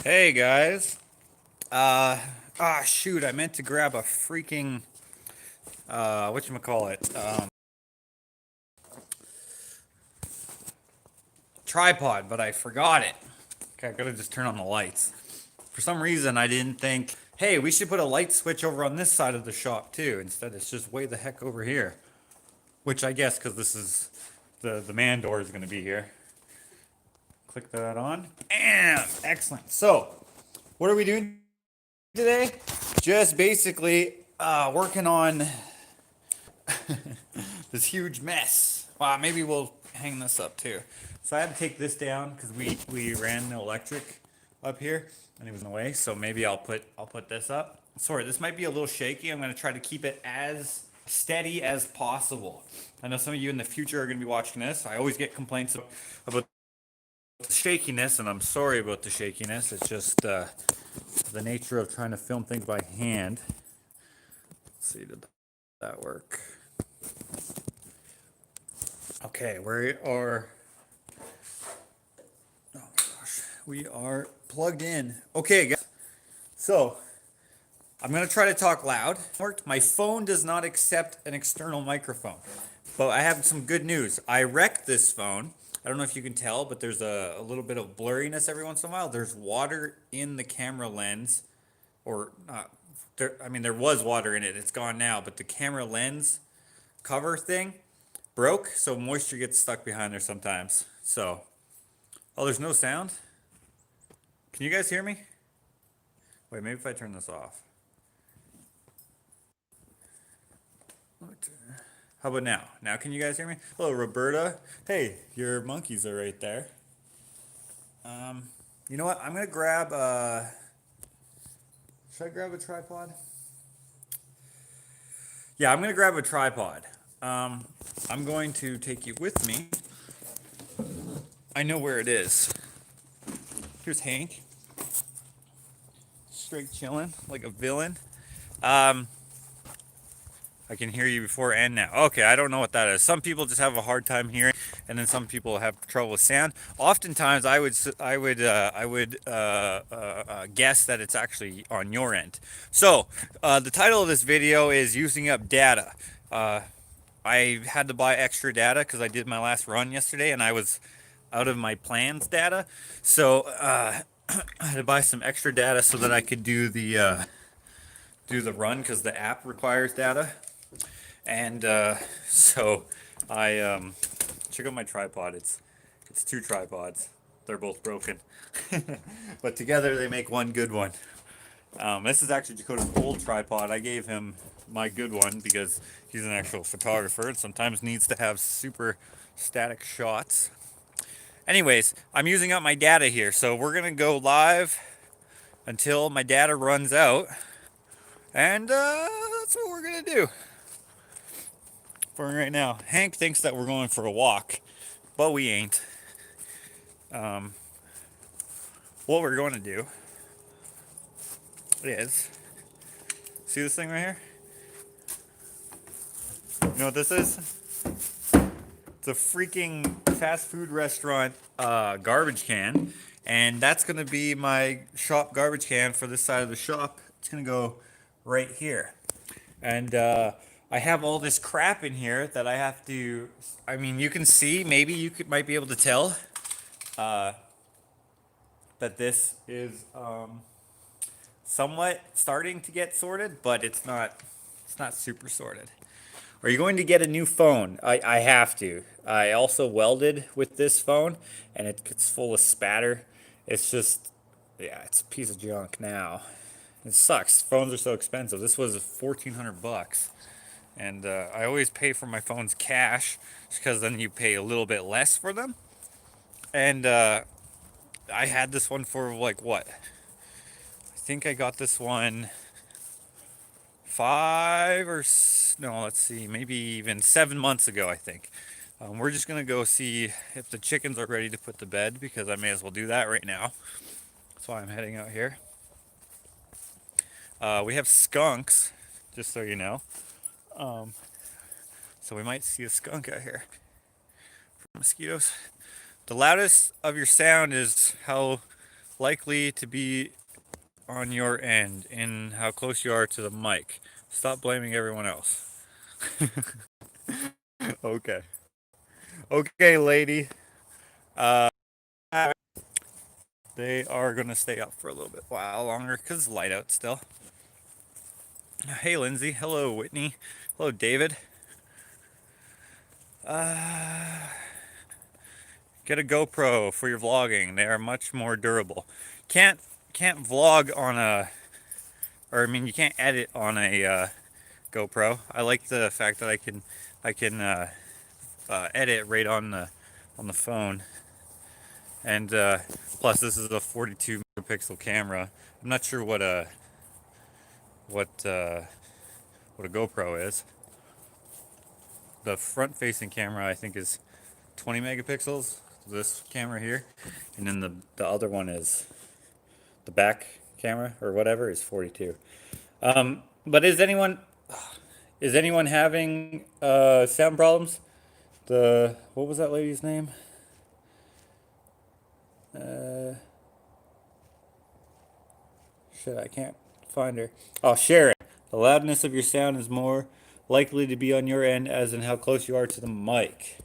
Hey guys. Shoot, I meant to grab a freaking whatchamacallit, tripod, but I forgot it. Okay, I gotta just turn on the lights. For some reason I didn't think, hey, we should put a light switch over on this side of the shop too. Instead it's just way the heck over here. Which I guess because this is the man door is gonna be here. Click that on. And excellent. So, what are we doing today? Just basically working on this huge mess. Wow, maybe we'll hang this up too. So I had to take this down because we ran the electric up here and it was in the way. So maybe I'll put this up. Sorry, this might be a little shaky. I'm gonna try to keep it as steady as possible. I know some of you in the future are gonna be watching this. I always get complaints about the shakiness, and I'm sorry about the shakiness. It's just the nature of trying to film things by hand. Let's see, did that work? Okay, we are. Oh my gosh, we are plugged in. Okay, guys. So I'm gonna try to talk loud. My phone does not accept an external microphone, but I have some good news. I wrecked this phone. I don't know if you can tell, but there's a little bit of blurriness every once in a while. There's water in the camera lens, or not. I mean, there was water in it. It's gone now, but the camera lens cover thing broke, so moisture gets stuck behind there sometimes. So, oh, there's no sound. Can you guys hear me? Wait, maybe if I turn this off. How about now? Now can you guys hear me? Hello, Roberta. Hey, your monkeys are right there. You know what? I'm gonna grab should I grab a tripod? Yeah, I'm gonna grab a tripod. I'm going to take you with me. I know where it is. Here's Hank. Straight chilling like a villain. Um, I can hear you before and now. Okay, I don't know what that is. Some people just have a hard time hearing, and then some people have trouble with sound. Oftentimes, I would guess that it's actually on your end. So, the title of this video is using up data. I had to buy extra data because I did my last run yesterday, and I was out of my plans data. So, I had to buy some extra data so that I could do the run because the app requires data. And so I check out my tripod. It's two tripods. They're both broken, but together they make one good one. This is actually Dakota's old tripod. I gave him my good one because he's an actual photographer and sometimes needs to have super static shots. Anyways, I'm using up my data here, so we're gonna go live until my data runs out, and that's what we're gonna do for right now. Hank thinks that we're going for a walk, but we ain't. Um, what we're going to do is, see this thing right here? You know what this is? It's a freaking fast food restaurant garbage can, and that's going to be my shop garbage can for this side of the shop. It's going to go right here. And I have all this crap in here that I have to, I mean, you can see, maybe you might be able to tell that this is somewhat starting to get sorted, but it's not super sorted. Are you going to get a new phone? I have to. I also welded with this phone, and it's full of spatter. It's just, yeah, it's a piece of junk now. It sucks. Phones are so expensive. This was 1,400 bucks, and I always pay for my phones cash because then you pay a little bit less for them. And I had this one for like what? I think I got this one no, let's see, maybe even 7 months ago, I think. We're just gonna go see if the chickens are ready to put to bed because I may as well do that right now. That's why I'm heading out here. We have skunks, just so you know. So we might see a skunk out here. Mosquitoes. The loudest of your sound is how likely to be on your end in how close you are to the mic. Stop blaming everyone else. Okay. Okay, lady. Uh, they are going to stay up for a little bit while longer because it's light out still. Hey, Lindsay. Hello, Whitney. Hello, David. Uh, get a GoPro for your vlogging. They are much more durable. Can't can't vlog on a, or I mean, you can't edit on a GoPro. I like the fact that I can edit right on the phone, and plus this is a 42 megapixel camera. I'm not sure what uh, what a GoPro is. The front-facing camera I think is 20 megapixels. This camera here, and then the other one is the back camera or whatever is 42. But is anyone having sound problems? The what was that lady's name? Uh, Shit, I can't find her. Oh, Sharon. The loudness of your sound is more likely to be on your end, as in how close you are to the mic.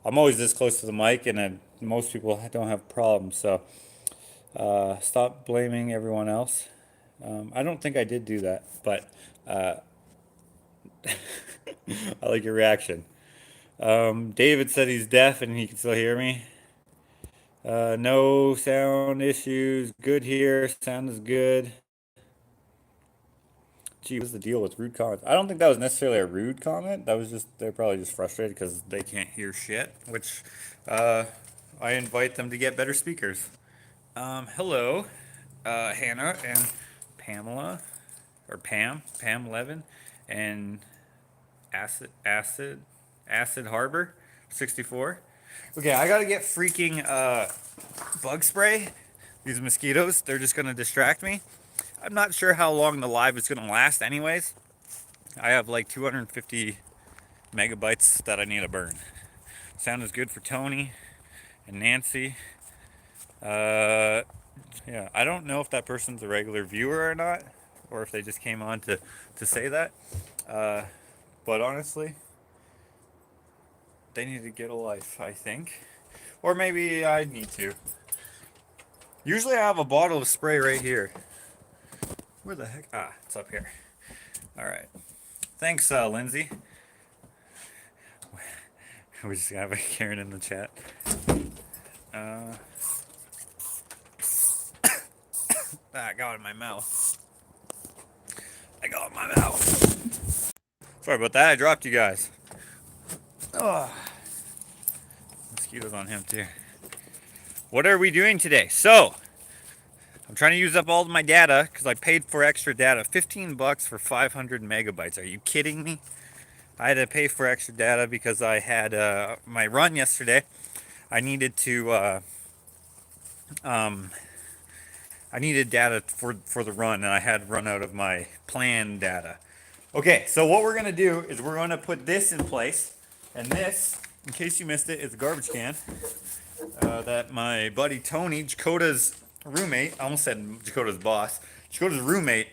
I'm always this close to the mic, and most people don't have problems. So stop blaming everyone else. I don't think I did do that, but uh, I like your reaction. David said he's deaf and he can still hear me. No sound issues. Good here. Sound is good. Gee, what's the deal with rude comments? I don't think that was necessarily a rude comment. That was just, they're probably just frustrated because they can't hear shit, which uh, I invite them to get better speakers. Hello, Hannah and Pamela, or Pam Levin, and Acid Harbor 64. Okay, I gotta get freaking bug spray. These mosquitoes, they're just gonna distract me. I'm not sure how long the live is gonna last anyways. I have like 250 megabytes that I need to burn. Sound is good for Tony and Nancy. Uh, yeah, I don't know if that person's a regular viewer or not, or if they just came on to say that. Uh, but honestly, they need to get a life, I think. Or maybe I need to. Usually I have a bottle of spray right here. Where the heck? Ah, it's up here. All right. Thanks, Lindsay. We just have a Karen in the chat. Uh, I got it in my mouth. I got it in my mouth. Sorry about that. I dropped you guys. Oh, mosquitoes on him too. What are we doing today? So, I'm trying to use up all of my data because I paid for extra data. 15 bucks for 500 megabytes. Are you kidding me? I had to pay for extra data because I had my run yesterday. I needed to um, I needed data for the run, and I had run out of my planned data. Okay, so what we're gonna do is we're gonna put this in place, and this, in case you missed it, is a garbage can that my buddy Tony, Jakota's roommate, I almost said Jakota's boss, Jakota's roommate,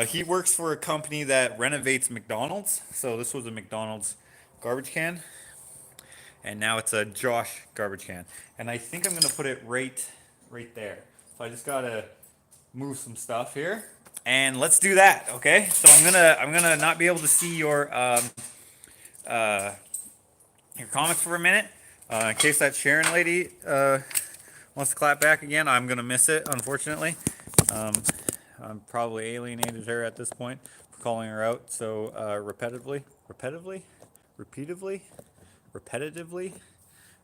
he works for a company that renovates McDonald's. So this was a McDonald's garbage can, and now it's a Josh garbage can. And I think I'm gonna put it right there. So I just gotta move some stuff here, and let's do that. Okay. So I'm gonna not be able to see uh, your comics for a minute. In case that Sharon lady wants to clap back again, I'm gonna miss it, unfortunately. Um, I'm probably alienated her at this point for calling her out so repeatedly, repetitively.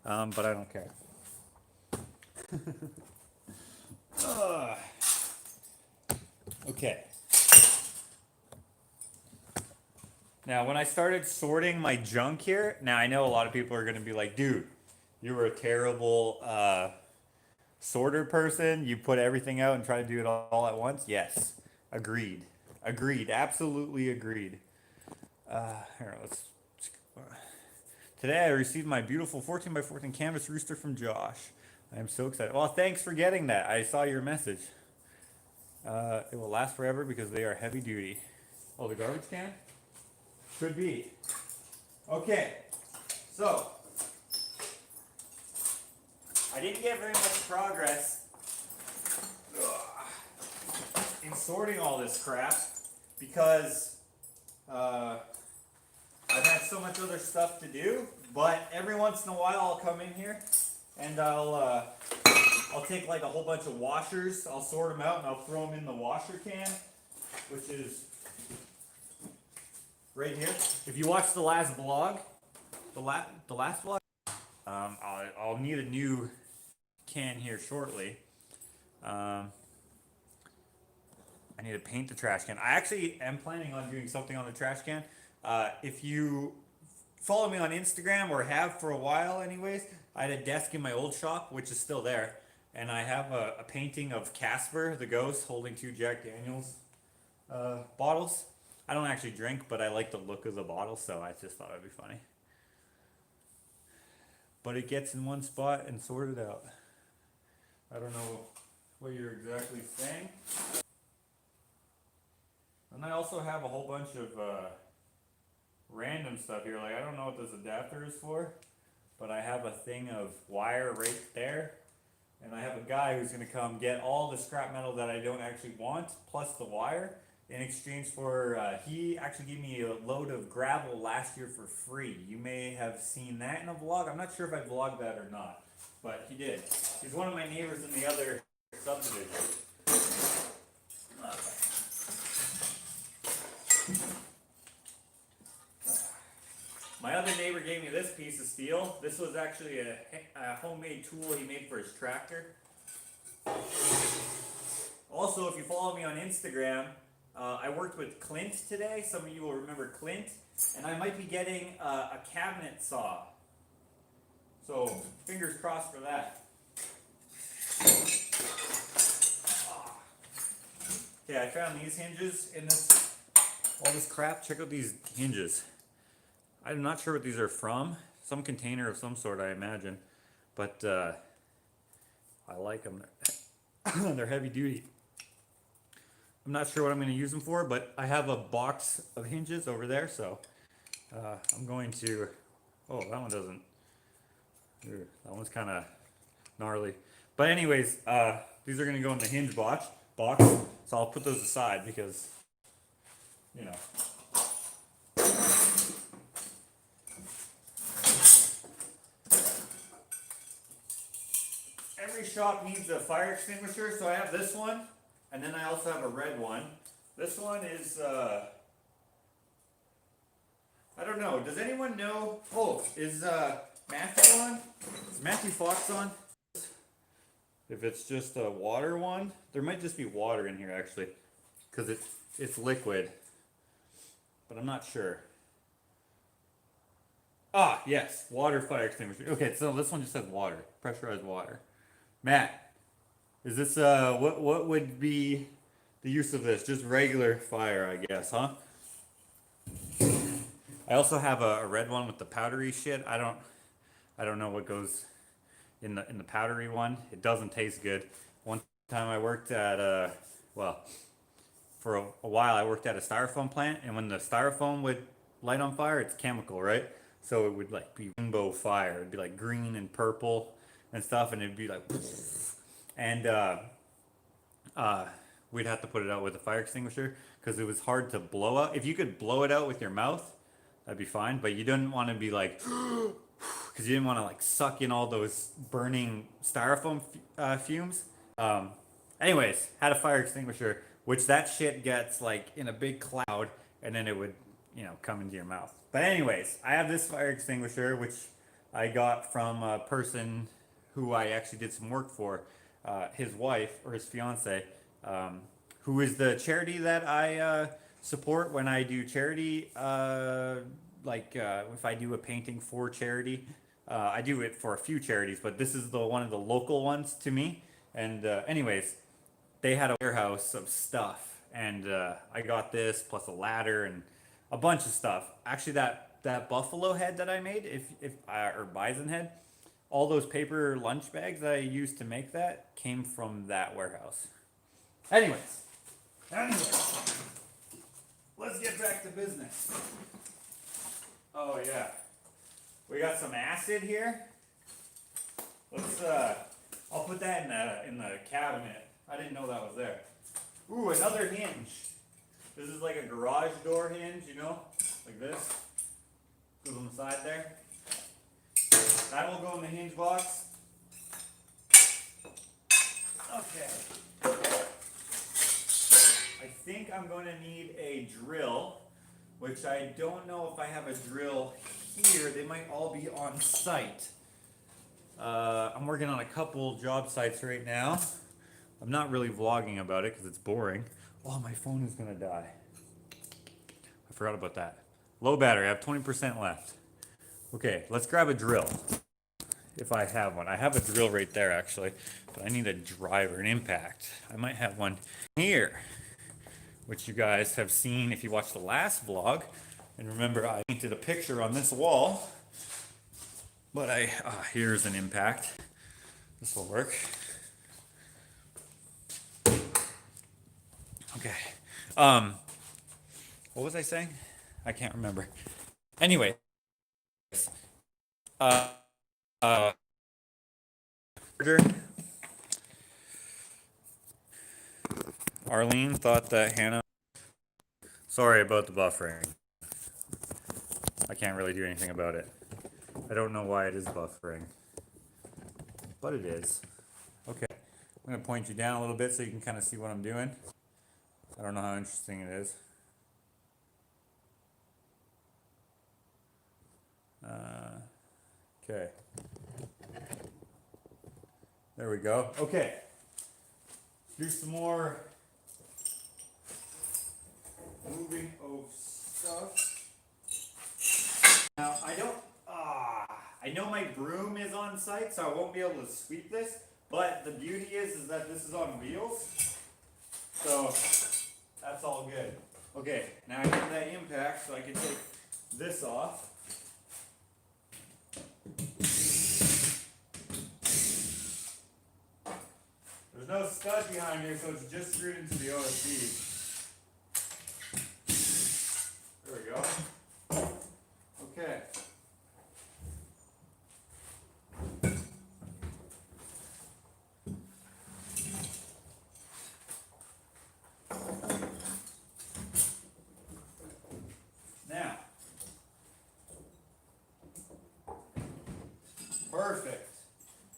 But I don't care. Okay. Now, when I started sorting my junk here, now I know a lot of people are going to be like, dude, you were a terrible sorter person. You put everything out and try to do it all at once. Yes. Agreed. Agreed. Absolutely agreed. Here, let's. Today I received my beautiful 14 by 14 canvas rooster from Josh. I'm so excited. Well, thanks for getting that. I saw your message. It will last forever because they are heavy duty. Oh, the garbage can? Could be. Okay, so I didn't get very much progress in sorting all this crap because I've had so much other stuff to do. But every once in a while, I'll come in here and I'll take like a whole bunch of washers. I'll sort them out and I'll throw them in the washer can, which is right here. If you watch the last vlog, the last vlog, I'll need a new can here shortly. I need to paint the trash can. I actually am planning on doing something on the trash can. If you follow me on Instagram, or have for a while anyways, I had a desk in my old shop, which is still there. And I have a painting of Casper, the ghost, holding 2 Jack Daniels bottles. I don't actually drink, but I like the look of the bottle, so I just thought it'd be funny. But it gets in one spot and sorted out. I don't know what you're exactly saying. And I also have a whole bunch of random stuff here. Like, I don't know what this adapter is for, but I have a thing of wire right there. And I have a guy who's going to come get all the scrap metal that I don't actually want, plus the wire, in exchange for, he actually gave me a load of gravel last year for free. You may have seen that in a vlog. I'm not sure if I vlogged that or not, but he did. He's one of my neighbors in the other subdivision. My other neighbor gave me this piece of steel. This was actually a homemade tool he made for his tractor. Also, if you follow me on Instagram, I worked with Clint today. Some of you will remember Clint. And I might be getting a cabinet saw. So, fingers crossed for that. Okay, I found these hinges in all this crap. Check out these hinges. I'm not sure what these are from. Some container of some sort, I imagine. But I like them. They're heavy duty. I'm not sure what I'm going to use them for, but I have a box of hinges over there, so I'm going to... Oh, that one doesn't... That one's kind of gnarly. But anyways, these are going to go in the hinge box, so I'll put those aside because, you know... Every shop needs a fire extinguisher, so I have this one, and then I also have a red one. This one is, I don't know, does anyone know, oh, is Matthew on? Is Matthew Fox on? If it's just a water one, there might just be water in here actually, because it's liquid, but I'm not sure. Ah, yes, water fire extinguisher. Okay, so this one just says water, pressurized water. Matt, is this what would be the use of this? Just regular fire, I guess, huh? I also have a red one with the powdery shit. I don't know what goes in the powdery one. It doesn't taste good. One time I worked at well, for a while I worked at a styrofoam plant, and when the styrofoam would light on fire, it's chemical, right? So it would like be rainbow fire. It'd be like green and purple and stuff, and it'd be like, and we'd have to put it out with a fire extinguisher because it was hard to blow out. If you could blow it out with your mouth, that'd be fine, but you didn't want to be like, because you didn't want to like suck in all those burning styrofoam fumes. Anyways, had a fire extinguisher, which that shit gets like in a big cloud, and then it would, you know, come into your mouth. But anyways, I have this fire extinguisher, which I got from a person who I actually did some work for, his wife or his fiance, who is the charity that I support when I do charity. If I do a painting for charity, I do it for a few charities, but this is one of the local ones to me. And anyways, they had a warehouse of stuff, and I got this plus a ladder and a bunch of stuff. Actually, that buffalo head that I made, or bison head, all those paper lunch bags that I used to make that came from that warehouse. Anyways, let's get back to business. Oh yeah, we got some acid here. Let's I'll put that in the cabinet. I didn't know that was there. Ooh, another hinge. This is like a garage door hinge, you know, like this. Goes on the side there. That will go in the hinge box. Okay. I think I'm going to need a drill, which I don't know if I have a drill here. They might all be on site. I'm working on a couple job sites right now. I'm not really vlogging about it because it's boring. Oh, my phone is going to die. I forgot about that. Low battery, I have 20% left. Okay, let's grab a drill. If I have one. I have a drill right there actually, but I need a driver, an impact. I might have one here, which you guys have seen if you watched the last vlog. And remember, I painted a picture on this wall, but here's an impact. This will work. Okay. What was I saying? I can't remember. Anyway, Arlene thought that Hannah. Sorry about the buffering. I can't really do anything about it. I don't know why it is buffering, but it is. Okay, I'm gonna point you down a little bit so you can kind of see what I'm doing. I don't know how interesting it is. Okay. There we go. Okay. Do some more moving of stuff. Now I know my broom is on site, so I won't be able to sweep this, but the beauty is that this is on wheels. So that's all good. Okay, now I have that impact, so I can take this off. There's no stud behind here, so it's just screwed into the OSB. There we go. Okay. Now, perfect.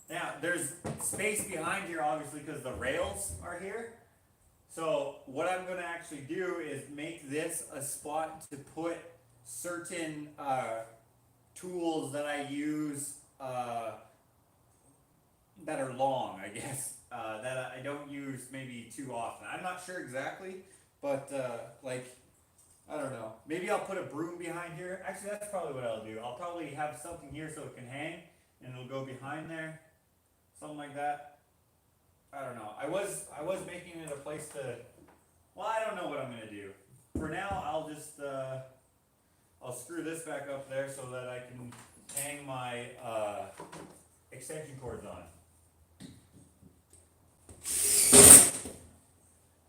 Now, there's space behind here, obviously, because the rails are here. So what I'm going to actually do is make this a spot to put certain tools that I use that are long, I guess, that I don't use maybe too often. I'm not sure exactly, but like, I don't know. Maybe I'll put a broom behind here. Actually, that's probably what I'll do. I'll probably have something here so it can hang, and it'll go behind there. Something like that. I don't know. I was making it a place to. Well, I don't know what I'm gonna do. For now, I'll just I'll screw this back up there so that I can hang my extension cords on.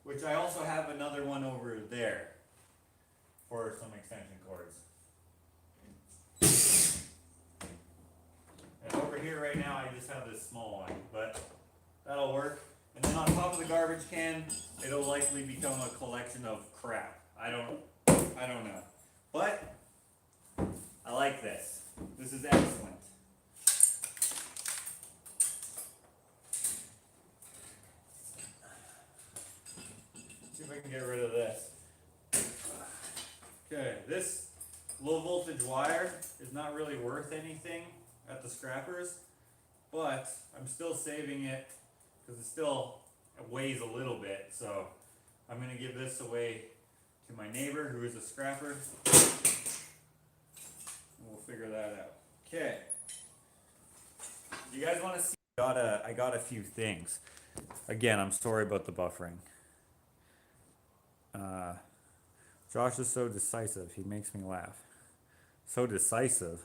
Which I also have another one over there for some extension cords. And over here right now I just have this small one, but that'll work. And then on top of the garbage can, it'll likely become a collection of crap. I don't know. But I like this. This is excellent. See if I can get rid of this. Okay, this low voltage wire is not really worth anything at the scrappers, but I'm still saving it because it still weighs a little bit. So I'm going to give this away to my neighbor who is a scrapper. And we'll figure that out. Okay. You guys want to see? I got a few things. Again, I'm sorry about the buffering. Josh is so decisive. He makes me laugh. So decisive.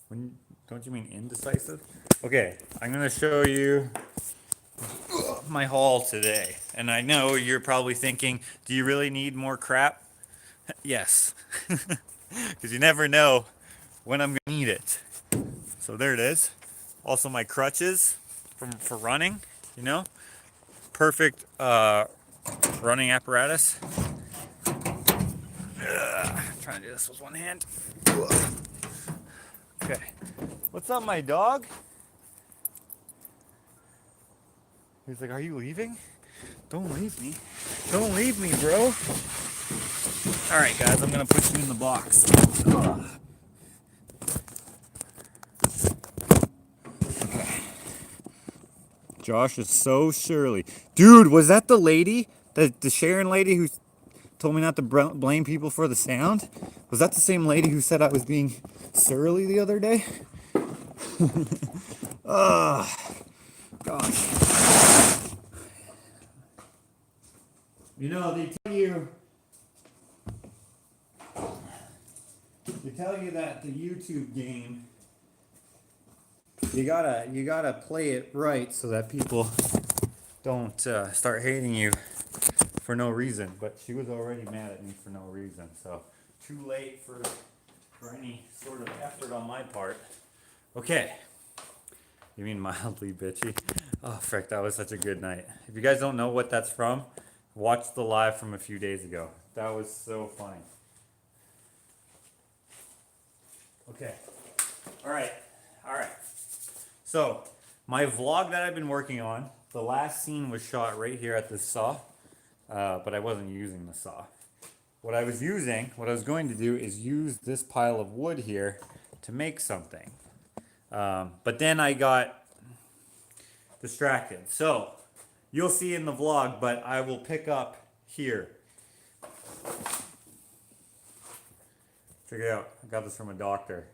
When Don't you mean indecisive? Okay, I'm gonna show you my haul today. And I know you're probably thinking, do you really need more crap? Yes. Because you never know when I'm gonna need it. So there it is. Also my crutches for running, you know? Perfect running apparatus. Trying to do this with one hand. Okay. What's up, my dog? He's like, are you leaving? Don't leave me. Don't leave me, bro. Alright, guys, I'm gonna put you in the box. Ugh. Okay. Josh is so surly. Dude, was that the lady? The Sharon lady who told me not to blame people for the sound? Was that the same lady who said I was being surly the other day? Ugh. Gosh. You know, they tell you that the YouTube game, you gotta play it right so that people don't start hating you for no reason. But she was already mad at me for no reason, so too late for any sort of effort on my part. Okay. You mean mildly bitchy? Oh, frick, that was such a good night. If you guys don't know what that's from, watch the live from a few days ago. That was so funny. Okay. All right. So, my vlog that I've been working on, the last scene was shot right here at this saw, but I wasn't using the saw. What I was going to do is use this pile of wood here to make something. But then I got distracted. So, you'll see in the vlog, but I will pick up here. Check it out. I got this from a doctor.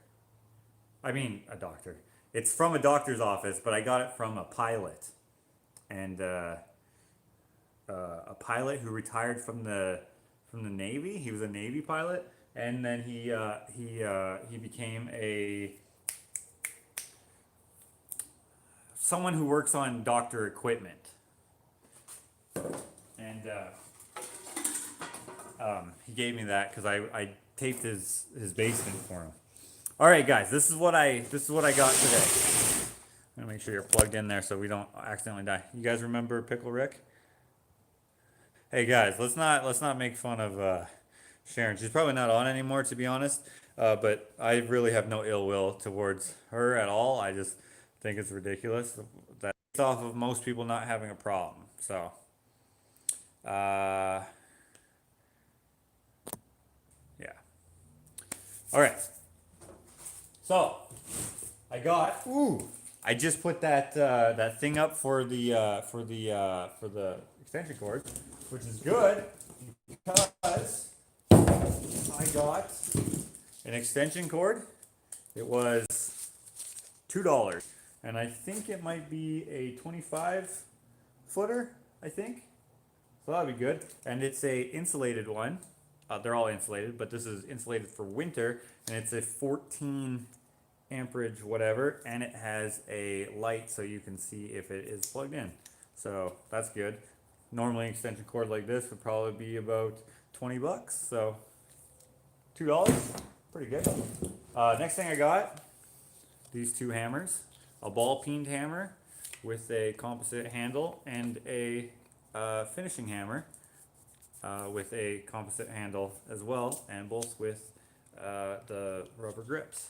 A doctor. It's from a doctor's office, but I got it from a pilot. And a pilot who retired from the Navy. He was a Navy pilot, and then he became someone who works on doctor equipment. And he gave me that because I taped his basement for him. All right, guys, this is what I got today. I'm gonna make sure you're plugged in there so we don't accidentally die. You guys remember Pickle Rick? Hey guys, let's not make fun of Sharon. She's probably not on anymore, to be honest. But I really have no ill will towards her at all. I just think it's ridiculous. That's off of most people not having a problem. So, yeah. All right. So, I just put that thing up for the extension cord, which is good because I got an extension cord. It was $2, and I think it might be a 25 footer. I think so. That'll be good, and it's a insulated one. They're all insulated, but this is insulated for winter, and it's a 14 amperage whatever, and it has a light so you can see if it is plugged in. So that's good. Normally an extension cord like this would probably be about 20 bucks, so $2, pretty good. Next thing I got, these two hammers, a ball peened hammer with a composite handle, and a finishing hammer with a composite handle as well, and both with the rubber grips.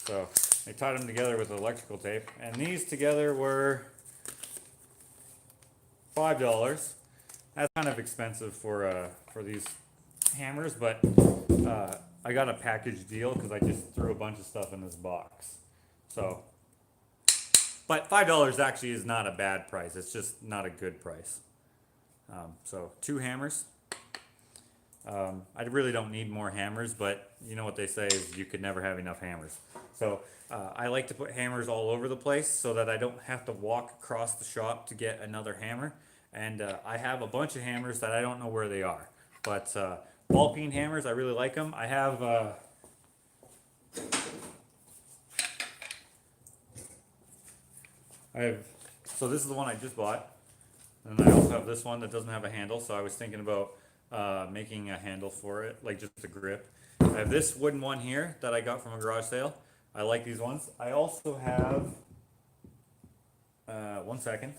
So I tied them together with electrical tape, and these together were $5. That's kind of expensive for these hammers, but I got a package deal because I just threw a bunch of stuff in this box. So, but $5 actually is not a bad price. It's just not a good price. So 2 hammers. I really don't need more hammers, but you know what they say is you could never have enough hammers. So I like to put hammers all over the place so that I don't have to walk across the shop to get another hammer. And I have a bunch of hammers that I don't know where they are. But ball peen hammers, I really like them. I have So this is the one I just bought. And I also have this one that doesn't have a handle, so I was thinking about making a handle for it, like just a grip. I have this wooden one here that I got from a garage sale. I like these ones. I also have, one second.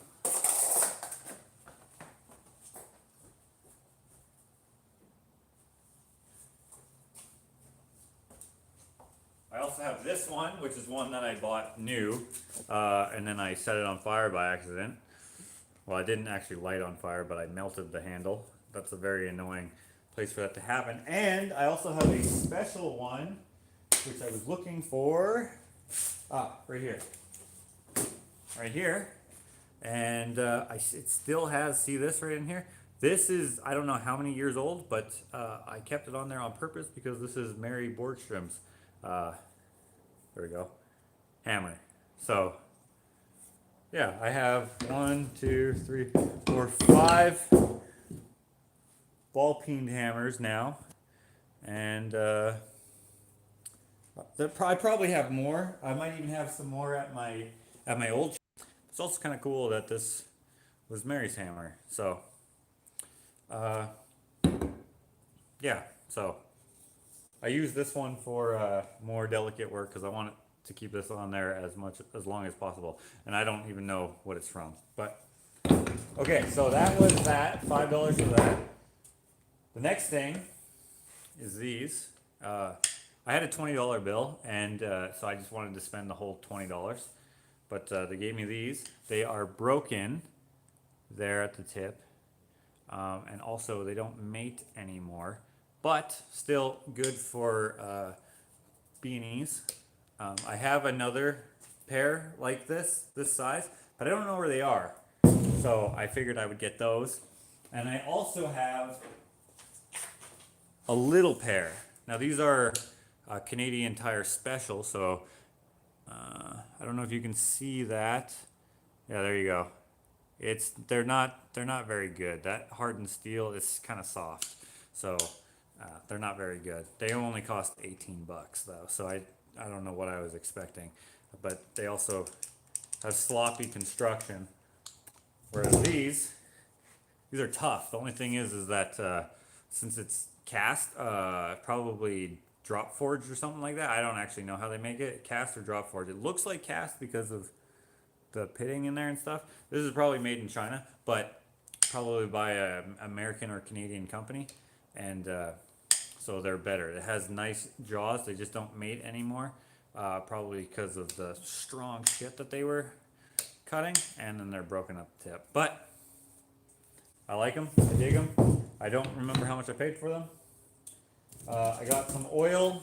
I also have this one, which is one that I bought new, and then I set it on fire by accident. Well, I didn't actually light on fire, but I melted the handle. That's a very annoying place for that to happen. And I also have a special one, which I was looking for. Right here. Right here. And it still has, see this right in here? This is, I don't know how many years old, but I kept it on there on purpose because this is Mary Borgstrom's, there we go, hammer. So, yeah, I have 1, 2, 3, 4, 5 ball peened hammers now, and I probably have more. I might even have some more at my old. It's also kind of cool that this was Mary's hammer. So, yeah. So I use this one for more delicate work because I want it to keep this on there as long as possible, and I don't even know what it's from. But okay, so that was that, $5 for that. The next thing is these. I had a $20 bill, and so I just wanted to spend the whole $20. But they gave me these. They are broken there at the tip, and also they don't mate anymore, but still good for beanies. I have another pair like this size, but I don't know where they are. So I figured I would get those. And I also have a little pair. Now these are Canadian Tire Special, so I don't know if you can see that. Yeah, there you go. They're not very good. That hardened steel is kind of soft, so they're not very good. They only cost 18 bucks though, so I don't know what I was expecting, but they also have sloppy construction. Whereas these are tough. The only thing is that since it's cast, probably drop forged or something like that. I don't actually know how they make it, cast or drop forged. It looks like cast because of the pitting in there and stuff. This is probably made in China, but probably by an American or Canadian company, and so they're better. It has nice jaws. They just don't mate anymore, probably because of the strong shit that they were cutting, and then they're broken up the tip. But I like them. I dig them. I don't remember how much I paid for them. I got some oil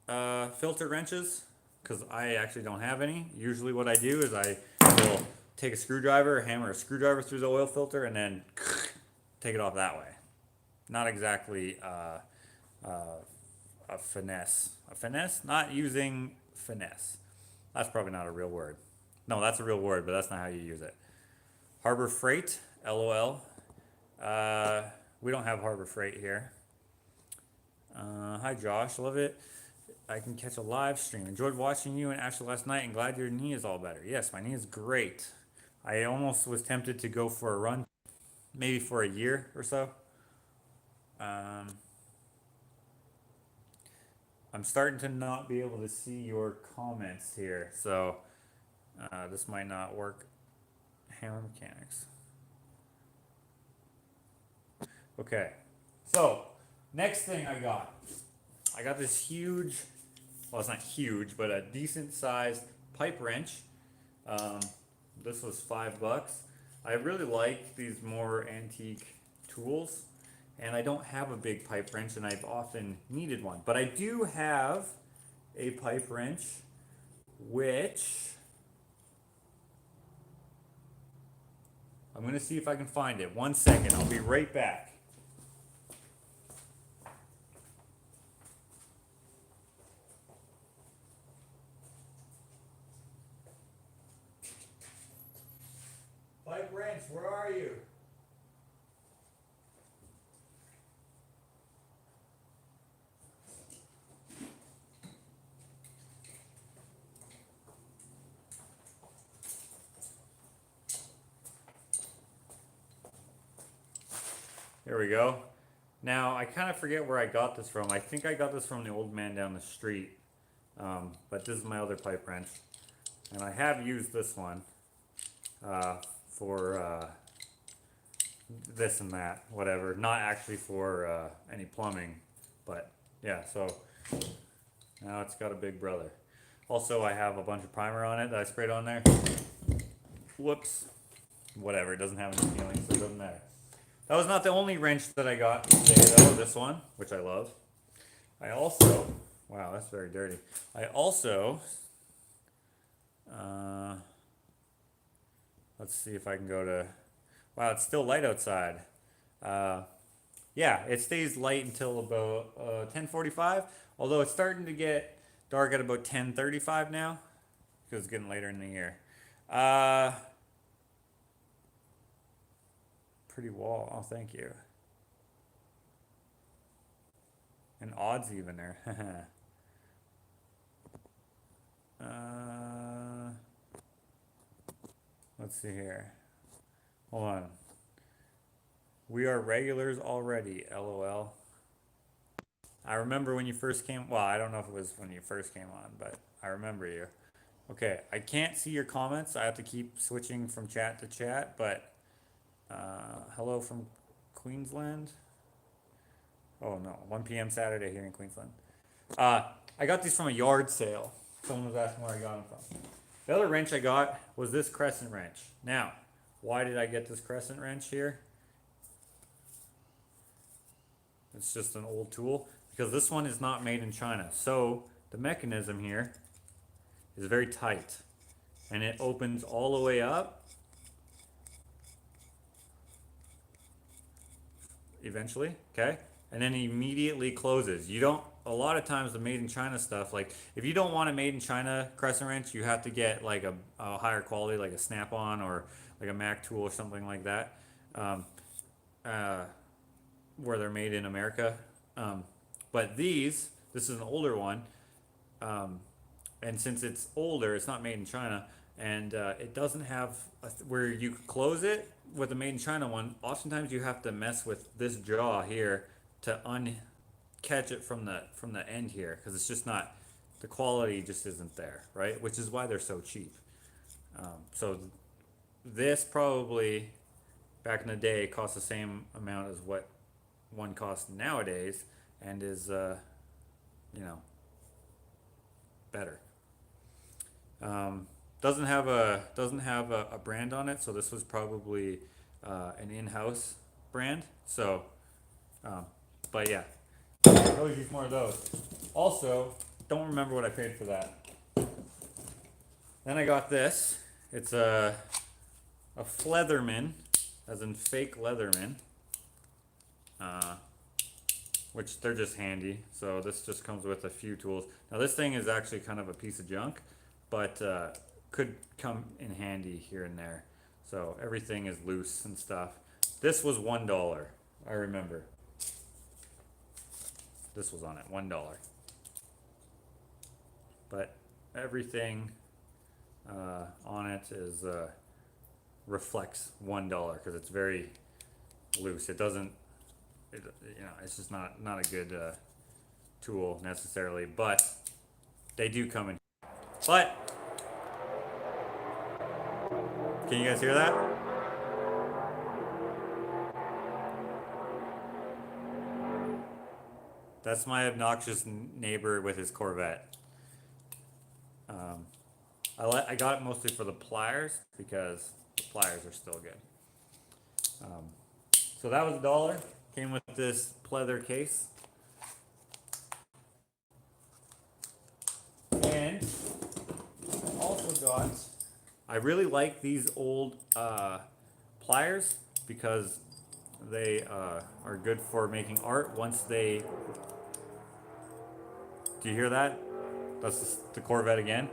filter wrenches because I actually don't have any. Usually what I do is I will take a screwdriver, hammer a screwdriver through the oil filter, and then take it off that way. Not exactly a finesse. A finesse? Not using finesse. That's probably not a real word. No, that's a real word, but that's not how you use it. Harbor Freight, LOL. We don't have Harbor Freight here. Hi Josh, love it. I can catch a live stream. Enjoyed watching you and Ashley last night and glad your knee is all better. Yes, my knee is great. I almost was tempted to go for a run, maybe for a year or so. I'm starting to not be able to see your comments here, so this might not work. Hammer mechanics. Okay, so next thing I got this huge, well, it's not huge, but a decent sized pipe wrench. This was $5. I really like these more antique tools, and I don't have a big pipe wrench, and I've often needed one. But I do have a pipe wrench, which I'm going to see if I can find it. 1 second, I'll be right back. Pipe wrench, where are you? There we go. Now, I kind of forget where I got this from. I think I got this from the old man down the street. But this is my other pipe wrench. And I have used this one for this and that, whatever. Not actually for any plumbing, but yeah, so now it's got a big brother. Also, I have a bunch of primer on it that I sprayed on there. Whoops. Whatever, it doesn't have any feeling, so it doesn't matter. That was not the only wrench that I got today, though. This one, which I love. I also, wow, that's very dirty. I also, let's see if I can go to, wow, it's still light outside. Yeah, it stays light until about 10:45, although it's starting to get dark at about 10:35 now, because it's getting later in the year. Pretty wall, oh, thank you. And odds even there. Let's see here. Hold on. We are regulars already, LOL. I remember when you first came, well, I don't know if it was when you first came on, but I remember you. Okay, I can't see your comments. I have to keep switching from chat to chat, but hello from Queensland. Oh no, 1 p.m. Saturday here in Queensland. I got these from a yard sale. Someone was asking where I got them from. The other wrench I got was this crescent wrench. Now, why did I get this crescent wrench here? It's just an old tool because this one is not made in China. So the mechanism here is very tight and it opens all the way up eventually, okay? And then immediately closes. You don't, a lot of times the made in China stuff, like if you don't want a made in China crescent wrench, you have to get like a higher quality, like a Snap-on or like a Mac tool or something like that, where they're made in America. But this is an older one, and since it's older, it's not made in China, and it doesn't have where you could close it with a made in China one. Oftentimes you have to mess with this jaw here to catch it from the end here, because it's just not, the quality just isn't there, right? Which is why they're so cheap. So this probably back in the day cost the same amount as what one costs nowadays, and is you know, better. Doesn't have a brand on it, so this was probably an in-house brand. So, but yeah, always use more of those. Also, don't remember what I paid for that. Then I got this. It's a Fleatherman, as in fake Leatherman. Which they're just handy. So this just comes with a few tools. Now this thing is actually kind of a piece of junk, but could come in handy here and there. So everything is loose and stuff. This was $1, I remember. This was on it, $1. But everything on it is reflects $1 because it's very loose. It doesn't, you know, it's just not a good tool necessarily, but they do come in. But can you guys hear that? That's my obnoxious neighbor with his Corvette. I got it mostly for the pliers because the pliers are still good. So that was $1. Came with this pleather case. And I also got, I really like these old pliers because they are good for making art once they, do you hear that? That's the Corvette again.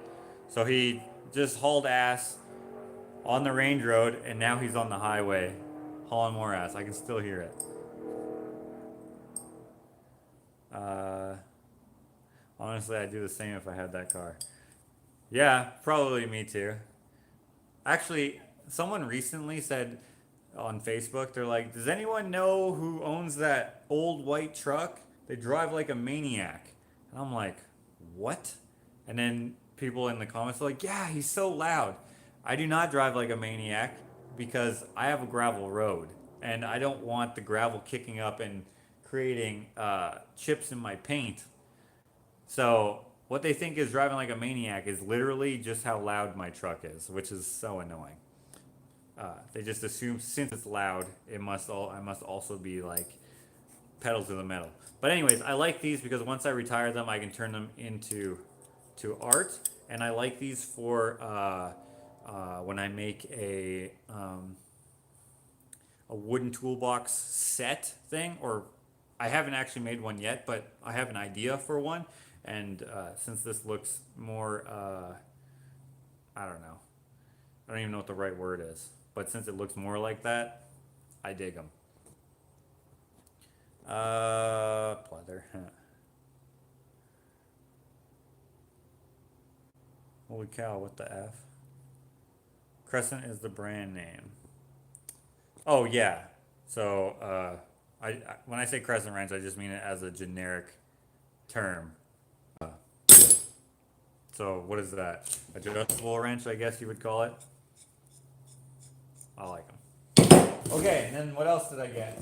So he just hauled ass on the range road and now he's on the highway hauling more ass. I can still hear it. Honestly, I'd do the same if I had that car. Yeah, probably me too. Actually, someone recently said on Facebook. They're like, "Does anyone know who owns that old white truck? They drive like a maniac." And I'm like, "What?" And then people in the comments are like, "Yeah, he's so loud." I do not drive like a maniac because I have a gravel road and I don't want the gravel kicking up and creating chips in my paint. So what they think is driving like a maniac is literally just how loud my truck is, which is so annoying. They just assume since it's loud, I must also be like pedal to the metal. But anyways, I like these because once I retire them, I can turn them into art, and I like these for when I make a wooden toolbox set thing, or I haven't actually made one yet, but I have an idea for one. And since this looks more, I don't know, I don't even know what the right word is, but since it looks more like that, I dig them. Pleather. Holy cow, what the F? Crescent is the brand name. Oh, yeah. So, when I say Crescent wrench, I just mean it as a generic term. So, what is that? Adjustable wrench, I guess you would call it. I like them. Okay, and then what else did I get?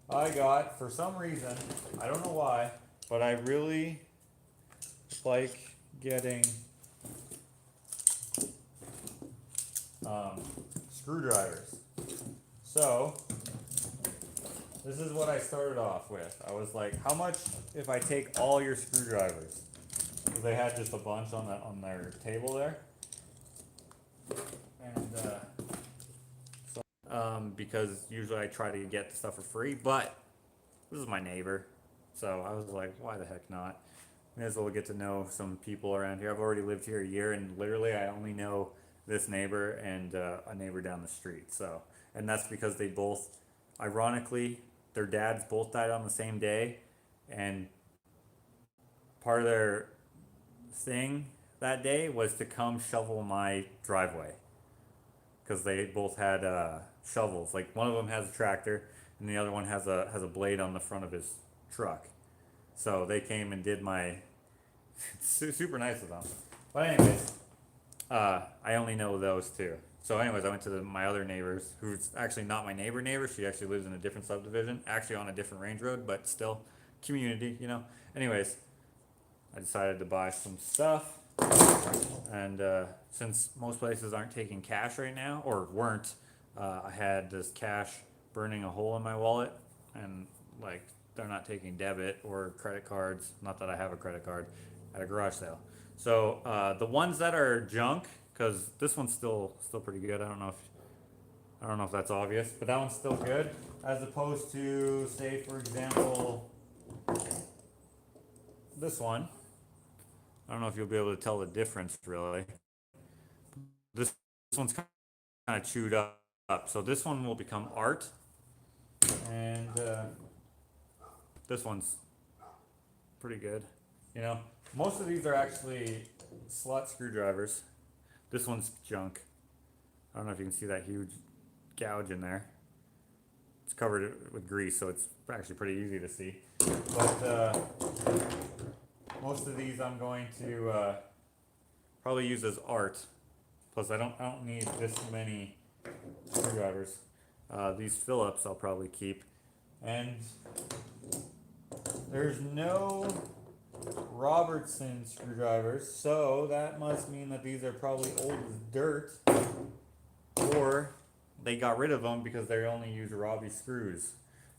I got, for some reason, I don't know why, but I really like getting screwdrivers. So, this is what I started off with. I was like, how much if I take all your screwdrivers? Because they had just a bunch on their table there. And because usually I try to get the stuff for free, but this is my neighbor. So I was like, why the heck not? May as well get to know some people around here. I've already lived here a year, and literally I only know this neighbor and a neighbor down the street. So, and that's because they both, ironically, their dads both died on the same day, and part of their thing that day was to come shovel my driveway because they both had shovels. Like one of them has a tractor, and the other one has a blade on the front of his truck. So they came and did my super nice of them. But anyways, I only know those two. So anyways, I went to my other neighbors, who's actually not my neighbor. She actually lives in a different subdivision, actually on a different range road, but still community, you know. Anyways, I decided to buy some stuff, and since most places aren't taking cash right now, or weren't, I had this cash burning a hole in my wallet, and like they're not taking debit or credit cards. Not that I have a credit card at a garage sale. So the ones that are junk, because this one's still pretty good. I don't know if that's obvious, but that one's still good, as opposed to, say, for example, this one. I don't know if you'll be able to tell the difference really. This one's kind of chewed up, so this one will become art, and this one's pretty good. You know, most of these are actually slot screwdrivers. This one's junk. I don't know if you can see that huge gouge in there. It's covered with grease, so it's actually pretty easy to see. But most of these I'm going to probably use as art. Plus, I don't need this many screwdrivers. These Phillips I'll probably keep. And there's no Robertson screwdrivers, so that must mean that these are probably old as dirt, or they got rid of them because they only use Robbie screws.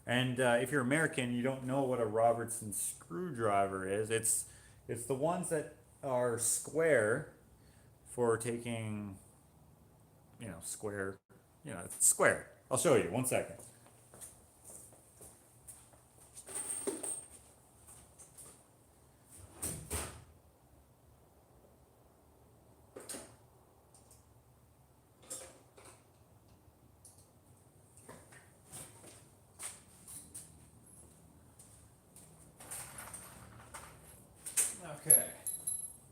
And if you're American, you don't know what a Robertson screwdriver is. It's the ones that are square for taking, square, it's square. I'll show you, 1 second. Okay.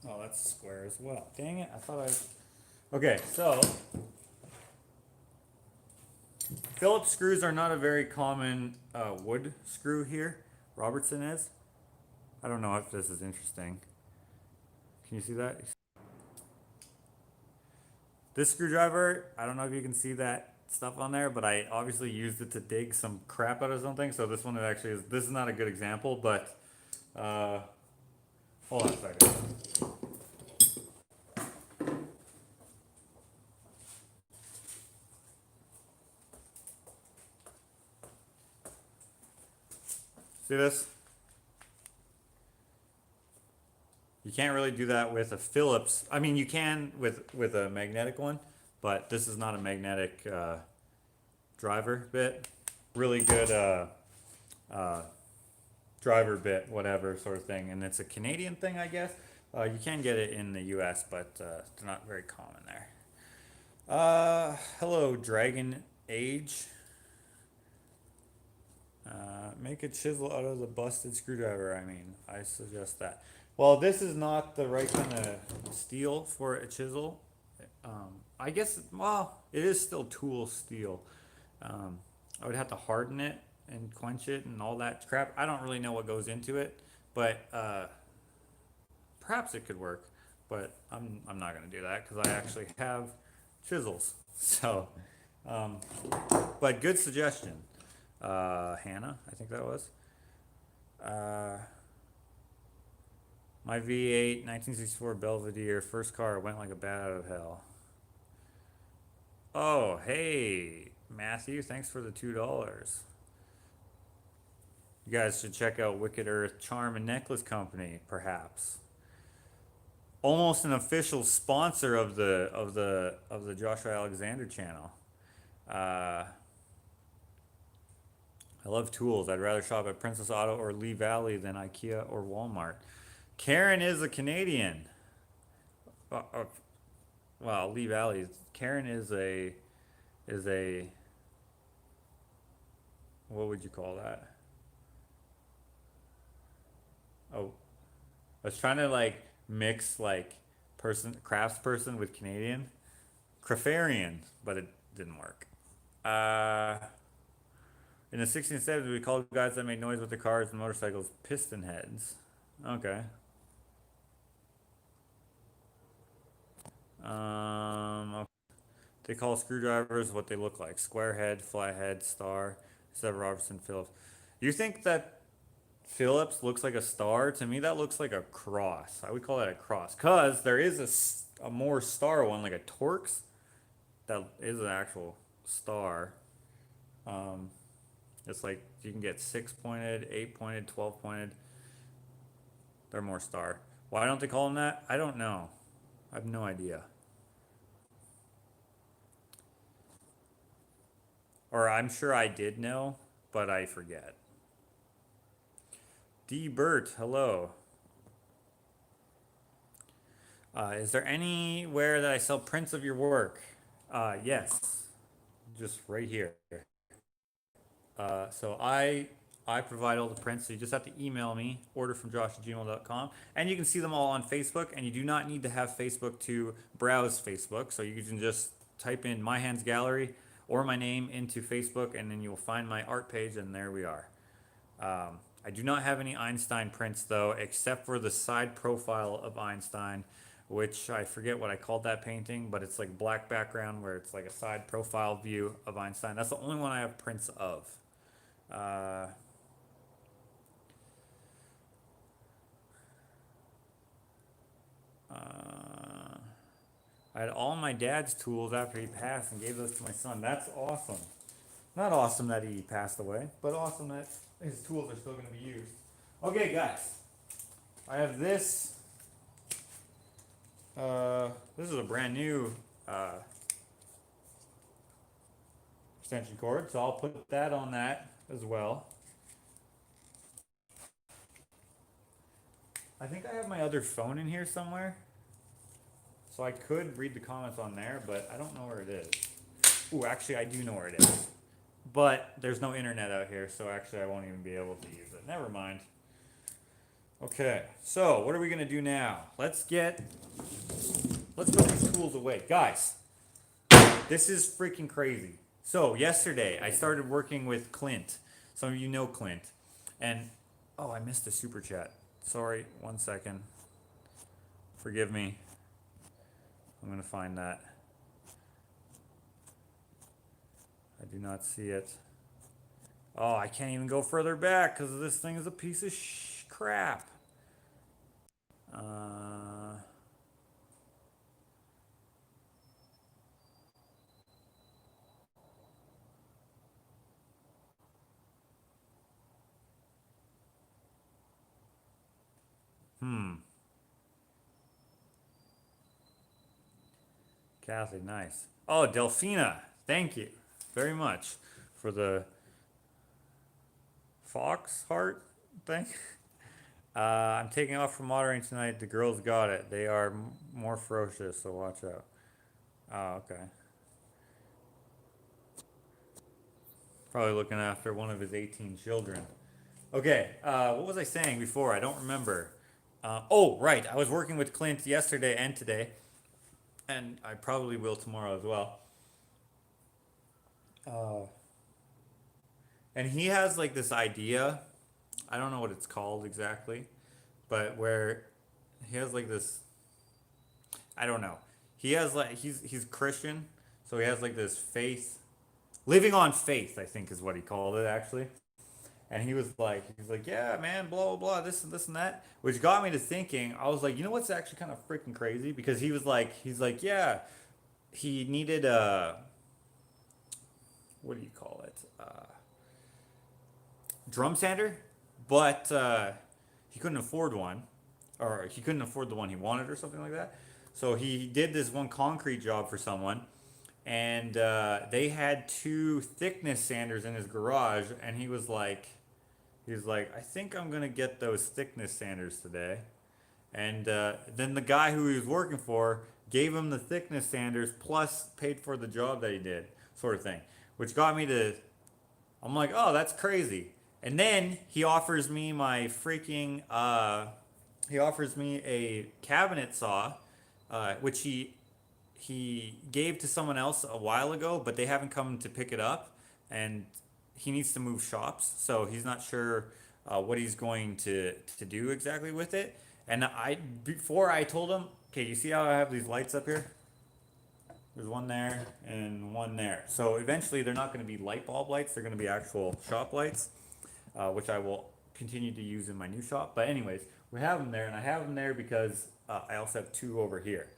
Oh, that's square as well. Dang it, I thought I... Okay, so Phillips screws are not a very common wood screw here. Robertson is. I don't know if this is interesting. Can you see that? This screwdriver, I don't know if you can see that stuff on there, but I obviously used it to dig some crap out of something. So this one actually is, this is not a good example, but uh, hold on a second. See this? You can't really do that with a Phillips. I mean, you can with a magnetic one, but this is not a magnetic driver bit. Really good uh, driver bit, whatever sort of thing. And it's a Canadian thing, I guess. You can get it in the US, but it's not very common there. Hello, Dragon Age. Make a chisel out of the busted screwdriver. I mean, I suggest that. Well, this is not the right kind of steel for a chisel. I guess, well, it is still tool steel. I would have to harden it and quench it and all that crap. I don't really know what goes into it, but perhaps it could work. But I'm not going to do that because I actually have chisels. So, but good suggestion. Hannah, I think that was. My V8 1964 Belvedere first car went like a bat out of hell. Oh, hey, Matthew, thanks for the $2. You guys should check out Wicked Earth Charm and Necklace Company, perhaps. Almost an official sponsor of the Joshua Alexander channel. I love tools. I'd rather shop at Princess Auto or Lee Valley than IKEA or Walmart. Karen is a Canadian. Well, Lee Valley. Karen is a what would you call that? Oh, I was trying to like mix like craftsperson with Canadian. Crafarian, but it didn't work. In the 1670s, we called guys that made noise with their cars and motorcycles piston heads. Okay. Okay. They call screwdrivers what they look like: square head, flat head, star. Instead of Robertson Phillips. You think that Phillips looks like a star? To me, that looks like a cross. I would call that a cross because there is a more star one, like a Torx, that is an actual star. Um, it's like you can get 6-pointed, 8-pointed, 12-pointed. They're more star. Why don't they call them that? I don't know. I have no idea. Or I'm sure I did know, but I forget. D. Burt, hello. Is there anywhere that I sell prints of your work? Yes, just right here. So I provide all the prints, so you just have to email me, orderfromjosh@gmail.com, and you can see them all on Facebook, and you do not need to have Facebook to browse Facebook, so you can just type in My Hands Gallery or my name into Facebook, and then you'll find my art page, and there we are. I do not have any Einstein prints, though, except for the side profile of Einstein, which I forget what I called that painting, but it's like black background where it's like a side profile view of Einstein. That's the only one I have prints of. I had all my dad's tools after he passed and gave those to my son. That's awesome. Not awesome that he passed away, but awesome that his tools are still going to be used. Okay, guys. I have this. This is a brand new extension cord, so I'll put that on that as well. I think I have my other phone in here somewhere. So I could read the comments on there, but I don't know where it is. Ooh, actually I do know where it is. But there's no internet out here, so actually I won't even be able to use it. Never mind. Okay, so what are we gonna do now? Let's put these tools away. Guys, this is freaking crazy. So yesterday I started working with Clint. Some of you know Clint, and oh, I missed a super chat. Sorry, 1 second. Forgive me. I'm gonna find that. I do not see it. Oh, I can't even go further back because this thing is a piece of crap. Uh, hmm. Kathy, nice. Oh, Delphina, thank you very much for the fox heart thing. I'm taking off from moderating tonight. The girls got it. They are more ferocious, so watch out. Oh, okay. Probably looking after one of his 18 children. Okay, what was I saying before? I don't remember. Oh, right. I was working with Clint yesterday and today, and I probably will tomorrow as well. Uh, and he has like this idea. I don't know what it's called exactly, but where he has like this. I don't know. He has like he's Christian, so he has like this faith, living on faith. I think is what he called it actually. And he's like, yeah, man, blah blah blah, this and this and that, which got me to thinking. I was like, you know what's actually kind of freaking crazy? Because he's like, yeah, he needed a, what do you call it, drum sander, but he couldn't afford one, or he couldn't afford the one he wanted, or something like that. So he did this one concrete job for someone, and they had two thickness sanders in his garage, and he was like, I think I'm gonna get those thickness sanders today. And then the guy who he was working for gave him the thickness sanders plus paid for the job that he did, sort of thing. Which got me to, I'm like, oh, that's crazy. And then he offers me a cabinet saw, which he gave to someone else a while ago, but they haven't come to pick it up, and he needs to move shops, so he's not sure what he's going to do exactly with it. And before I told him, okay, you see how I have these lights up here? There's one there and one there. So eventually they're not going to be light bulb lights, they're going to be actual shop lights, which I will continue to use in my new shop. But anyways, we have them there, and I have them there because I also have two over here.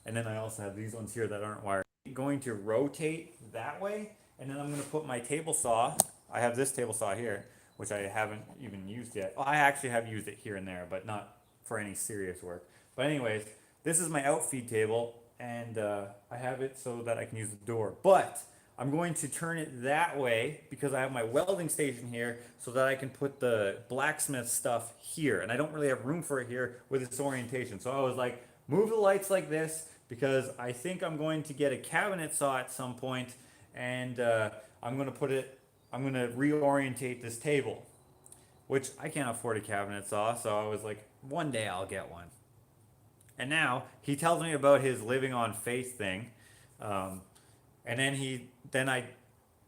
And then I also have these ones here that aren't wired. I'm going to rotate that way, and then I'm going to put my table saw. I have this table saw here, which I haven't even used yet. Well, I actually have used it here and there, but not for any serious work. But anyways, this is my outfeed table, and I have it so that I can use the door. But I'm going to turn it that way because I have my welding station here so that I can put the blacksmith stuff here. And I don't really have room for it here with its orientation. So I was like, move the lights like this because I think I'm going to get a cabinet saw at some point, and I'm going to I'm going to reorientate this table, which I can't afford a cabinet saw. So I was like, one day I'll get one. And now he tells me about his living on faith thing. Um, and then I,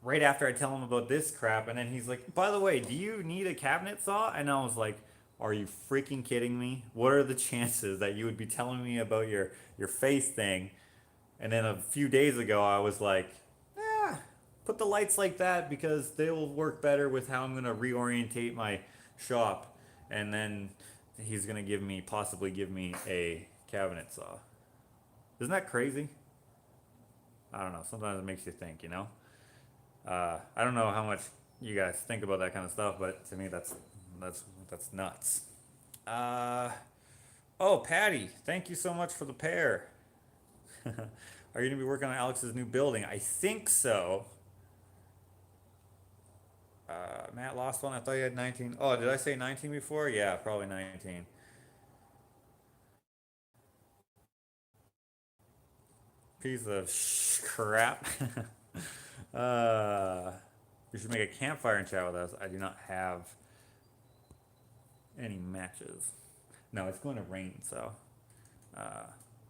right after I tell him about this crap, and then he's like, by the way, do you need a cabinet saw? And I was like, are you freaking kidding me? What are the chances that you would be telling me about your faith thing? And then a few days ago, I was like, put the lights like that because they will work better with how I'm going to reorientate my shop. And then he's going to possibly give me a cabinet saw. Isn't that crazy? I don't know. Sometimes it makes you think, you know? I don't know how much you guys think about that kind of stuff, but to me, that's nuts. Uh, oh, Patty, thank you so much for the pair. Are you gonna be working on Alex's new building? I think so. Matt lost one. I thought you had 19. Oh, did I say 19 before? Yeah, probably 19. Piece of crap. uh, you should make a campfire and chat with us. I do not have any matches. No, it's going to rain, so uh,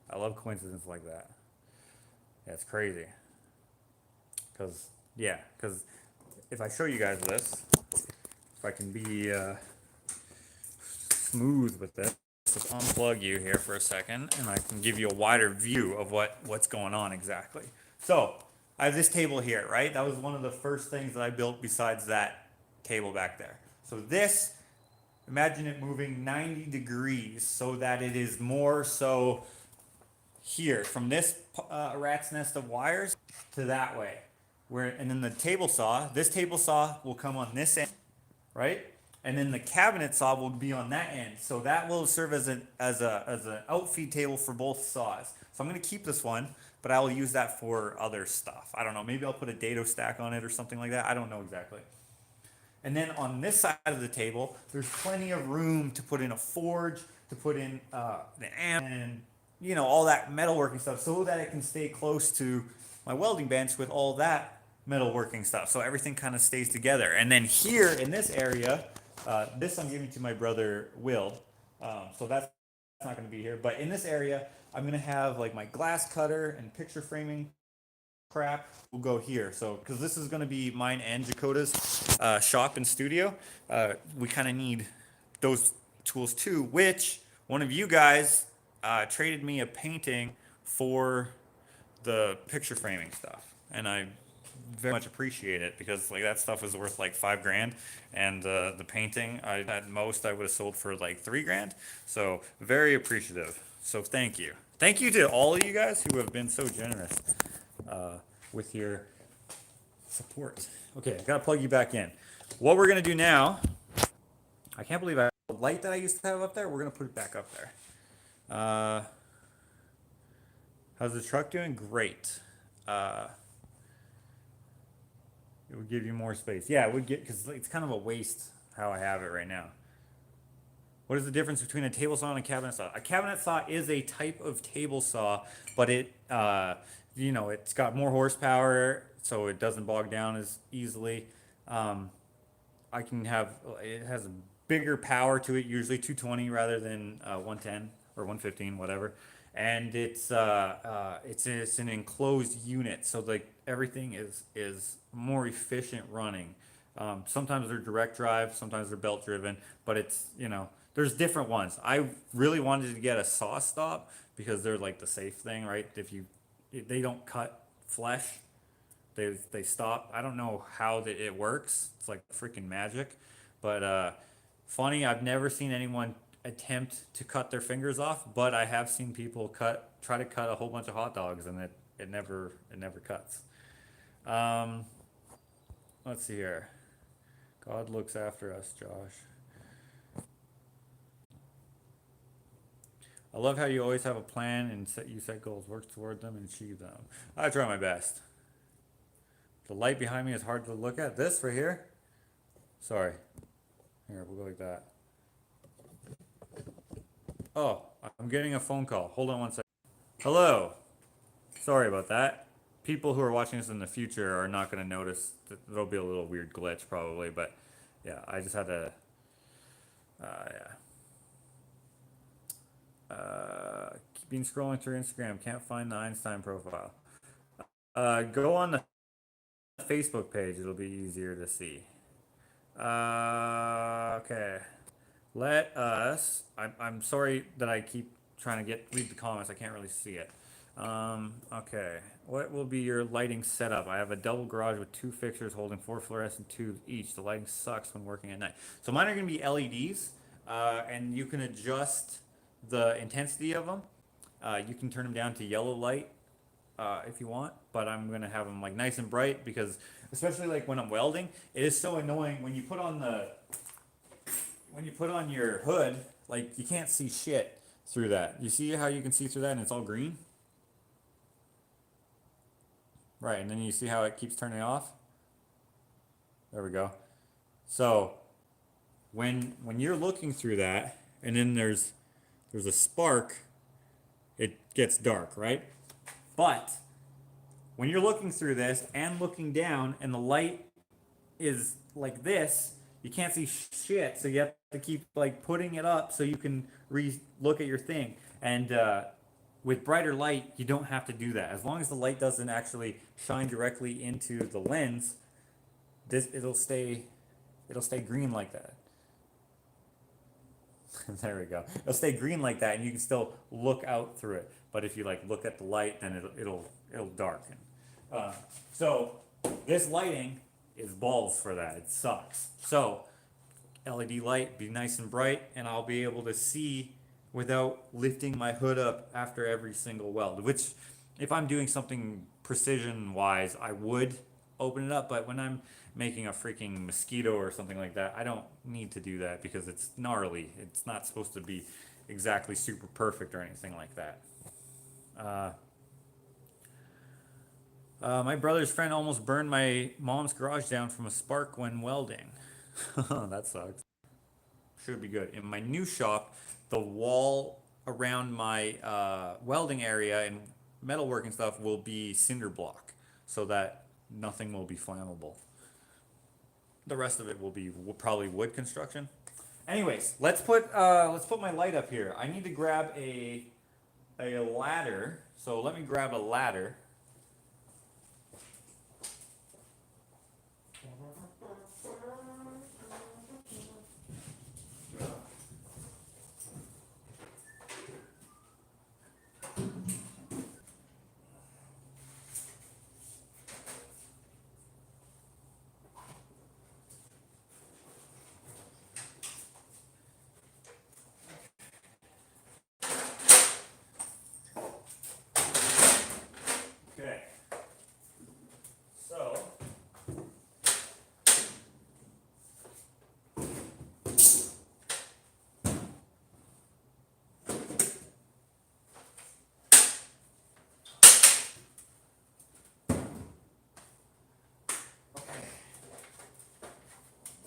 I love coincidences like that. Yeah, it's crazy because yeah, because if I show you guys this, if I can be smooth with this, just unplug you here for a second, and I can give you a wider view of what's going on exactly. So I have this table here, right? That was one of the first things that I built besides that table back there. So this, imagine it moving 90 degrees so that it is more so here from this rat's nest of wires to that way. And then the table saw, this table saw will come on this end, right? And then the cabinet saw will be on that end. So that will serve as an outfeed table for both saws. So I'm going to keep this one, but I will use that for other stuff. I don't know. Maybe I'll put a dado stack on it or something like that. I don't know exactly. And then on this side of the table, there's plenty of room to put in a forge, to put in the amp, and all that metalworking stuff, so that it can stay close to my welding bench with all that metalworking stuff. So everything kind of stays together. And then here in this area, this I'm giving to my brother Will, so that's not going to be here. But in this area, I'm going to have like my glass cutter and picture framing crap will go here. So because this is going to be mine and Jakota's shop and studio, we kind of need those tools too, which one of you guys traded me a painting for the picture framing stuff, and I very much appreciate it, because like that stuff was worth like $5,000, and the painting at most I would have sold for like $3,000. So very appreciative. So thank you to all of you guys who have been so generous with your support. Okay, I gotta plug you back in. What we're gonna do now, I can't believe the light that I used to have up there, we're gonna put it back up there. How's the truck doing? Great. It would give you more space. Yeah, it would get, because it's kind of a waste how I have it right now. What is the difference between a table saw and a cabinet saw? A cabinet saw is a type of table saw, but it, it's got more horsepower, so it doesn't bog down as easily. It has a bigger power to it, usually 220 rather than 110 or 115, whatever. And it's an enclosed unit, so like everything is more efficient running. Sometimes they're direct drive, sometimes they're belt driven, but there's different ones. I really wanted to get a saw stop because they're like the safe thing, right? If they don't cut flesh, they stop. I don't know how it works. It's like freaking magic, but funny. I've never seen anyone attempt to cut their fingers off, but I have seen people try to cut a whole bunch of hot dogs, and it never cuts. Let's see here. God looks after us, Josh. I love how you always have a plan and you set goals, work toward them, and achieve them. I try my best. The light behind me is hard to look at. This right here. Sorry. Here, we'll go like that. Oh, I'm getting a phone call. Hold on one second. Hello. Sorry about that. People who are watching this in the future are not going to notice. There'll be a little weird glitch probably, but yeah, I just had to. Been scrolling through Instagram, can't find the Einstein profile. Go on the Facebook page, it'll be easier to see. Okay. Let us. I'm sorry that I keep trying to read the comments. I can't really see it. Okay. What will be your lighting setup? I have a double garage with 2 fixtures holding 4 fluorescent tubes each. The lighting sucks when working at night. So mine are going to be LEDs, and you can adjust the intensity of them. You can turn them down to yellow light if you want, but I'm going to have them like nice and bright, because especially like when I'm welding, it is so annoying when you put on your hood, like you can't see shit through that. You see how you can see through that and it's all green? Right, and then you see how it keeps turning off? There we go. So when you're looking through that and then there's a spark, it gets dark, right? But when you're looking through this and looking down and the light is like this, you can't see shit, so you have to keep like putting it up so you can look at your thing. And With brighter light, you don't have to do that. As long as the light doesn't actually shine directly into the lens, it'll stay green like that. There we go. It'll stay green like that, and you can still look out through it. But if you like look at the light, then it'll darken. So this lighting is balls for that. It sucks. So LED light, be nice and bright, and I'll be able to see without lifting my hood up after every single weld. Which, if I'm doing something precision wise, I would open it up. But when I'm making a freaking mosquito or something like that, I don't need to do that because it's gnarly. It's not supposed to be exactly super perfect or anything like that. My brother's friend almost burned my mom's garage down from a spark when welding. That sucks. Should be good. In my new shop, the wall around my welding area and metalworking stuff will be cinder block, so that nothing will be flammable. The rest of it will be probably wood construction. Anyways, let's put my light up here. I need to grab a ladder. So let me grab a ladder. Okay. So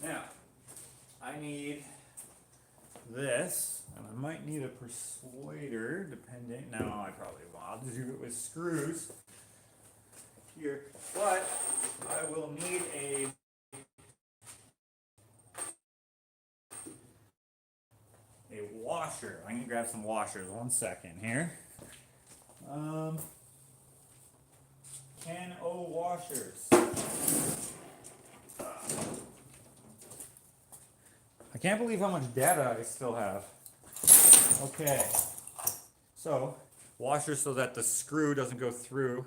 now I need this, and I might need a persuader depending. No, I probably won't. I'll just do it with screws here, but I will need a washer. I'm gonna grab some washers. 1 second here. 10 O washers. I can't believe how much data I still have. Okay, so washers so that the screw doesn't go through.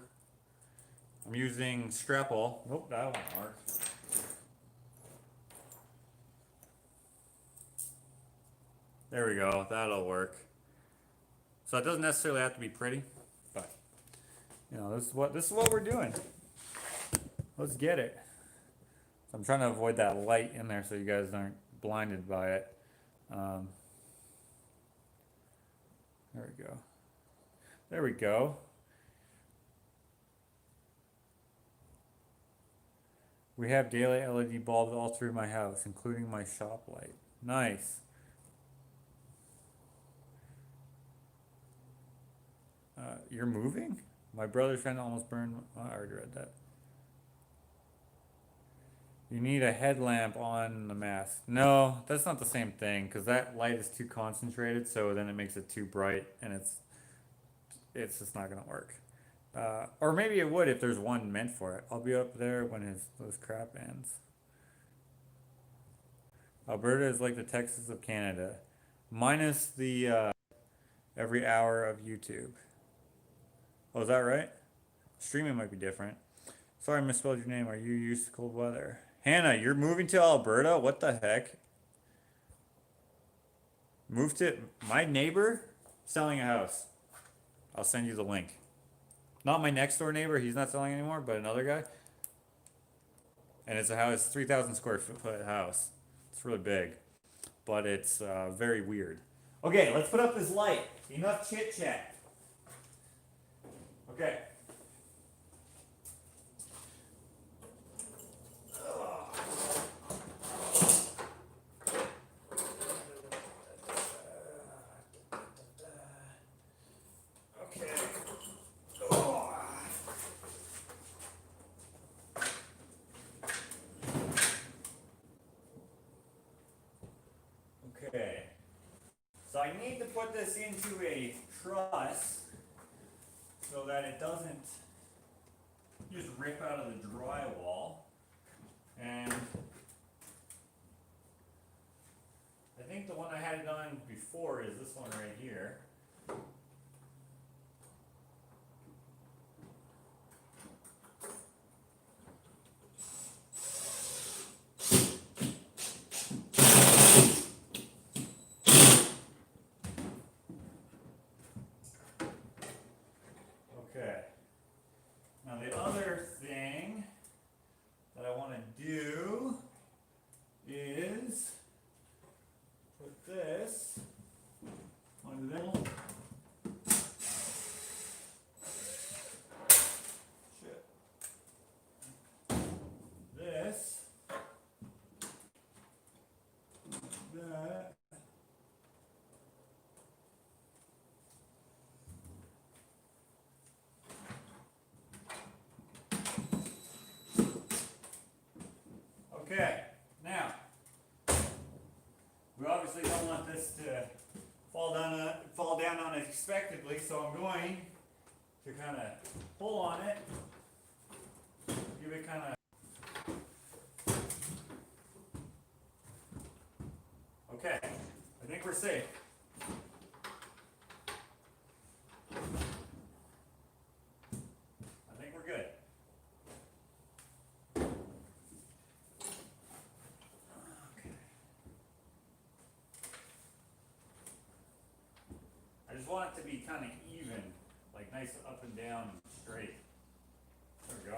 I'm using strap-all. Nope, that won't work. There we go, that'll work. So it doesn't necessarily have to be pretty, but you know, this is what we're doing. Let's get it. So I'm trying to avoid that light in there so you guys aren't blinded by it. There we go. There we go. We have daily LED bulbs all through my house, including my shop light. Nice. You're moving? My brother's friend almost burned. Oh, I already read that. You need a headlamp on the mask. No, that's not the same thing because that light is too concentrated, so then it makes it too bright, and it's just not gonna work. Or maybe it would if there's one meant for it. I'll be up there when those crap ends. Alberta is like the Texas of Canada, minus the every hour of YouTube. Oh, is that right? Streaming might be different. Sorry, I misspelled your name. Are you used to cold weather? Hannah, you're moving to Alberta? What the heck? Move to my neighbor selling a house. I'll send you the link. Not my next door neighbor, he's not selling anymore, but another guy. And it's a house, 3,000 square foot house. It's really big, but it's very weird. Okay, let's put up this light. Enough chit chat. Okay. Okay. So I need to put this into a truss. so that it doesn't just rip out of the drywall. And I think the one I had done before is this one right here. Okay. Now the other thing that I want to do is put this on the little shit. This that okay. Now we obviously don't want this to fall down unexpectedly, so I'm going to kind of pull on it, give it kind of. Okay, I think we're safe. I think we're good. I just want it to be kind of even, like nice up and down and straight. There we go.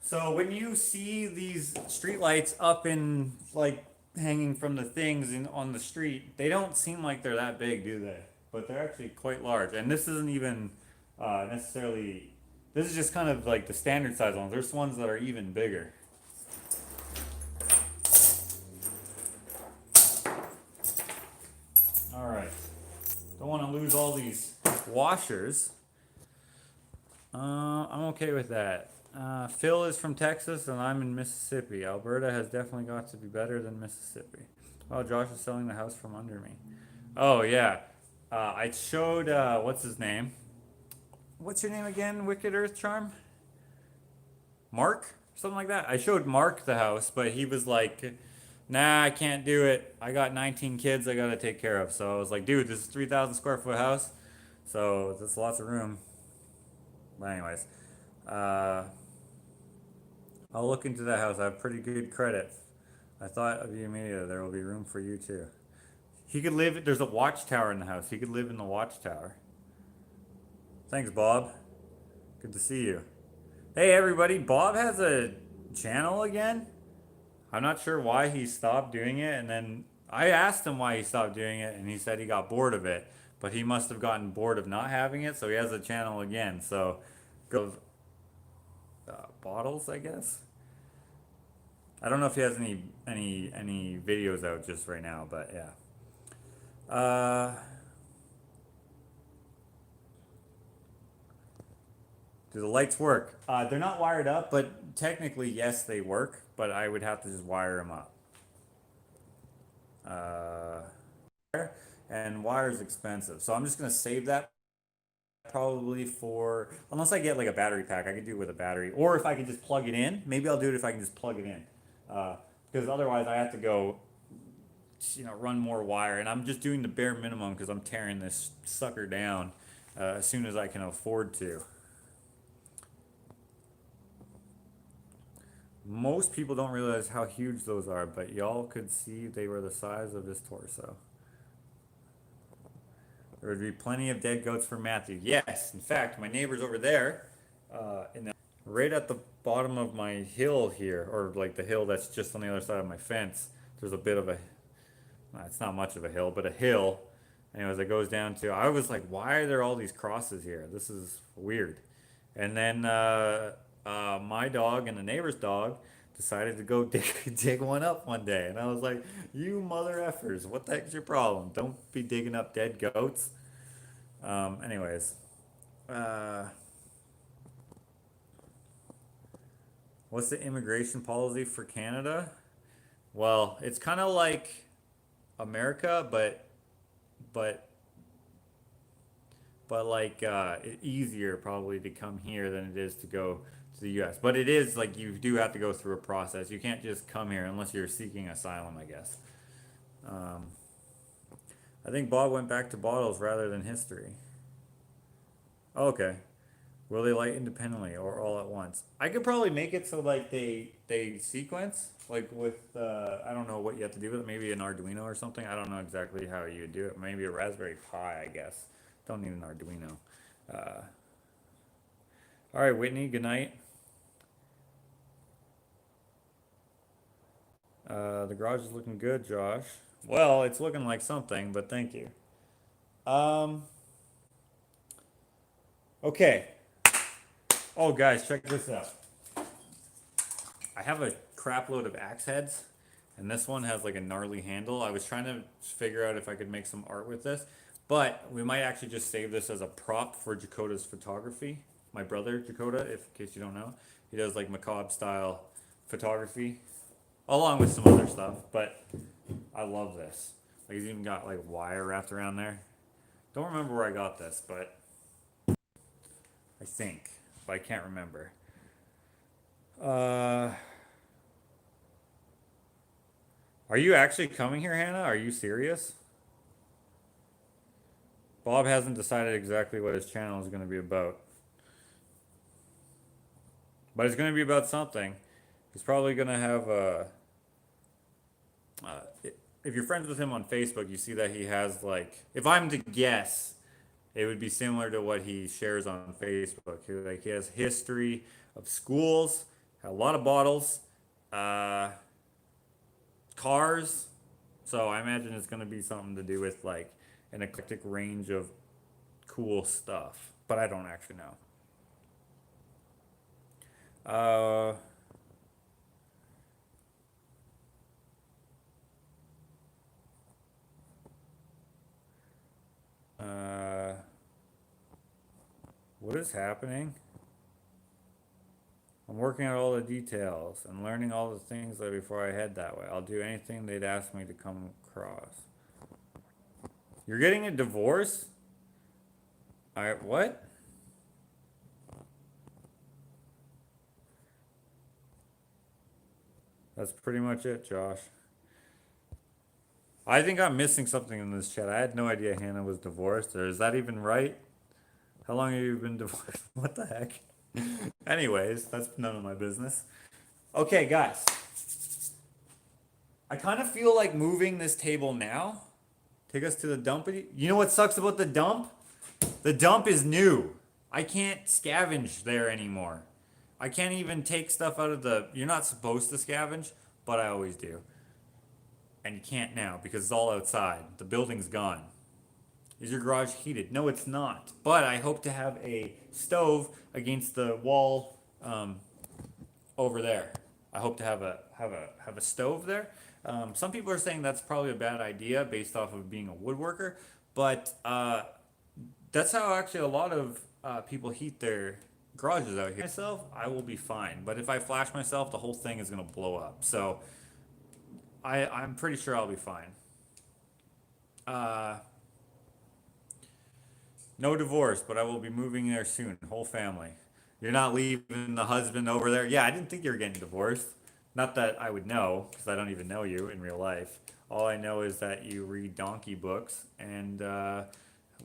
So when you see these street lights up in, like, hanging from the things on the street, they don't seem like they're that big, do they? But they're actually quite large. And this isn't even necessarily, this is just kind of like the standard size ones. There's ones that are even bigger. All right. Don't want to lose all these washers. I'm okay with that. Phil is from Texas and I'm in Mississippi. Alberta has definitely got to be better than Mississippi. Oh, Josh is selling the house from under me. Oh, yeah. I showed, what's his name? What's your name again, Wicked Earth Charm? Mark? Something like that. I showed Mark the house, but he was like, nah, I can't do it. I got 19 kids I gotta take care of. So I was like, dude, this is a 3,000 square foot house. So that's lots of room. But anyways, I'll look into that house. I have pretty good credit. I thought of you immediately. There will be room for you too. He could live, there's a watchtower in the house. He could live in the watchtower. Thanks, Bob. Good to see you. Hey, everybody. Bob has a channel again. I'm not sure why he stopped doing it. And then I asked him why he stopped doing it, and he said he got bored of it. But he must have gotten bored of not having it, so he has a channel again. So, go bottles, I guess. I don't know if he has any videos out just right now, but yeah. Do the lights work? They're not wired up, but technically, yes, they work. But I would have to just wire them up. And wire is expensive, so I'm just gonna save that probably for, unless I get like a battery pack. I could do it with a battery, or if I can just plug it in. Maybe I'll do it if I can just plug it in, because otherwise I have to go, run more wire, and I'm just doing the bare minimum because I'm tearing this sucker down as soon as I can afford to. Most people don't realize how huge those are, but y'all could see they were the size of his torso. There would be plenty of dead goats for Matthew. Yes, in fact, my neighbor's over there, right at the bottom of my hill here, or like the hill that's just on the other side of my fence. There's a bit of a, it's not much of a hill, but a hill. Anyways, it goes down to, I was like, why are there all these crosses here? This is weird. And then my dog and the neighbor's dog decided to go dig one up one day. And I was like, you mother effers, what the heck's your problem? Don't be digging up dead goats. Anyways. What's the immigration policy for Canada? Well, it's kind of like America, but but like easier probably to come here than it is to go to the U.S. But it is like you do have to go through a process. You can't just come here unless you're seeking asylum, I guess. Um, I think Bob went back to bottles rather than history. Okay. Will they light independently or all at once? I could probably make it so like they sequence like with I don't know what you have to do with it. Maybe an Arduino or something. I don't know exactly how you would do it. Maybe a Raspberry Pi, I guess. Don't need an Arduino. Uh, all right, Whitney. Good night. The garage is looking good, Josh. Well, it's looking like something, but thank you. Um. Okay. Oh, guys, check this out. I have a crap load of axe heads, and this one has like a gnarly handle. I was trying to figure out if I could make some art with this, but we might actually just save this as a prop for Jakota's photography. My brother, Jakota, if in case you don't know, he does like macabre style photography, along with some other stuff, but I love this. Like he's even got like wire wrapped around there. Don't remember where I got this, but I think, but I can't remember. Uh, are you actually coming here, Hannah? Are you serious? Bob hasn't decided exactly what his channel is going to be about. But it's going to be about something. He's probably going to have a. If you're friends with him on Facebook, you see that he has like. If I'm to guess, it would be similar to what he shares on Facebook. Like he has history of schools, a lot of bottles, uh, cars. So I imagine it's going to be something to do with like an eclectic range of cool stuff. But I don't actually know. Uh, uh, what is happening? I'm working out all the details and learning all the things that before I head that way. I'll do anything they'd ask me to come across. You're getting a divorce? Alright, what? That's pretty much it, Josh. I think I'm missing something in this chat. I had no idea Hannah was divorced. Or is that even right? How long have you been divorced? What the heck? Anyways, that's none of my business. Okay, guys. I kind of feel like moving this table now. Take us to the dump. You know what sucks about the dump? The dump is new. I can't scavenge there anymore. I can't even take stuff out of the. You're not supposed to scavenge, but I always do. And you can't now because it's all outside. The building's gone. Is your garage heated? No, it's not. But I hope to have a stove against the wall over there. I hope to have a stove there. Some people are saying that's probably a bad idea based off of being a woodworker, but that's how actually a lot of people heat their garages out here. Myself, I will be fine, but if I flash myself, the whole thing is gonna blow up. So I'm pretty sure I'll be fine. Uh, no divorce, but I will be moving there soon. Whole family. You're not leaving the husband over there? Yeah, I didn't think you were getting divorced. Not that I would know, because I don't even know you in real life. All I know is that you read donkey books and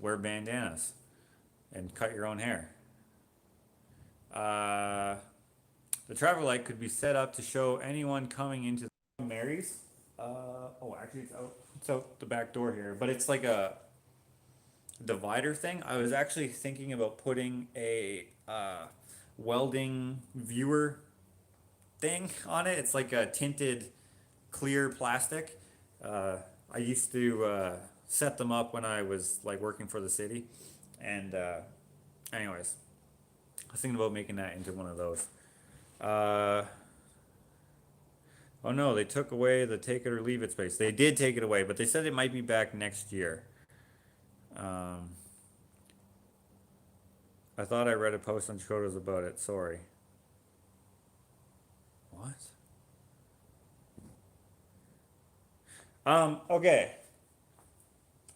wear bandanas and cut your own hair. Uh, the traffic light could be set up to show anyone coming into Mary's. Oh, actually, it's out the back door here, but it's like a divider thing. I was actually thinking about putting a welding viewer thing on it. It's like a tinted clear plastic. I used to set them up when I was like working for the city, and anyways, I was thinking about making that into one of those. Uh, oh no, they took away the take it or leave it space. They did take it away, but they said it might be back next year. Um, I thought I read a post on Dakota's about it. Sorry. What? Okay.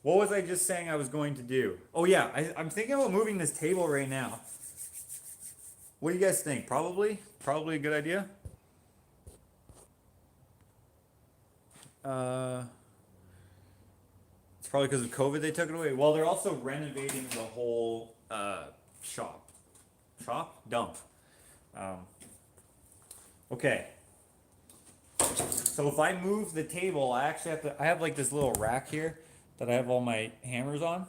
What was I just saying I was going to do? Oh yeah, I'm thinking about moving this table right now. What do you guys think? Probably a good idea. It's probably because of COVID they took it away. Well, they're also renovating the whole shop. Shop? Dump. Um, okay. So if I move the table, I actually have to. I have like this little rack here that I have all my hammers on,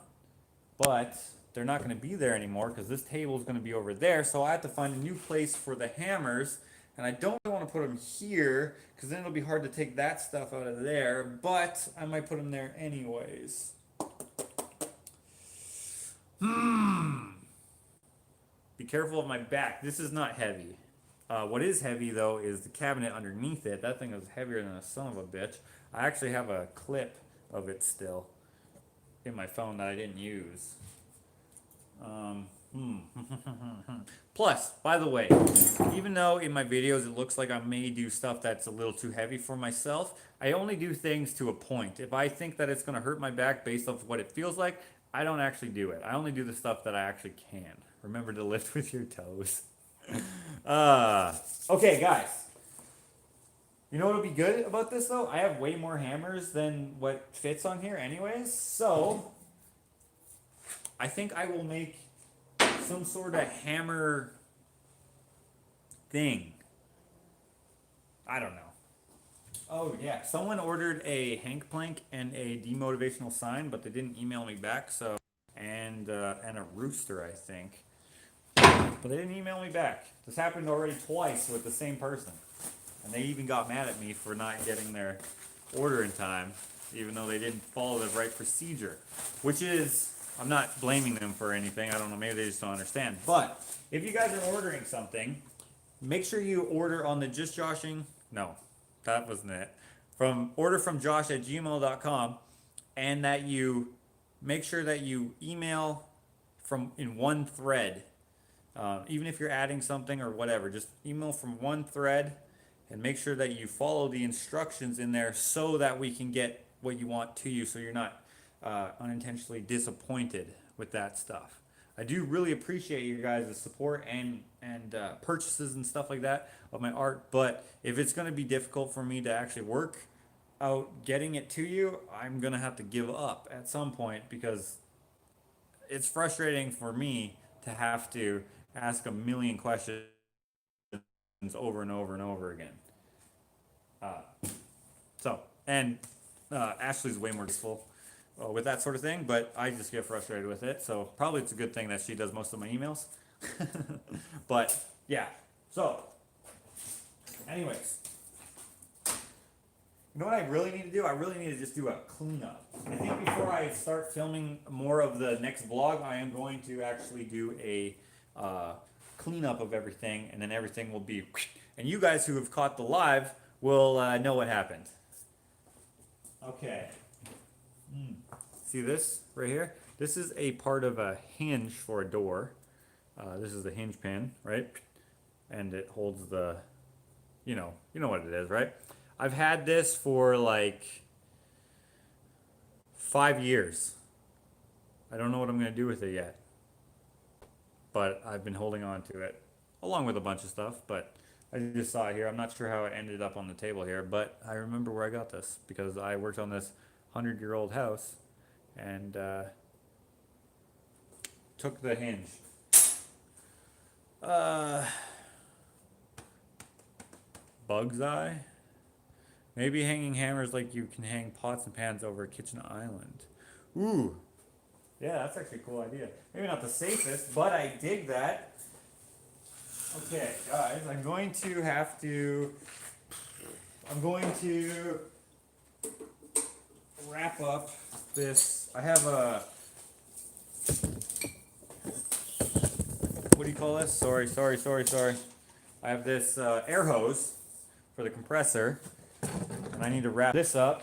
but they're not going to be there anymore because this table is going to be over there. So I have to find a new place for the hammers, and I don't want to put them here because then it'll be hard to take that stuff out of there. But I might put them there anyways. Be careful of my back. This is not heavy. What is heavy though is the cabinet underneath it. That thing is heavier than a son of a bitch. I actually have a clip of it still in my phone that I didn't use. Plus, by the way, even though in my videos it looks like I may do stuff that's a little too heavy for myself, I only do things to a point. If I think that it's going to hurt my back based off what it feels like, I don't actually do it. I only do the stuff that I actually can. Remember to lift with your toes. Okay, guys. You know what'll be good about this though? I have way more hammers than what fits on here anyways. So, I think I will make some sort of hammer thing. I don't know. Oh yeah, someone ordered a Hank plank and a demotivational sign, but they didn't email me back. So, and a rooster, I think. But they didn't email me back. This happened already twice with the same person. And they even got mad at me for not getting their order in time, even though they didn't follow the right procedure. Which is, I'm not blaming them for anything. I don't know, maybe they just don't understand. But if you guys are ordering something, make sure you order on the Just Joshing. No, that wasn't it. Order from josh@gmail.com, and that you make sure that you email from in one thread. Even if you're adding something or whatever, just email from one thread and make sure that you follow the instructions in there so that we can get what you want to you so you're not unintentionally disappointed with that stuff. I do really appreciate you guys' support and purchases and stuff like that of my art, but if it's going to be difficult for me to actually work out getting it to you, I'm going to have to give up at some point because it's frustrating for me to have to ask a million questions over and over and over again. Ashley's way more useful with that sort of thing, but I just get frustrated with it. So probably it's a good thing that she does most of my emails. But yeah, so anyways, you know what I really need to do? I really need to just do a cleanup. I think before I start filming more of the next vlog, I am going to actually do a cleanup of everything, and then everything will be, and you guys who have caught the live will know what happened. Okay. See this right here? This is a part of a hinge for a door. This is the hinge pin, right? And it holds the, you know what it is, right? I've had this for like 5 years. I don't know what I'm going to do with it yet. But I've been holding on to it, along with a bunch of stuff, but I just saw it here. I'm not sure how it ended up on the table here, but I remember where I got this, because I worked on this 100-year-old house, and took the hinge. Bug's eye? Maybe hanging hammers like you can hang pots and pans over a kitchen island. Ooh. Yeah, that's actually a cool idea. Maybe not the safest, but I dig that. Okay, guys, I'm going to wrap up this. I have a, what do you call this? Sorry. I have this air hose for the compressor, and I need to wrap this up.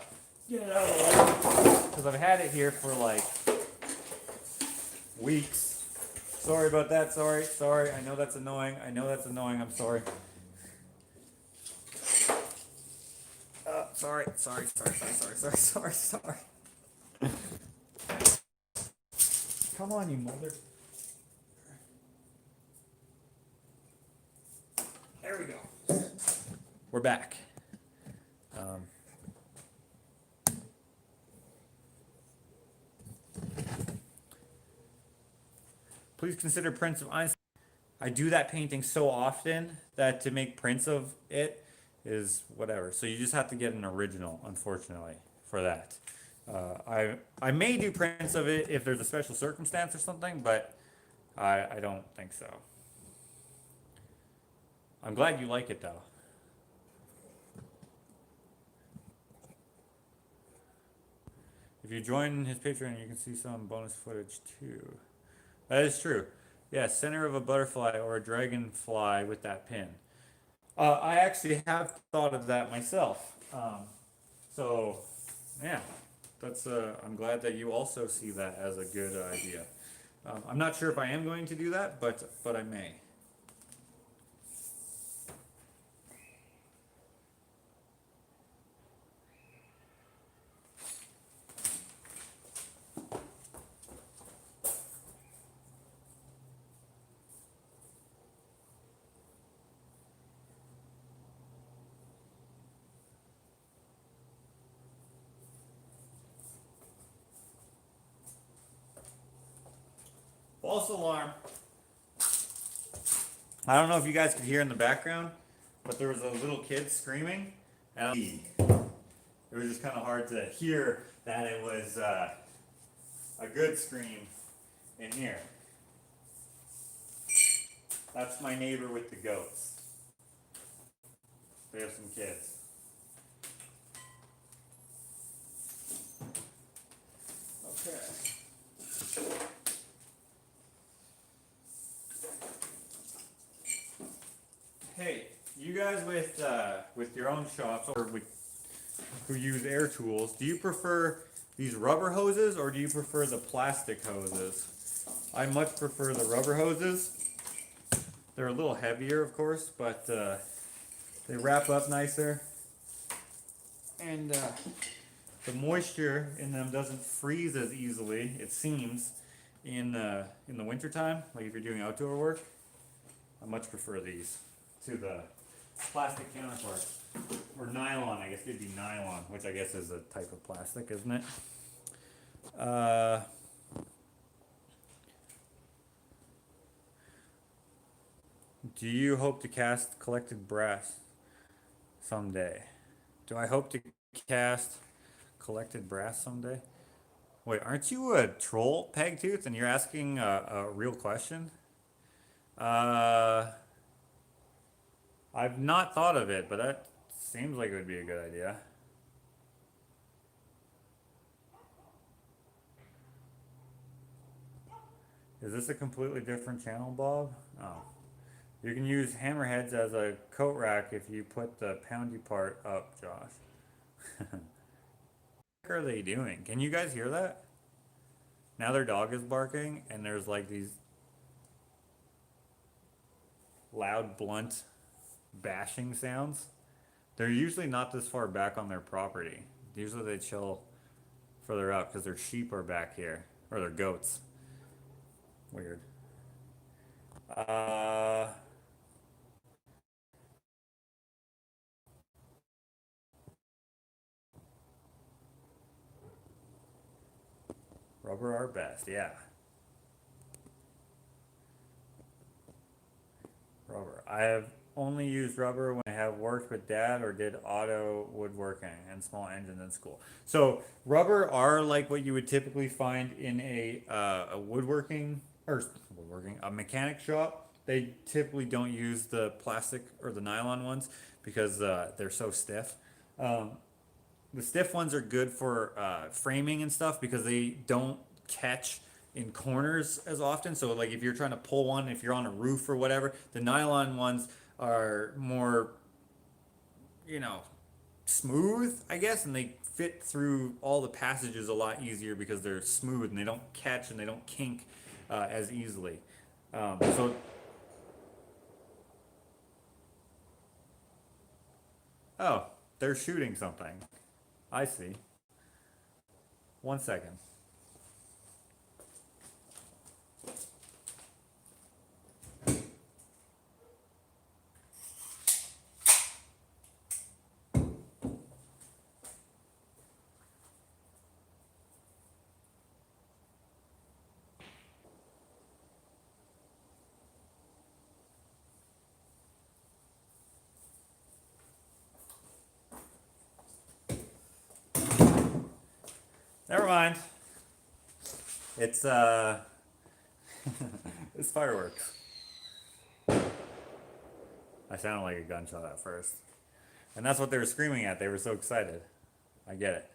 Get it out of the way, because I've had it here for like weeks. Sorry about that. Sorry. I know that's annoying. I'm sorry. Sorry. Come on, you mother. There we go. We're back. Please consider prints of Einstein. I do that painting so often that to make prints of it is whatever. So you just have to get an original, unfortunately, for that. I may do prints of it if there's a special circumstance or something, but I don't think so. I'm glad you like it though. If you join his Patreon, you can see some bonus footage too. That is true. Yeah, center of a butterfly or a dragonfly with that pin. I actually have thought of that myself. So, yeah, that's. I'm glad that you also see that as a good idea. I'm not sure if I am going to do that, but I may. False alarm. I don't know if you guys could hear in the background, but there was a little kid screaming, and it was just kind of hard to hear that it was a good scream in here. That's my neighbor with the goats. They have some kids. Okay. Hey, you guys with your own shops or who use air tools, do you prefer these rubber hoses or do you prefer the plastic hoses? I much prefer the rubber hoses. They're a little heavier, of course, but they wrap up nicer, and the moisture in them doesn't freeze as easily, it seems, in the wintertime, like if you're doing outdoor work. I much prefer these to the plastic counterparts. Or nylon, I guess it'd be nylon, which I guess is a type of plastic, isn't it? Do you hope to cast collected brass someday? Do I hope to cast collected brass someday? Wait, aren't you a troll, Pegtooth, and you're asking a real question? I've not thought of it, but that seems like it would be a good idea. Is this a completely different channel, Bob? Oh. You can use hammerheads as a coat rack if you put the poundy part up, Josh. What are they doing? Can you guys hear that? Now their dog is barking, and there's like these loud, blunt bashing sounds. They're usually not this far back on their property. Usually they chill further up because their sheep are back here, or their goats. Weird. Rubber are best, yeah. Rubber. I have only used rubber when I have worked with dad or did auto woodworking and small engines in school. So rubber are like what you would typically find in a a mechanic shop. They typically don't use the plastic or the nylon ones because they're so stiff. The stiff ones are good for framing and stuff because they don't catch in corners as often. So like if you're trying to pull one, if you're on a roof or whatever, the nylon ones are more, you know, smooth, I guess, and they fit through all the passages a lot easier because they're smooth and they don't catch and they don't kink as easily. So, oh, they're shooting something. I see. 1 second. Never mind. It's it's fireworks. I sounded like a gunshot at first. And that's what they were screaming at. They were so excited. I get it.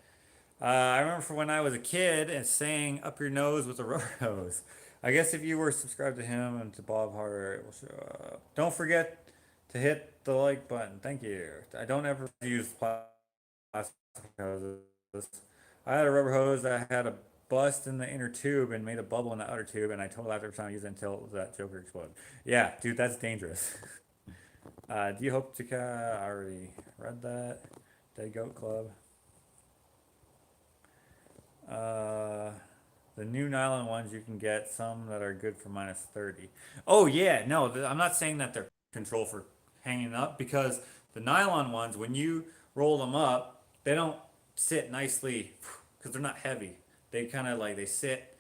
I remember from when I was a kid and saying up your nose with a rubber hose. I guess if you were subscribed to him and to Bob Harder, it will show up. Don't forget to hit the like button. Thank you. I don't ever use plastic hoses. I had a rubber hose that had a bust in the inner tube and made a bubble in the outer tube, and I told after time to use it until that joker exploded. Yeah, dude, that's dangerous. Do you hope to? I already read that. Dead Goat Club. The new nylon ones you can get some that are good for -30. Oh yeah, no, I'm not saying that they're control for hanging up because the nylon ones, when you roll them up, they don't sit nicely because they're not heavy. They kind of like they sit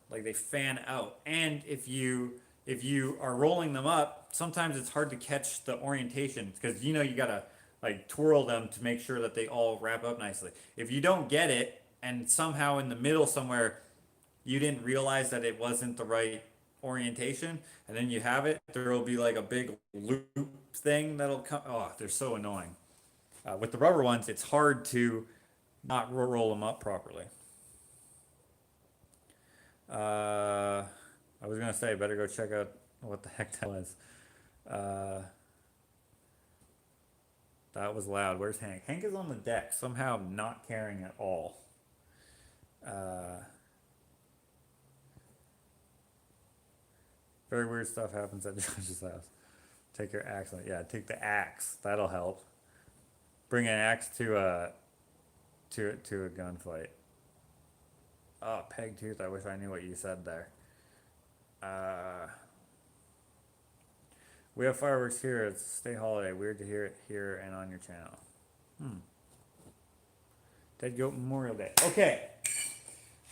like they fan out. And if you are rolling them up, sometimes it's hard to catch the orientation because you know you gotta like twirl them to make sure that they all wrap up nicely. If you don't get it and somehow in the middle somewhere you didn't realize that it wasn't the right orientation and then you have it, there will be like a big loop thing that'll come. Oh, they're so annoying. With the rubber ones, it's hard to not roll them up properly. I was gonna say, better go check out what the heck that was. Uh, that was loud. Where's Hank? Hank is on the deck, somehow not caring at all. Very weird stuff happens at Josh's house. Take your axe. Yeah, take the axe. That'll help. Bring an axe to a gunfight. Oh, peg tooth. I wish I knew what you said there. We have fireworks here. It's a state holiday. Weird to hear it here and on your channel. Dead Goat Memorial Day. Okay.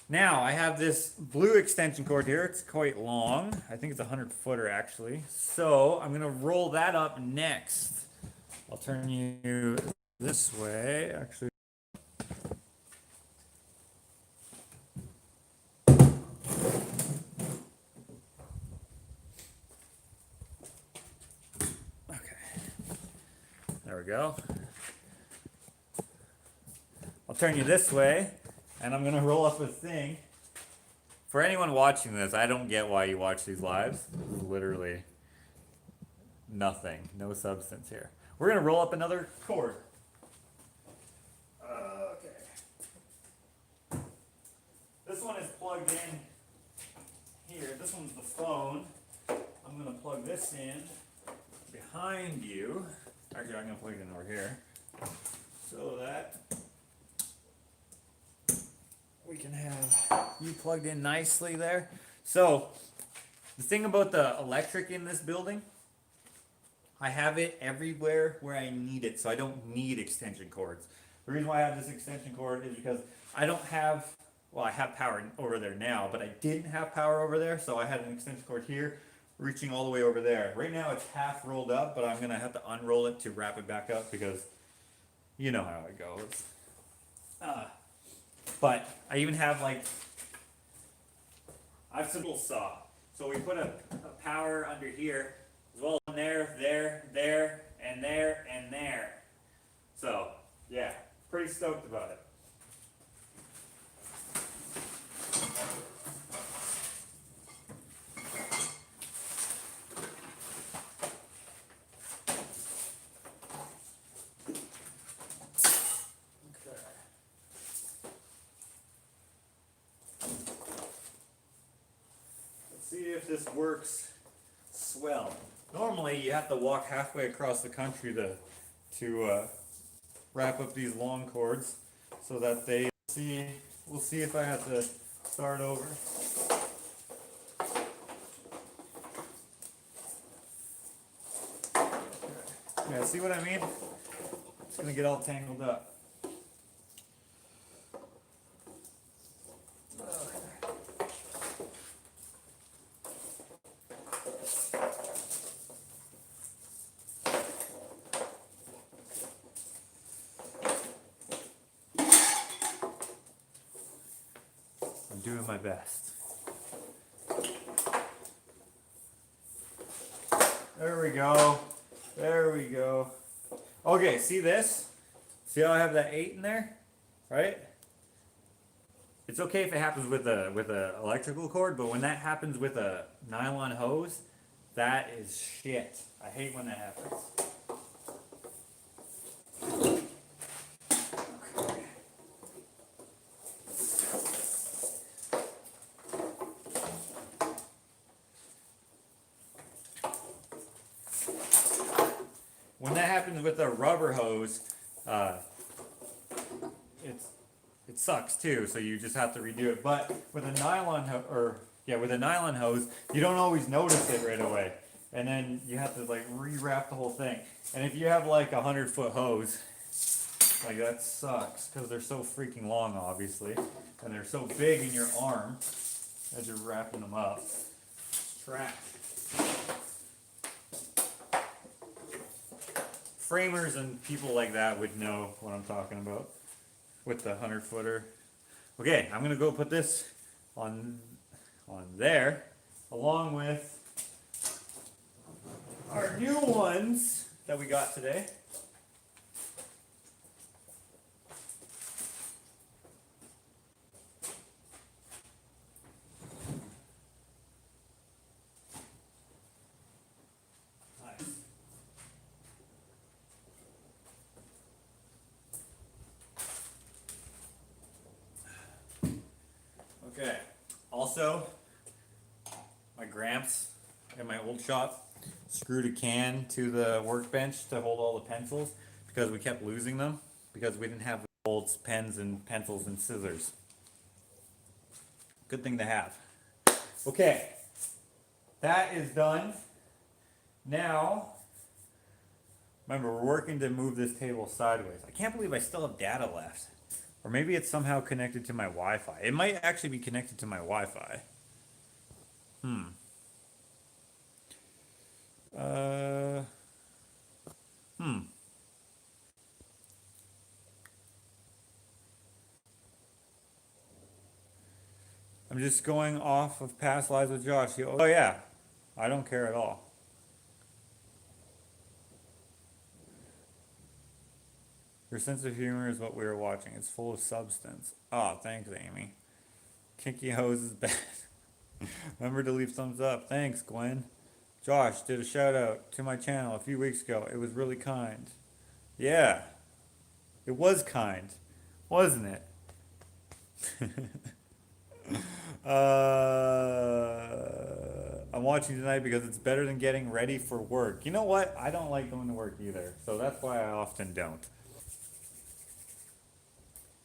Now I have this blue extension cord here. It's quite long. I think it's a 100-footer actually. So I'm gonna roll that up next. I'll turn you this way. Actually. There we go. I'll turn you this way, and I'm gonna roll up a thing. For anyone watching this, I don't get why you watch these lives. This is literally nothing, no substance here. We're gonna roll up another cord. Okay. This one is plugged in here. This one's the phone. I'm gonna plug this in behind you. Actually, I'm going to plug it in over here so that we can have you plugged in nicely there. So, the thing about the electric in this building, I have it everywhere where I need it, so I don't need extension cords. The reason why I have this extension cord is because I don't have, well, I have power over there now, but I didn't have power over there, so I had an extension cord here reaching all the way over there. Right now it's half rolled up, but I'm gonna have to unroll it to wrap it back up because you know how it goes. But I even have like, I have some little saw. So we put a power under here, as well as there, and there, and there. So yeah, pretty stoked about it. If this works swell. Normally you have to walk halfway across the country to wrap up these long cords so that they see. We'll see if I have to start over. Yeah, see what I mean? It's gonna get all tangled up. doing my best. There we go. There we go. Okay, see this? See how I have that 8 in there? Right? It's okay if it happens with a electrical cord, but when that happens with a nylon hose, that is shit. I hate when that happens. When that happens with a rubber hose, it sucks too. So you just have to redo it. But with a nylon with a nylon hose, you don't always notice it right away, and then you have to like rewrap the whole thing. And if you have like a 100-foot hose, like that sucks because they're so freaking long, obviously, and they're so big in your arm as you're wrapping them up. It's trash. Framers and people like that would know what I'm talking about with the 100-footer. Okay, I'm gonna go put this on there, along with our new ones that we got today. Okay, also, my Gramps in my old shop screwed a can to the workbench to hold all the pencils because we kept losing them because we didn't have old pens and pencils and scissors. Good thing to have. Okay, that is done. Now, remember, we're working to move this table sideways. I can't believe I still have data left. Or maybe it's somehow connected to my Wi-Fi. It might actually be connected to my Wi-Fi. I'm just going off of past lives with Josh. Oh yeah, I don't care at all. Your sense of humor is what we were watching. It's full of substance. Oh, thanks, Amy. Kinky hose is bad. Remember to leave thumbs up. Thanks, Gwen. Josh did a shout out to my channel a few weeks ago. It was really kind. Yeah, it was kind, wasn't it? I'm watching tonight because it's better than getting ready for work. You know what? I don't like going to work either, so that's why I often don't.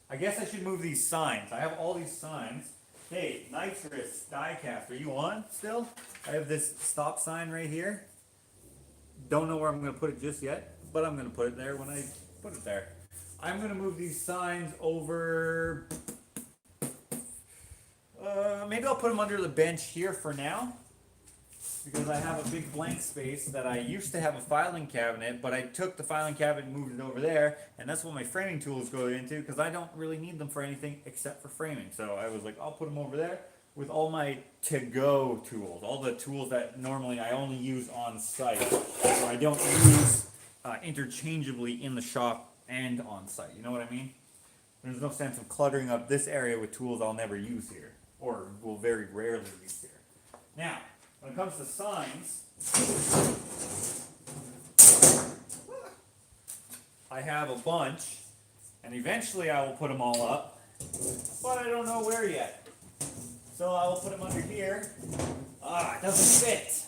I guess I should move these signs. I have all these signs. Hey, Nitrous Diecast, are you on still? I have this stop sign right here. Don't know where I'm going to put it just yet, but I'm going to put it there when I put it there. I'm going to move these signs over. Maybe I'll put them under the bench here for now, because I have a big blank space that I used to have a filing cabinet, but I took the filing cabinet and moved it over there, and that's what my framing tools go into, because I don't really need them for anything except for framing. So I was like, I'll put them over there with all my to-go tools, all the tools that normally I only use on site, or I don't use interchangeably in the shop and on site. You know what I mean? There's no sense of cluttering up this area with tools I'll never use here, or will very rarely use here. Now, when it comes to signs, I have a bunch, and eventually I will put them all up, but I don't know where yet. So I will put them under here. Ah, it doesn't fit.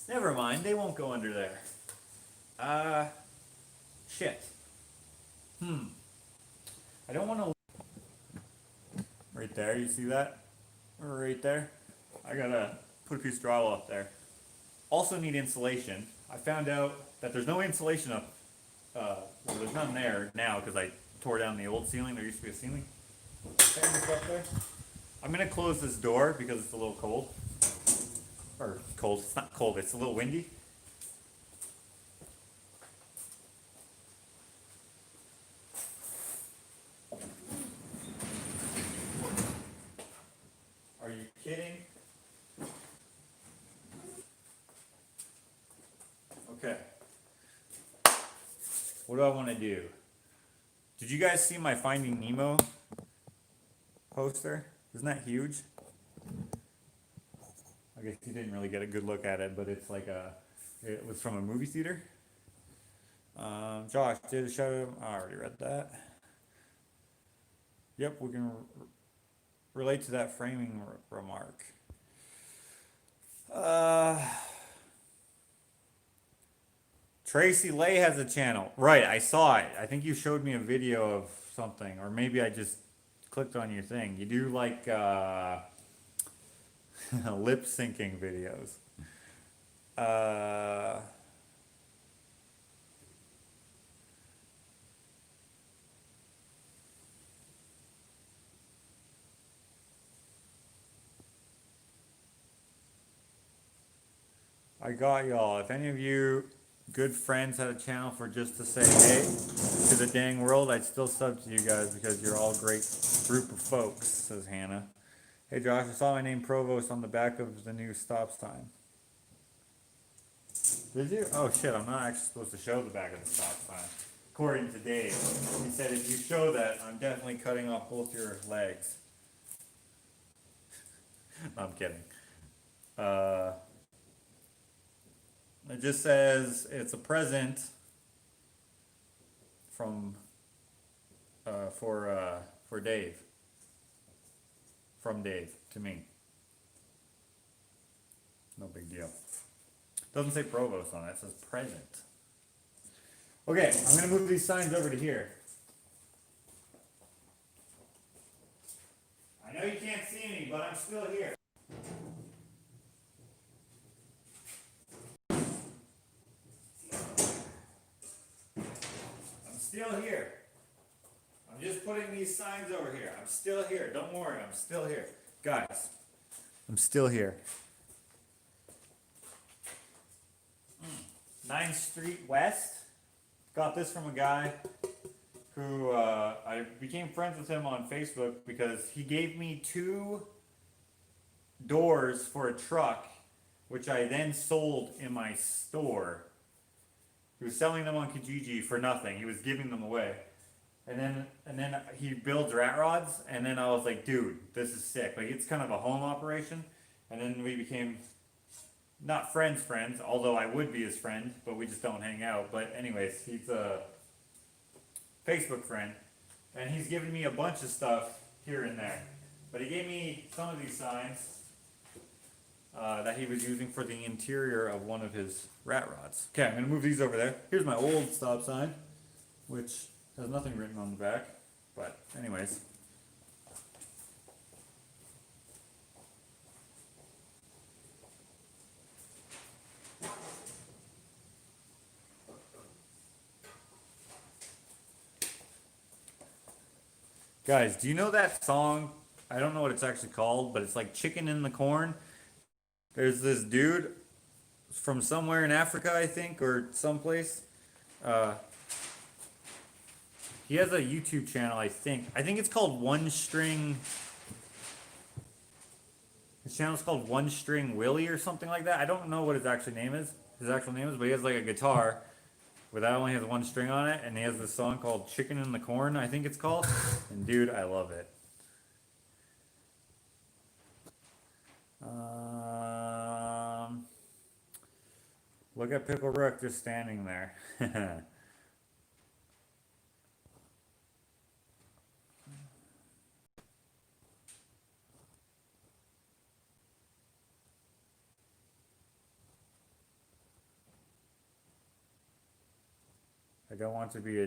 Never mind, they won't go under there. Shit. I don't want to... Right there, you see that? Right there. I gotta put a piece of drywall up there. Also need insulation. I found out that there's no insulation up, well, there's none there now because I tore down the old ceiling. There used to be a ceiling. Up there. I'm gonna close this door because it's a little cold. Or cold, it's not cold, it's a little windy. What do I want to do? Did you guys see my Finding Nemo poster? Isn't that huge? I guess you didn't really get a good look at it, but it's like it was from a movie theater. Josh did a show. I already read that. Yep, we can relate to that framing remark. Tracy Lay has a channel. Right, I saw it. I think you showed me a video of something, or maybe I just clicked on your thing. You do like lip syncing videos. I got y'all. If any of you good friends had a channel for just to say hey to the dang world, I'd still sub to you guys because you're all a great group of folks, says Hannah. Hey Josh, I saw my name Provost on the back of the new stop sign. Did you? Oh shit, I'm not actually supposed to show the back of the stop sign. According to Dave, he said if you show that, I'm definitely cutting off both your legs. No, I'm kidding. It just says it's a present from for Dave. From Dave to me. No big deal. Doesn't say Provost on it. It says present. Okay, I'm gonna move these signs over to here. I know you can't see me, but I'm still here. I'm still here. I'm just putting these signs over here. I'm still here. Don't worry, I'm still here. Guys, I'm still here. 9th Street West. Got this from a guy who I became friends with him on Facebook because he gave me 2 doors for a truck, which I then sold in my store. He was selling them on Kijiji for nothing. He was giving them away. And then he builds rat rods, and then I was like, dude, this is sick. Like, it's kind of a home operation. And then we became not friends, although I would be his friend, but we just don't hang out. But anyways, he's a Facebook friend, and he's given me a bunch of stuff here and there. But he gave me some of these signs that he was using for the interior of one of his rat rods. Okay, I'm gonna move these over there. Here's my old stop sign, which has nothing written on the back, but anyways. Guys, do you know that song? I don't know what it's actually called, but it's like Chicken in the Corn. There's this dude from somewhere in Africa, I think, or someplace. Uh, he has a YouTube channel, I think. I think it's called One String. His channel's called One String Willie or something like that. I don't know what his actual name is. But he has like a guitar where that only has one string on it, and he has this song called Chicken in the Corn, I think it's called. And dude, I love it. Look at Pickle Rook just standing there. I don't want to be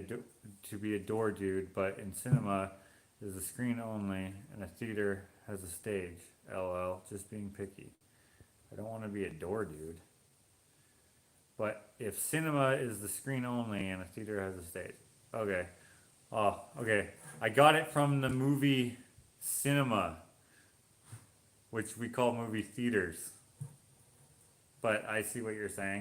a door dude, but in cinema is a screen only, and a theater has a stage. LOL, just being picky. I don't want to be a door dude. But if cinema is the screen only and a theater has a stage. Okay. Oh, okay. I got it from the movie Cinema, which we call movie theaters. But I see what you're saying.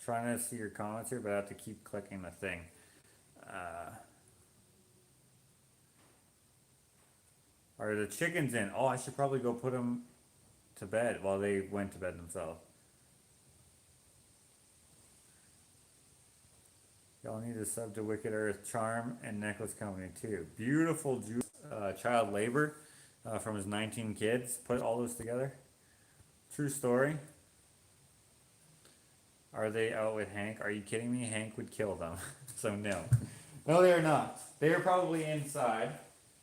Trying to see your comments here, but I have to keep clicking the thing. Uh, are the chickens in? Oh, I should probably go put them to bed while they went to bed themselves. Y'all need to sub to Wicked Earth Charm and Necklace Company too. Beautiful child labor from his 19 kids. Put all those together. True story. Are they out with Hank? Are you kidding me? Hank would kill them. So no. No, they are not. They are probably inside.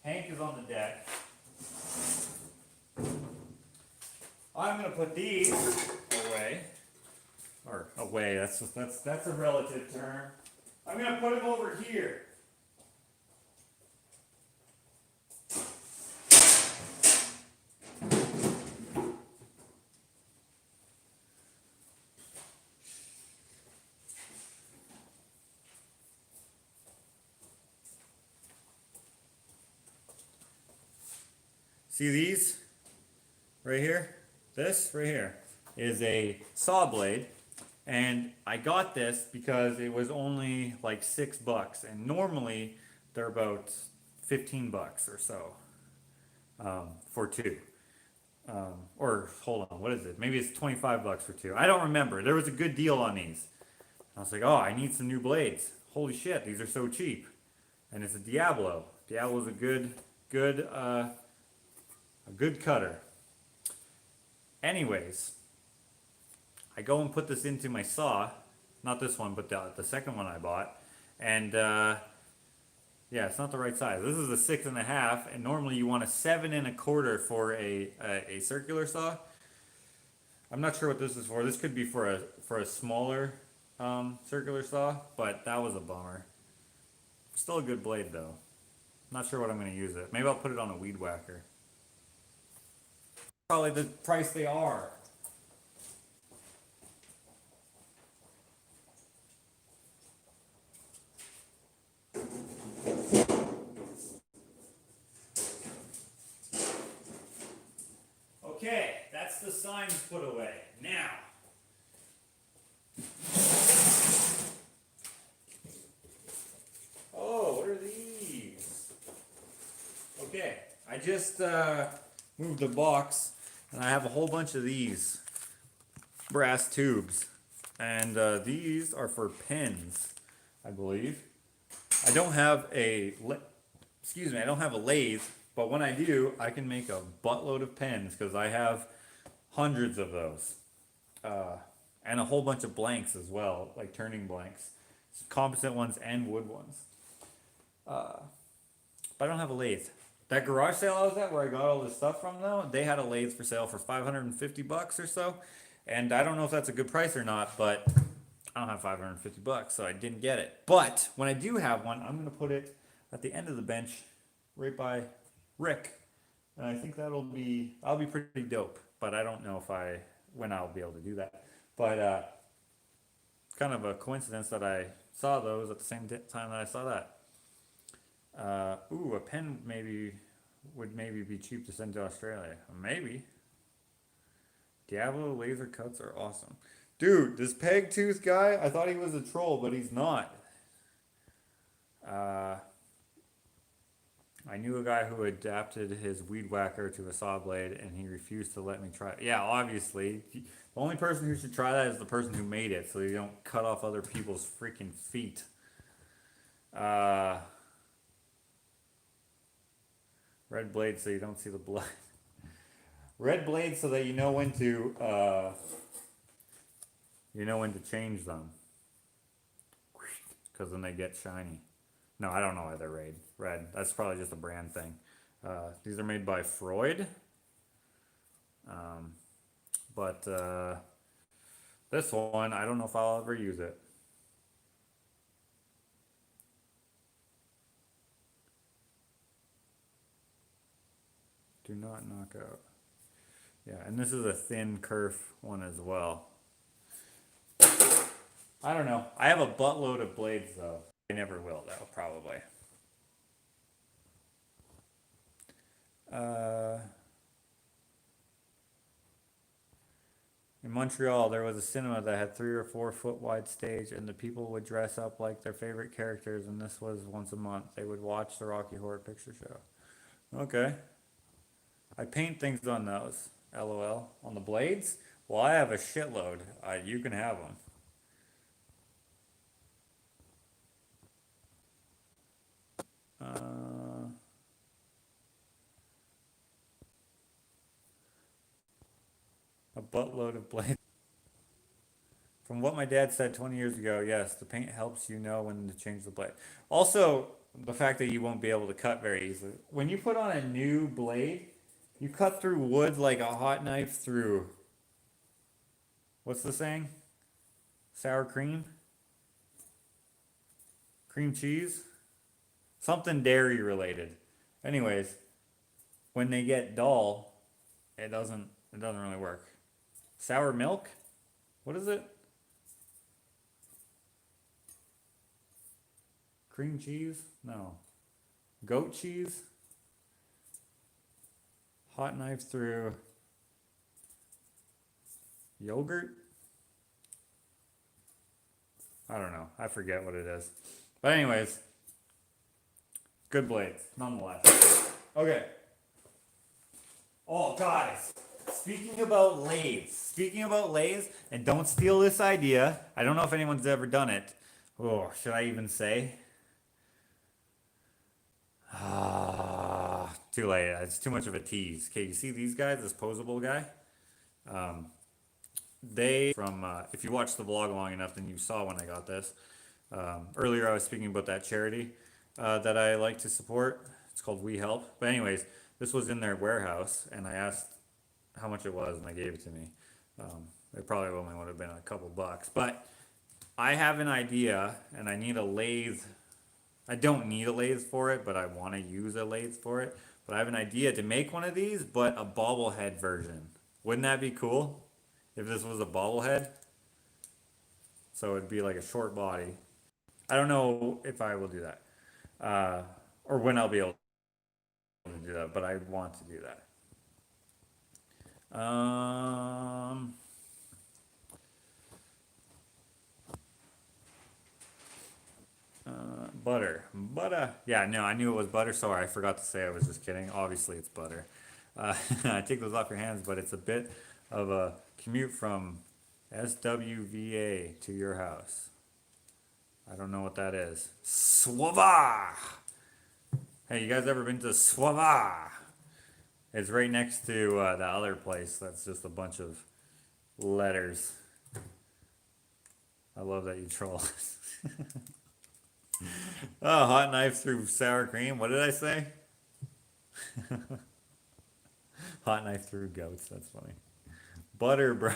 Hank is on the deck. I'm gonna put these away. Or away, that's a relative term. I'm gonna put them over here. See these right here? This right here is a saw blade, and I got this because it was only like $6, and normally they're about $15 or so for two. Or hold on, what is it? Maybe it's $25 for two. I don't remember. There was a good deal on these. I was like, oh, I need some new blades. Holy shit, these are so cheap. And it's a Diablo. Diablo's a good cutter. Anyways, I go and put this into my saw, not this one, but the second one I bought, and yeah, it's not the right size. This is a 6.5, and normally you want a 7.25 for a circular saw. I'm not sure what this is for. This could be for a smaller circular saw, but that was a bummer. Still a good blade though. Not sure what I'm going to use it. Maybe I'll put it on a weed whacker. Probably the price they are. Okay, that's the signs put away. Now, oh, what are these? Okay, I just moved the box, and I have a whole bunch of these brass tubes, and these are for pens, I believe. I don't have a I don't have a lathe, but when I do, I can make a buttload of pens because I have hundreds of those, and a whole bunch of blanks as well, like turning blanks, composite ones and wood ones. But I don't have a lathe. That garage sale I was at, where I got all this stuff from, though, they had a lathe for sale for $550 or so, and I don't know if that's a good price or not, but I don't have $550, so I didn't get it. But when I do have one, I'm gonna put it at the end of the bench, right by Rick, and I think I'll be pretty dope. But I don't know when I'll be able to do that. But it's kind of a coincidence that I saw those at the same time that I saw that. Ooh, a pen would maybe be cheap to send to Australia. Maybe. Diablo laser cuts are awesome. Dude, this peg tooth guy, I thought he was a troll, but he's not. I knew a guy who adapted his weed whacker to a saw blade, and he refused to let me try it. Yeah, obviously. The only person who should try that is the person who made it, so you don't cut off other people's freaking feet. Red blade so you don't see the blood. Red blade so that you know when to change them. Because then they get shiny. No, I don't know why they're red. That's probably just a brand thing. These are made by Freud. But this one, I don't know if I'll ever use it. Do not knock out. Yeah, and this is a thin kerf one as well. I don't know. I have a buttload of blades though. I never will though, probably. In Montreal, there was a cinema that had 3 or 4 foot wide stage, and the people would dress up like their favorite characters, and this was once a month. They would watch the Rocky Horror Picture Show. Okay. I paint things on those. LOL. On the blades? Well, I have a shitload. You can have them. Uh, a buttload of blades. From what my dad said 20 years ago, yes, the paint helps you know when to change the blade. Also, the fact that you won't be able to cut very easily. When you put on a new blade, you cut through wood like a hot knife through, what's the saying? Sour cream? Cream cheese? Something dairy related. Anyways, when they get dull, it doesn't really work. Sour milk? What is it? Cream cheese? No. Goat cheese? Hot knife through yogurt? I don't know. I forget what it is. But anyways, good blades, nonetheless. Okay. Oh, guys. Speaking about lathes, and don't steal this idea. I don't know if anyone's ever done it. Oh, should I even say? Ah, too late. It's too much of a tease. Okay, you see these guys, this posable guy? Um, they from if you watched the vlog long enough, then you saw when I got this. Earlier, I was speaking about that charity that I like to support. It's called We Help. But anyways, this was in their warehouse, and I asked how much it was, and they gave it to me. It probably only would have been a couple bucks, but I have an idea, and I need a lathe. I don't need a lathe for it, but I want to use a lathe for it. But I have an idea to make one of these, but a bobblehead version. Wouldn't that be cool if this was a bobblehead? So it'd be like a short body. I don't know if I will do that, or when I'll be able to do that, but I want to do that. Butter. Yeah, no, I knew it was butter. Sorry, I forgot to say. I was just kidding. Obviously, it's butter. Take those off your hands, but it's a bit of a commute from SWVA to your house. I don't know what that is. Swava. Hey, you guys ever been to Swava? It's right next to the other place. That's just a bunch of letters. I love that you troll. Oh, hot knife through sour cream. What did I say? Hot knife through goats. That's funny. Butter, bro.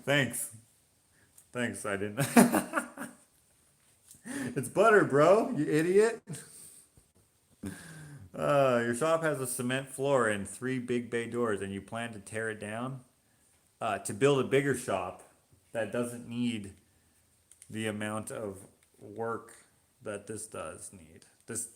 Thanks. Thanks. I didn't. It's butter, bro. You idiot. Your shop has a cement floor and 3 big bay doors, and you plan to tear it down to build a bigger shop that doesn't need the amount of work that this does need. This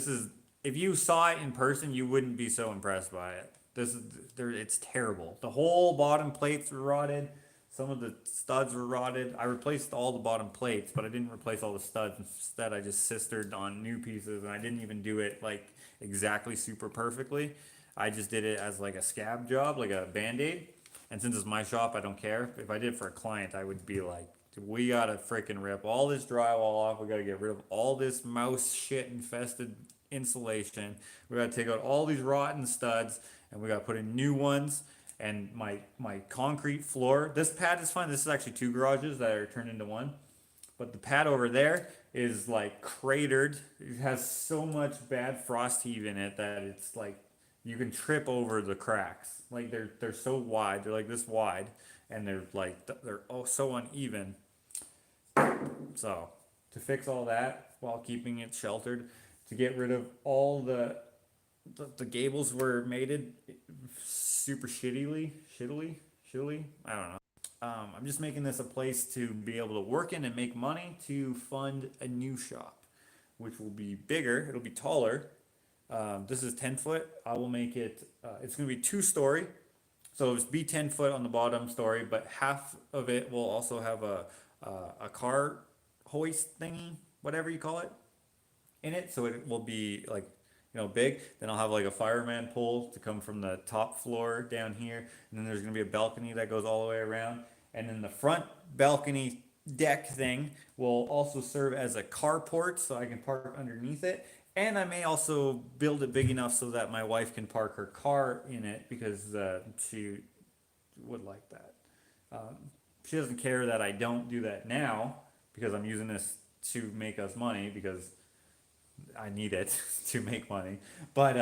is, if you saw it in person, you wouldn't be so impressed by it. It's terrible. The whole bottom plates were rotted. Some of the studs were rotted. I replaced all the bottom plates, but I didn't replace all the studs. Instead, I just sistered on new pieces, and I didn't even do it like exactly super perfectly. I just did it as like a scab job, like a band-aid. And since it's my shop, I don't care. If I did it for a client, I would be like, we gotta freaking rip all this drywall off. We gotta get rid of all this mouse shit infested insulation. We gotta take out all these rotten studs, and we gotta put in new ones. And my concrete floor. This pad is fine. This is actually 2 garages that are turned into one. But the pad over there is like cratered. It has so much bad frost heave in it that it's like you can trip over the cracks. Like they're so wide. They're like this wide, and they're oh so uneven. So to fix all that while keeping it sheltered, to get rid of all the gables were mated super shittily. I don't know. I'm just making this a place to be able to work in and make money to fund a new shop, which will be bigger. It'll be taller, This is 10 foot. I will make it, it's going to be 2 story. So it'll be 10 foot on the bottom story, but half of it will also have a car hoist thingy, whatever you call it, in it. So it will be like, big. Then I'll have like a fireman pole to come from the top floor down here. And then there's going to be a balcony that goes all the way around. And then the front balcony deck thing will also serve as a carport so I can park underneath it. And I may also build it big enough so that my wife can park her car in it because she would like that. Um, she doesn't care that I don't do that now because I'm using this to make us money because I need it to make money. But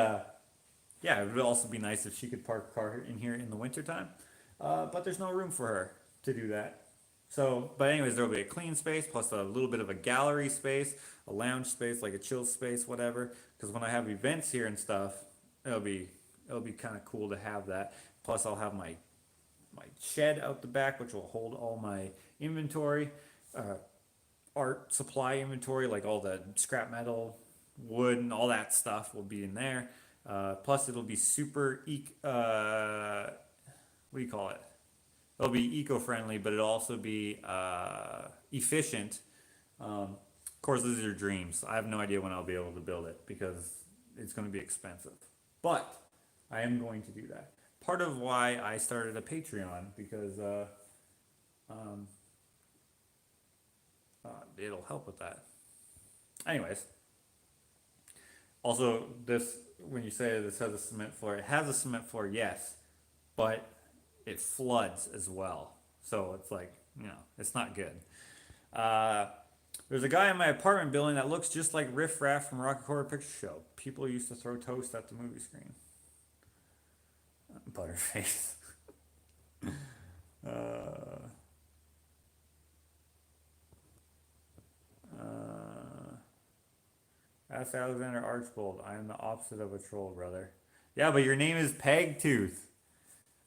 yeah, it would also be nice if she could park a car in here in the wintertime. But there's no room for her to do that. So, but anyways, there'll be a clean space plus a little bit of a gallery space, a lounge space, like a chill space, whatever. Because when I have events here and stuff, it'll be it'll be kind of cool to have that. Plus, I'll have my shed out the back, which will hold all my inventory, uh, art supply inventory, like all the scrap metal, wood, and all that stuff will be in there. Plus, it'll be super what do you call it? It'll be eco-friendly, but it'll also be efficient. Of course, these are your dreams. I have no idea when I'll be able to build it because it's going to be expensive. But I am going to do that. Part of why I started a Patreon because um, it'll help with that. Anyways, also this when you say this has a cement floor, it has a cement floor, yes, but it floods as well. So it's like it's not good. Uh, there's a guy in my apartment building that looks just like Riff Raff from Rocky Horror Picture Show. People used to throw toast at the movie screen. Butterface. uh, uh, Ask Alexander Archbold. I am the opposite of a troll, brother. Yeah, but your name is Pegtooth,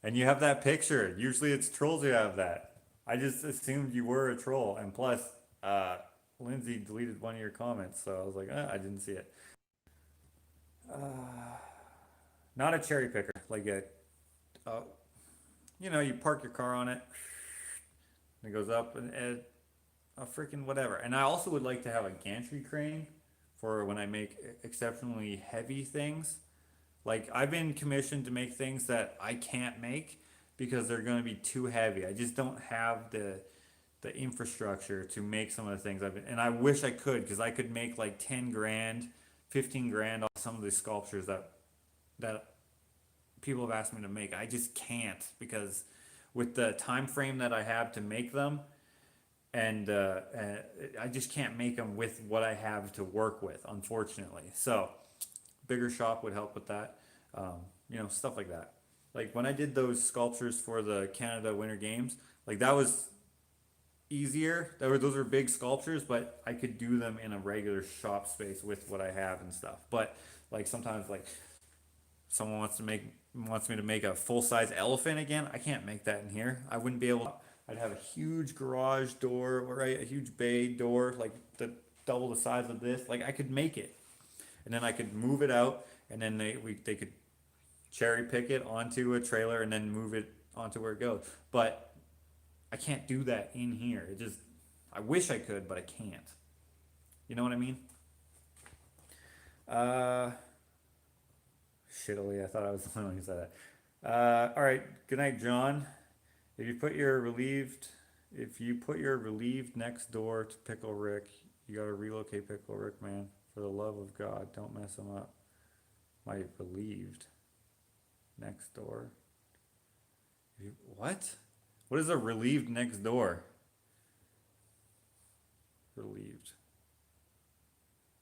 and you have that picture. Usually it's trolls who have that. I just assumed you were a troll, and plus, uh, Lindsay deleted one of your comments, so I was like, I didn't see it. Uh, Not a cherry picker, like uh, you park your car on it, and it goes up, and a freaking whatever. And I also would like to have a gantry crane for when I make exceptionally heavy things. Like I've been commissioned to make things that I can't make because they're going to be too heavy. I just don't have the infrastructure to make some of the things I've been, and I wish I could because I could make like 10 grand, 15 grand off some of these sculptures that people have asked me to make. I just can't because with the time frame that I have to make them, and I just can't make them with what I have to work with, unfortunately. So bigger shop would help with that. Stuff like that. Like when I did those sculptures for the Canada Winter Games, like that was easier. Those were big sculptures, but I could do them in a regular shop space with what I have and stuff. But like sometimes like someone wants me to make a full size elephant again. I can't make that in here. I wouldn't be able. I'd have a huge garage door, right? A huge bay door, like double the size of this. Like I could make it, and then I could move it out, and then they could cherry pick it onto a trailer and then move it onto where it goes. But I can't do that in here. I wish I could, but I can't. You know what I mean? Uh, Shittily, I thought I was the only one who said that. All right. Good night, John. If you put your relieved, if you put your relieved next door to Pickle Rick, you gotta relocate Pickle Rick, man. For the love of God, don't mess him up. My relieved next door. What? What is a relieved next door? Relieved.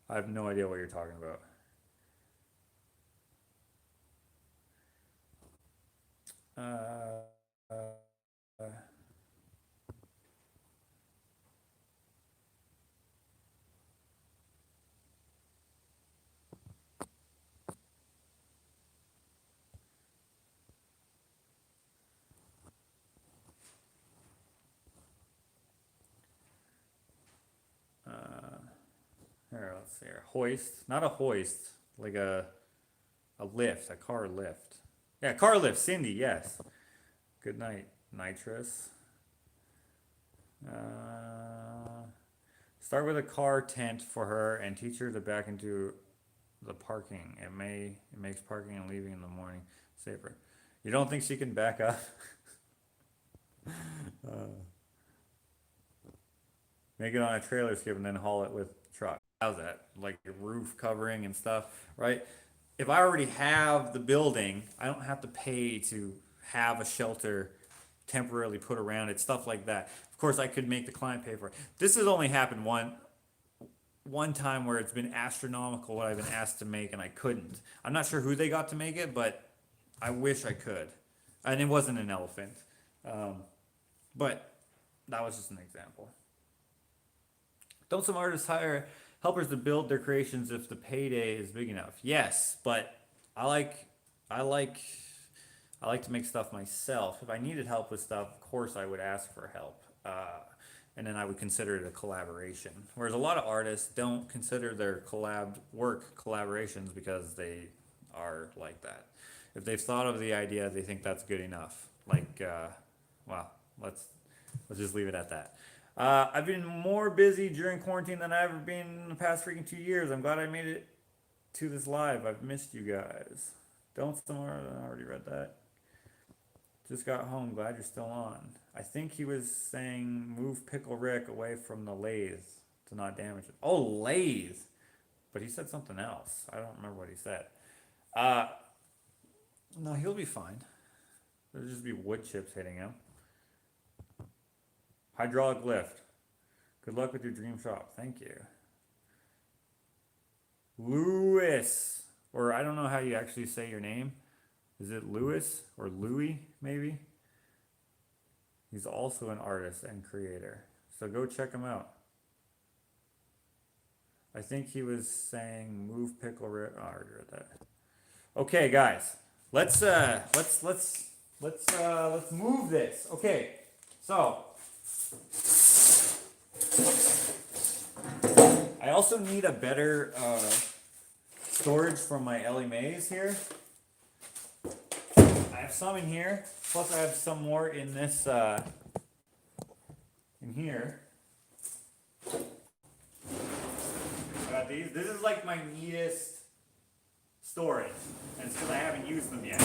I have no idea what you're talking about. Uh, uh, uh, Here, let's see here. Hoist. Not a hoist. Like a A lift, a car lift. Yeah, car lift, Cindy, yes. Good night, Nitrous. Uh, Start with a car tent for her and teach her to back into the parking. It makes parking and leaving in the morning safer. You don't think she can back up? Make it on a trailer skip and then haul it with truck. How's that? Like roof covering and stuff, right? If I already have the building, I don't have to pay to have a shelter temporarily put around it, stuff like that. Of course, I could make the client pay for it. This has only happened one time where it's been astronomical what I've been asked to make and I couldn't. I'm not sure who they got to make it, but I wish I could. And it wasn't an elephant. But that was just an example. Don't some artists hire helpers to build their creations if the payday is big enough? Yes, but I like I like I like to make stuff myself. If I needed help with stuff, of course I would ask for help. And then I would consider it a collaboration. Whereas a lot of artists don't consider their work collaborations because they are like that. If they've thought of the idea, they think that's good enough. Like, well, let's just leave it at that. I've been more busy during quarantine than I've ever been in the past freaking 2 years. I'm glad I made it to this live. I've missed you guys. Don't somewhere. I already read that. Just got home. Glad you're still on. I think he was saying move Pickle Rick away from the lathe to not damage it. Oh, lathe. But he said something else. I don't remember what he said. Uh, no, he'll be fine. There'll just be wood chips hitting him. Hydraulic lift. Good luck with your dream shop. Thank you. Louis. Or I don't know how you actually say your name. Is it Louis or Louis, maybe? He's also an artist and creator. So go check him out. I think he was saying move pickle rip. Oh, I already read that. Okay, guys. Let's move this. Okay. So I also need a better storage for my Ellie Mays here. I have some in here, plus I have some more in this, in here. I got these. This is like my neatest storage, and it's because I haven't used them yet.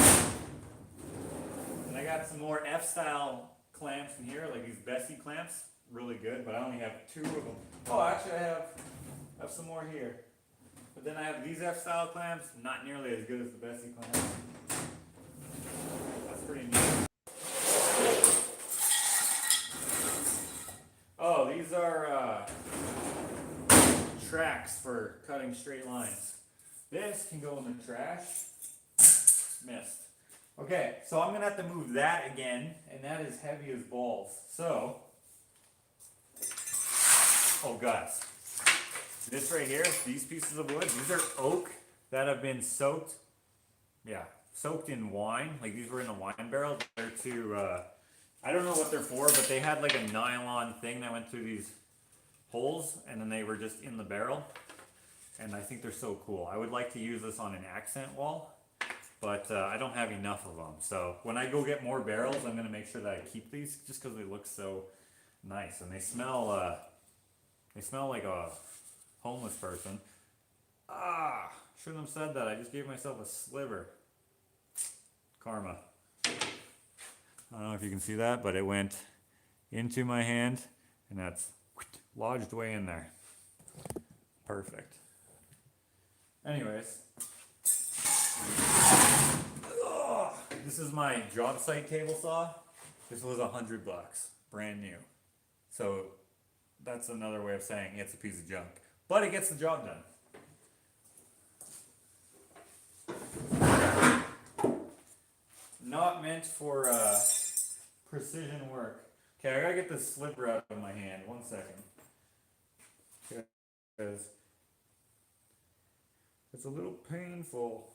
And I got some more F-style clamps in here, like these Bessie clamps, really good, but I only have 2 of them. Oh, actually I have some more here. But then I have these F-style clamps, not nearly as good as the Bessie clamps. That's pretty neat. Oh, these are tracks for cutting straight lines. This can go in the trash. Missed. Okay, so I'm gonna have to move that again, and that is heavy as balls. So, oh guys, this right here, these pieces of wood, these are oak that have been soaked. Yeah, soaked in wine. Like these were in a wine barrel. They're to, I don't know what they're for, but they had like a nylon thing that went through these holes, and then they were just in the barrel. And I think they're so cool. I would like to use this on an accent wall, but I don't have enough of them. So when I go get more barrels, I'm gonna make sure that I keep these just because they look so nice, and they smell like a homeless person. Ah, shouldn't have said that. I just gave myself a sliver. Karma. I don't know if you can see that, but it went into my hand, and that's lodged way in there. Perfect. Anyways, this is my job site table saw. This was $100, brand new. So that's another way of saying it's a piece of junk, but it gets the job done. Not meant for precision work. Okay, I gotta get this sliver out of my hand. 1 second. Because it's a little painful.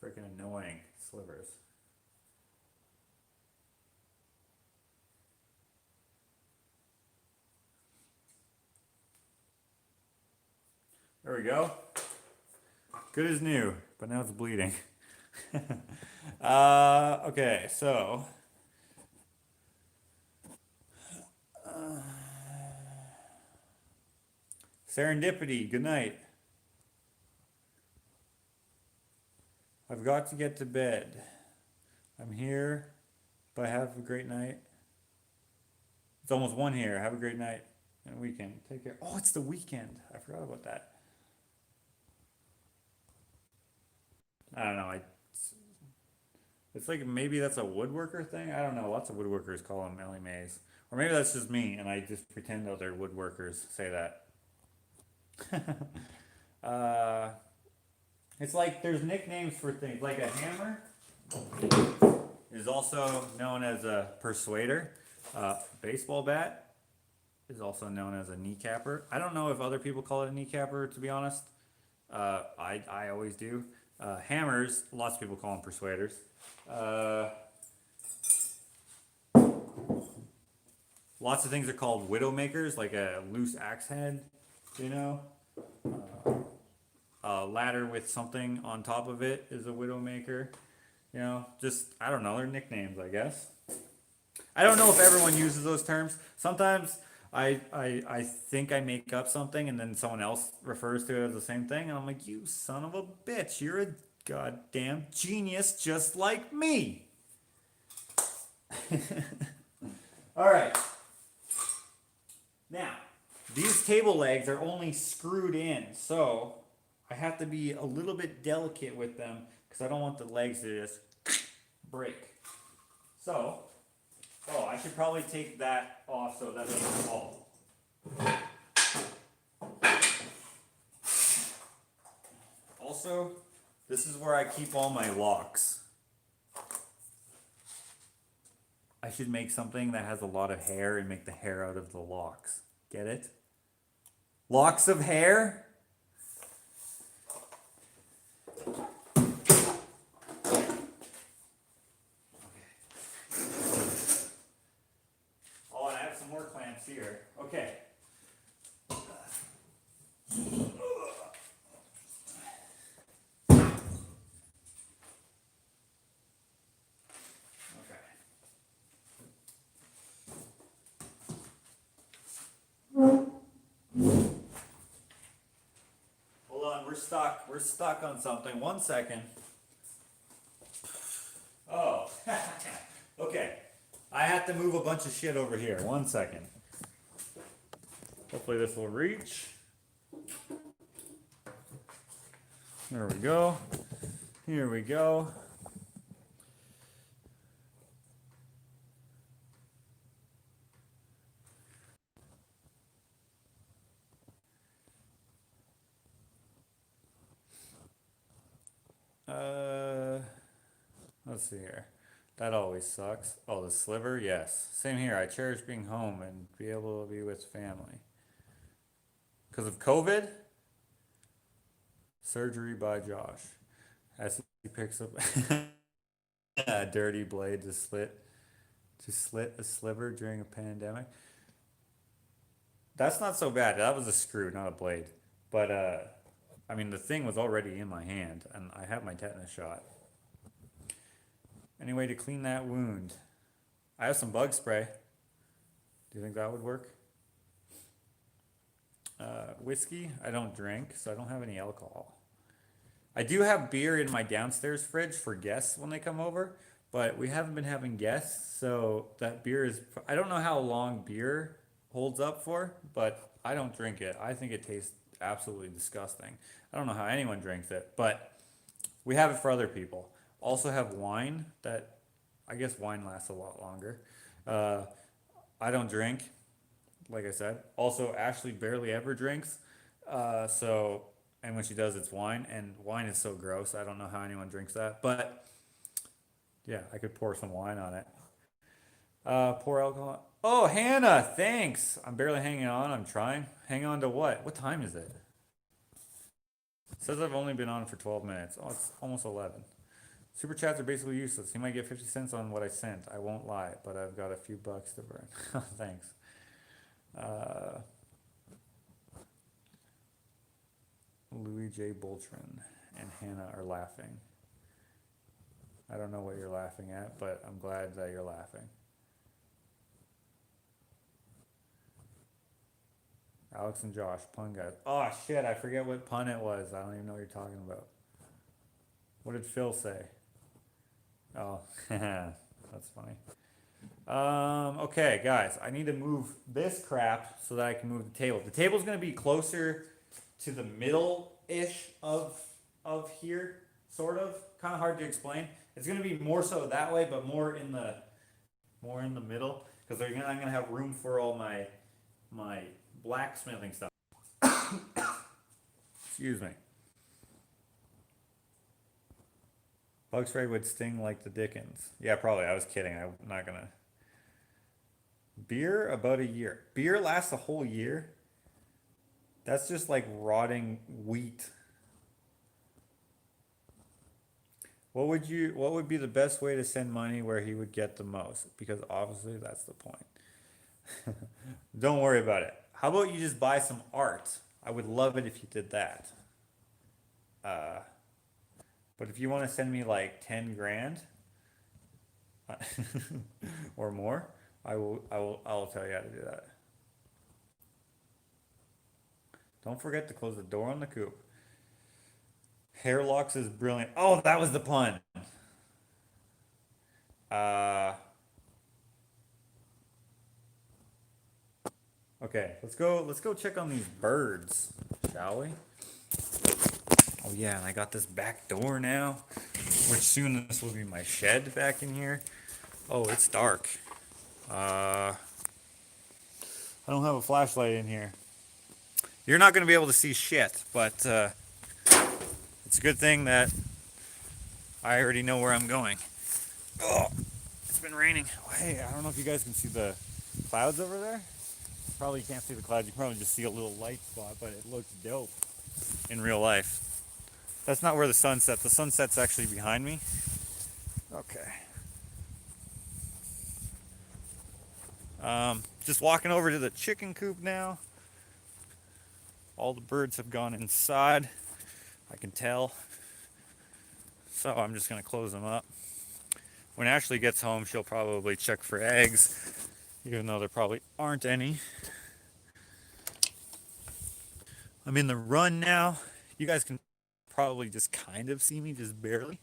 Freaking annoying slivers. There we go. Good as new, but now it's bleeding. Okay, so serendipity. Good night. I've got to get to bed. I'm here, but have a great night. It's almost 1 here. Have a great night and weekend. Take care. Oh, it's the weekend. I forgot about that. I don't know. It's like maybe that's a woodworker thing. I don't know. Lots of woodworkers call them Ellie Mays. Or maybe that's just me and I just pretend other woodworkers say that. uh, it's like there's nicknames for things. Like a hammer is also known as a persuader. Baseball bat is also known as a kneecapper. I don't know if other people call it a kneecapper, to be honest. I always do. Hammers, lots of people call them persuaders. Lots of things are called widow makers, like a loose axe head, you know. A ladder with something on top of it is a widow maker. You know, just, I don't know, they're nicknames, I guess. I don't know if everyone uses those terms. Sometimes I think I make up something and then someone else refers to it as the same thing. And I'm like, you son of a bitch, you're a goddamn genius just like me. All right. Now, these table legs are only screwed in, so I have to be a little bit delicate with them because I don't want the legs to just break. So, oh, I should probably take that off so that doesn't fall. Also, this is where I keep all my locks. I should make something that has a lot of hair and make the hair out of the locks. Get it? Locks of hair? Oh, and I have some more clamps here. Okay. Hold on, we're stuck. We're stuck on something. 1 second. Oh, okay. I have to move a bunch of shit over here. 1 second. Hopefully this will reach. There we go. Here we go. Let's see here. That always sucks. Oh, the sliver? Yes. Same here. I cherish being home and be able to be with family. Because of COVID? Surgery by Josh. As he picks up a dirty blade to slit a sliver during a pandemic. That's not so bad. That was a screw, not a blade. But I mean the thing was already in my hand and I have my tetanus shot. Any way to clean that wound? I have some bug spray. Do you think that would work? Whiskey, I don't drink, so I don't have any alcohol. I do have beer in my downstairs fridge for guests when they come over, but we haven't been having guests, so that beer is, I don't know how long beer holds up for, but I don't drink it. I think it tastes absolutely disgusting. I don't know how anyone drinks it, but we have it for other people. Also have wine that, I guess wine lasts a lot longer. I don't drink, like I said. Also, Ashley barely ever drinks. And when she does, it's wine. And wine is so gross. I don't know how anyone drinks that. But, yeah, I could pour some wine on it. Pour alcohol. Oh, Hannah, thanks. I'm barely hanging on. I'm trying. Hang on to what? What time is it? It says I've only been on for 12 minutes. Oh, it's almost 11. Super chats are basically useless. You might get 50 cents on what I sent. I won't lie, but I've got a few bucks to burn. Thanks. Henry J. Boltron and Hannah are laughing. I don't know what you're laughing at, but I'm glad that you're laughing. Alex and Josh, pun guys. Oh shit, I forget what pun it was. I don't even know what you're talking about. What did Phil say? Oh, that's funny. Okay, guys, I need to move this crap so that I can move the table. The table's gonna be closer to the middle-ish of here, sort of. Kind of hard to explain. It's gonna be more so that way, but more in the middle, because I'm gonna have room for all my blacksmithing stuff. Excuse me. Bug spray would sting like the Dickens. Yeah, probably. I was kidding. I'm not gonna. Beer about a year. Beer lasts a whole year. That's just like rotting wheat. What would be the best way to send money where he would get the most? Because obviously that's the point. Don't worry about it. How about you just buy some art? I would love it if you did that. But if you want to send me like 10 grand or more, I'll tell you how to do that. Don't forget to close the door on the coop. Hair locks is brilliant. Oh, that was the pun. Okay, let's go check on these birds, shall we? Oh yeah, and I got this back door now, which soon this will be my shed back in here. Oh, it's dark. I don't have a flashlight in here. You're not going to be able to see shit, but it's a good thing that I already know where I'm going. Oh, it's been raining. Oh, hey, I don't know if you guys can see the clouds over there. Probably can't see the clouds. You can probably just see a little light spot, but it looks dope in real life. That's not where the sun sets. The sunset's actually behind me. Okay. Just walking over to the chicken coop now. All the birds have gone inside. I can tell. So I'm just going to close them up. When Ashley gets home, she'll probably check for eggs, even though there probably aren't any. I'm in the run now. You guys can probably just kind of see me, just barely.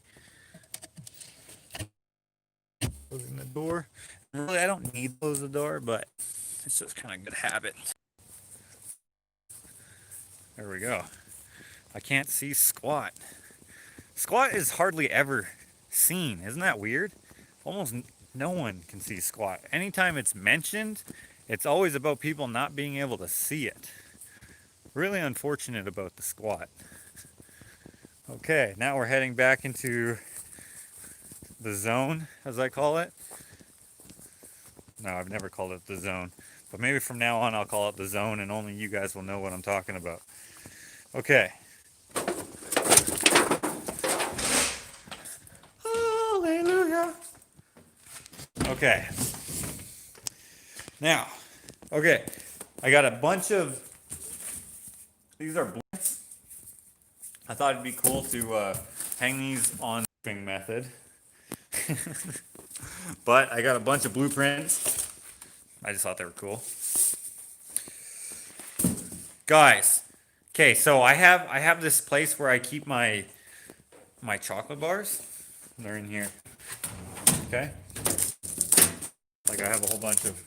Closing the door. Really, I don't need to close the door, but it's just kind of good habit. There we go. I can't see squat. Squat is hardly ever seen. Isn't that weird? Almost no one can see squat. Anytime it's mentioned, it's always about people not being able to see it. Really unfortunate about the squat. Okay, now we're heading back into the zone, as I call it. No, I've never called it the zone. But maybe from now on I'll call it the zone and only you guys will know what I'm talking about. Okay. Hallelujah. Okay. Now, okay. I got a bunch of, these are blinks. I thought it'd be cool to hang these on the STONY method. But I got a bunch of blueprints. I just thought they were cool. Guys, okay, so I have this place where I keep my chocolate bars. They're in here. Okay? Like I have a whole bunch of,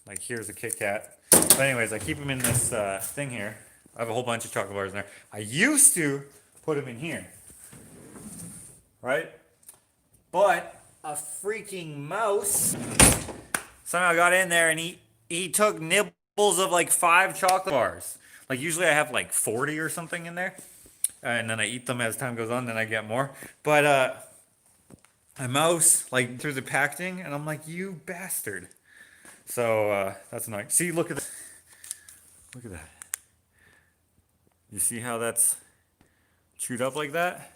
like here's a Kit Kat. But anyways, I keep them in this thing here. I have a whole bunch of chocolate bars in there. I used to put them in here. Right? But a freaking mouse somehow got in there and he took nibbles of like 5 chocolate bars. Like usually I have like 40 or something in there. And then I eat them as time goes on, then I get more. But a mouse like through the packaging and I'm like, you bastard. So that's annoying. See, look at that. Look at that. You see how that's chewed up like that?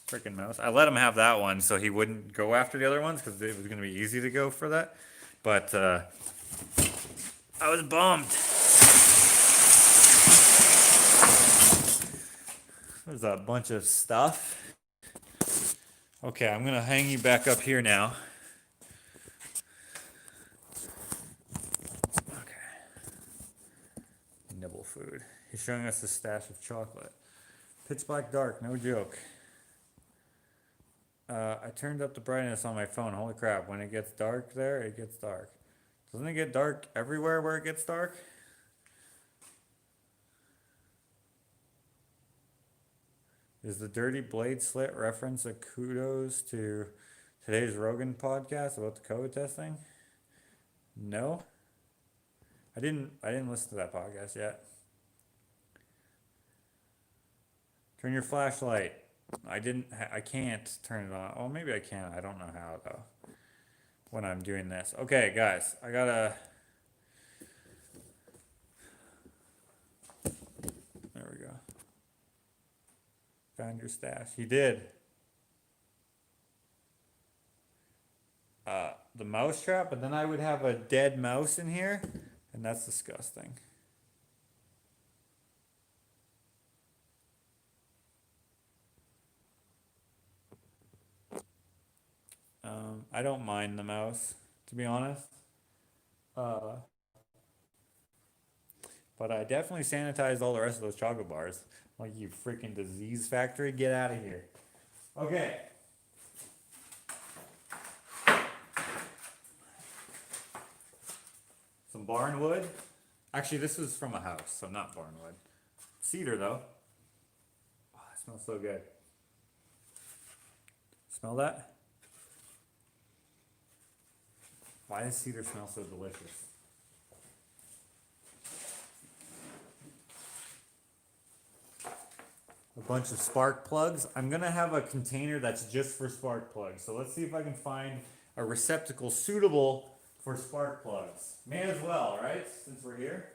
Freaking mouse. I let him have that one so he wouldn't go after the other ones because it was going to be easy to go for that. But I was bummed. There's a bunch of stuff. Okay, I'm gonna hang you back up here now. Okay. Nibble food. He's showing us a stash of chocolate. Pitch black dark, no joke. I turned up the brightness on my phone. Holy crap, when it gets dark there, it gets dark. Doesn't it get dark everywhere where it gets dark? Is the dirty blade slit reference a kudos to today's Rogan podcast about the COVID testing? No. I didn't listen to that podcast yet. Turn your flashlight. I can't turn it on. Oh, maybe I can. I don't know how though. When I'm doing this. Okay, guys, I gotta. There we go. Found your stash. You did. The mouse trap, but then I would have a dead mouse in here, and that's disgusting. I don't mind the mouse, to be honest. Uh, but I definitely sanitized all the rest of those chocolate bars. Like, you freaking disease factory, get out of here. Okay. Some barn wood. Actually, this is from a house, so not barn wood. Cedar, though. Oh, it smells so good. Smell that? Why does cedar smell so delicious? A bunch of spark plugs. I'm gonna have a container that's just for spark plugs. So let's see if I can find a receptacle suitable for spark plugs. May as well, right? Since we're here.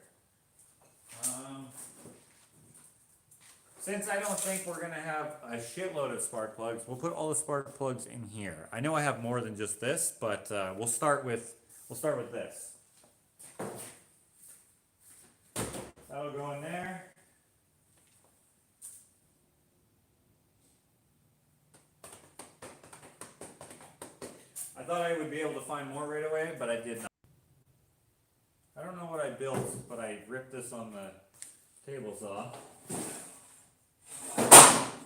Since I don't think we're gonna have a shitload of spark plugs, we'll put all the spark plugs in here. I know I have more than just this, but we'll start with this. That'll go in there. I thought I would be able to find more right away, but I did not. I don't know what I built, but I ripped this on the table saw.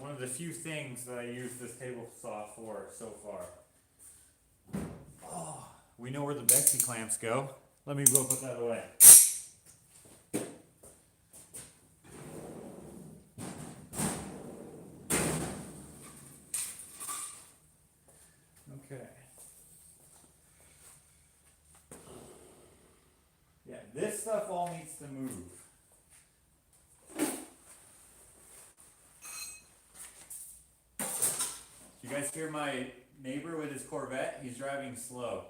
One of the few things that I used this table saw for so far. Oh, we know where the Bexy clamps go. Let me go put that away. Okay. Yeah, this stuff all needs to move. You guys hear my neighbor with his Corvette? He's driving slow.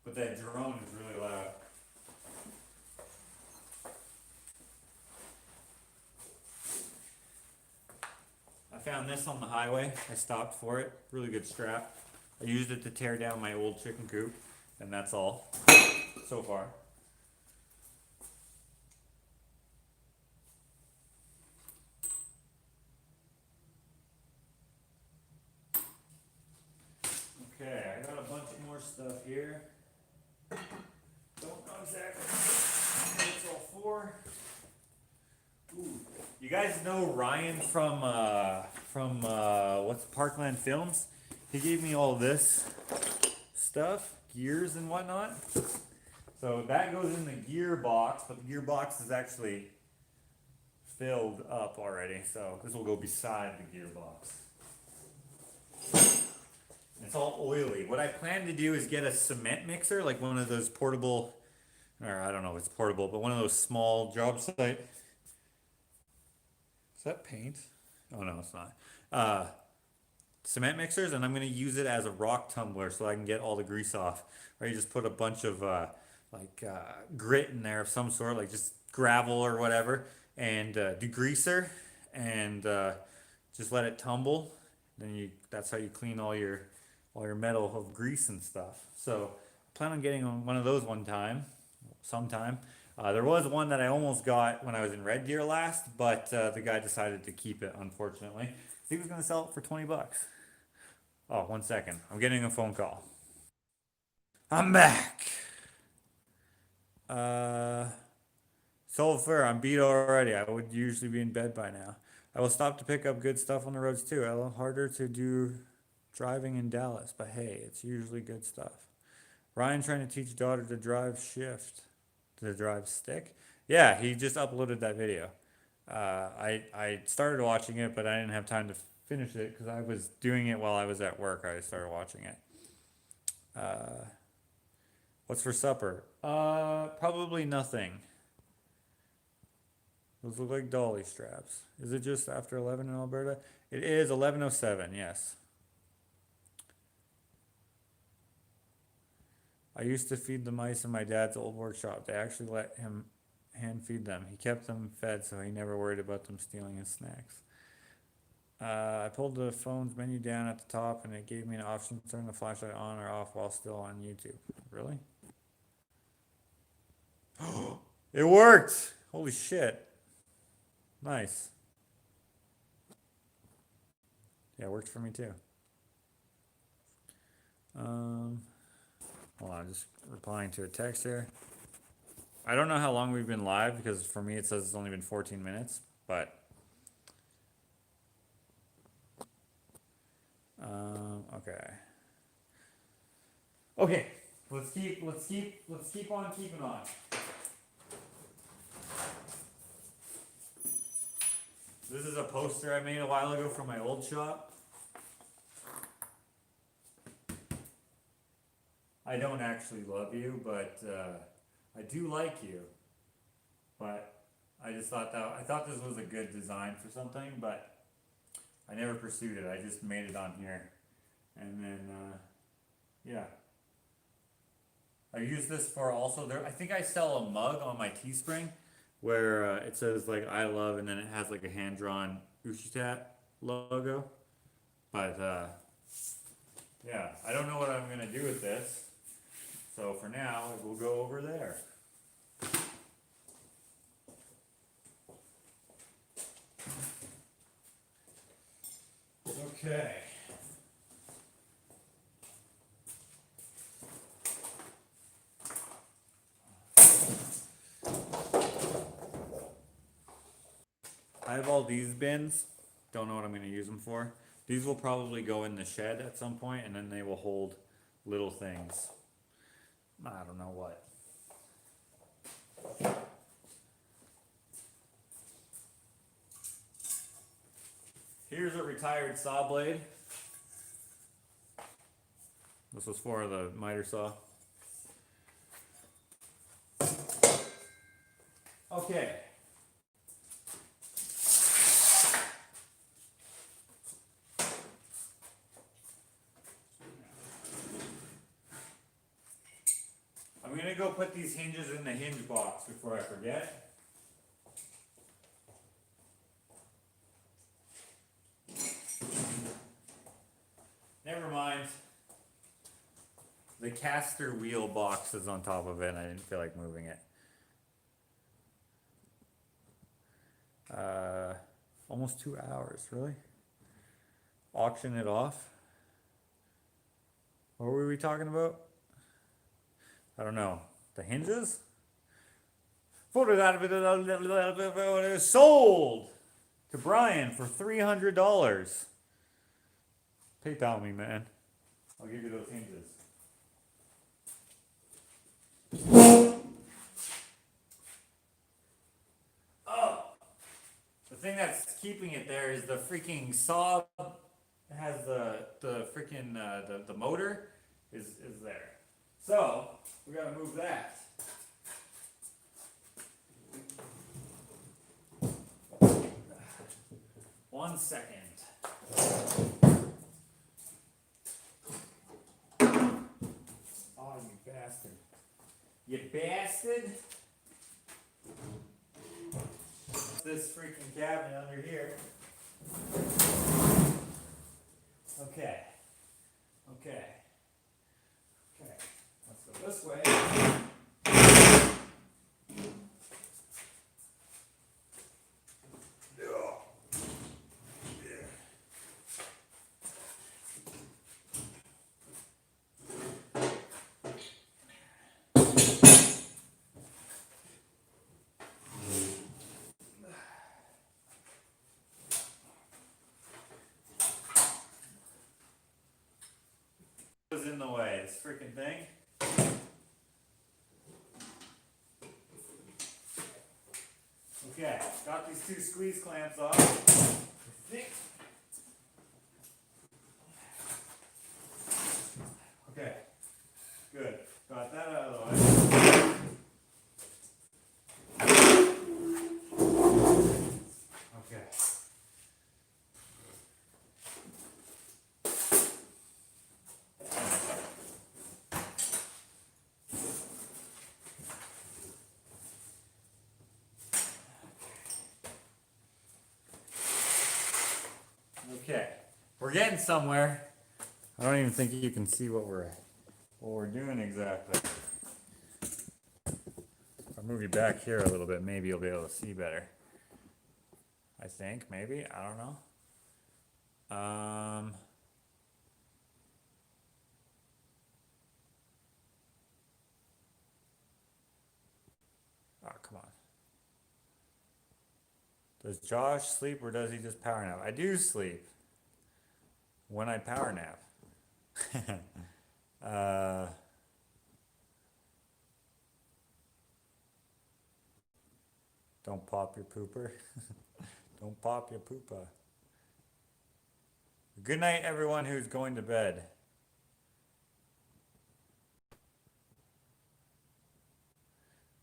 But that drone is really loud. I found this on the highway. I stopped for it. Really good strap. I used it to tear down my old chicken coop, and that's all so far. Okay, I got a bunch more stuff here. Don't know exactly what it's all for. Ooh. You guys know Ryan from what's Parkland Films? He gave me all this stuff, gears and whatnot. So that goes in the gear box, but the gear box is actually filled up already. So this will go beside the gearbox. It's all oily. What I plan to do is get a cement mixer, like one of those portable, or I don't know if it's portable, but one of those small job site. Is that paint? Oh no, it's not. Cement mixers, and I'm going to use it as a rock tumbler so I can get all the grease off. Or you just put a bunch of grit in there of some sort, like just gravel or whatever, and degreaser, and just let it tumble. Then that's how you clean all your metal of grease and stuff. So I plan on getting one of those sometime. There was one that I almost got when I was in Red Deer last, but the guy decided to keep it, unfortunately. He was going to sell it for 20 bucks. Oh, 1 second. I'm getting a phone call. I'm back. Uh, Sulfur, I'm beat already. I would usually be in bed by now. I will stop to pick up good stuff on the roads too. A little harder to do driving in Dallas, but hey, it's usually good stuff. Ryan trying to teach daughter to drive shift, to drive stick. Yeah, he just uploaded that video. I started watching it, but I didn't have time to finish it because I was doing it while I was at work. I started watching it. What's for supper? Probably nothing. Those look like dolly straps. Is it just after 11 in Alberta? It is 11:07, yes. I used to feed the mice in my dad's old workshop. They actually let him hand feed them. He kept them fed, so he never worried about them stealing his snacks. I pulled the phone's menu down at the top, and it gave me an option to turn the flashlight on or off while still on YouTube. Really? It worked! Holy shit. Nice. Yeah, it worked for me too. Hold on, just replying to a text here. I don't know how long we've been live because for me it says it's only been 14 minutes, but okay. Okay, let's keep on keeping on. This is a poster I made a while ago from my old shop. I don't actually love you, but I do like you. But I just thought I thought this was a good design for something, but I never pursued it. I just made it on here, and then yeah. I use this for also there. I think I sell a mug on my TeeSpring where it says like I love, and then it has like a hand drawn Ushitat logo. But yeah, I don't know what I'm gonna do with this. So for now, it will go over there. Okay. I have all these bins. Don't know what I'm going to use them for. These will probably go in the shed at some point, and then they will hold little things. I don't know what. Here's a retired saw blade. This was for the miter saw. Okay. I'm gonna go put these hinges in the hinge box before I forget. Never mind. The caster wheel box is on top of it and I didn't feel like moving it. Almost 2 hours, really? Auction it off? What were we talking about? I don't know. The hinges? Sold to Brian for $300. PayPal me, man. I'll give you those hinges. Oh, the thing that's keeping it there is the freaking saw. It has the freaking the motor is there. So we gotta move that. One second. Oh, you bastard. You bastard. This freaking cabinet under here. Okay. Okay. Okay. Let's go this way. was in the way, this freaking thing. Okay, got these two squeeze clamps off. I think. Okay, good. Got that out of the way. Okay. Okay, we're getting somewhere. I don't even think you can see what we're doing exactly. I'll move you back here a little bit. Maybe you'll be able to see better. I think maybe, I don't know. Oh, come on. Does Josh sleep or does he just power nap? I do sleep when I power nap. Don't pop your pooper. Don't pop your poopa. Good night, everyone who's going to bed.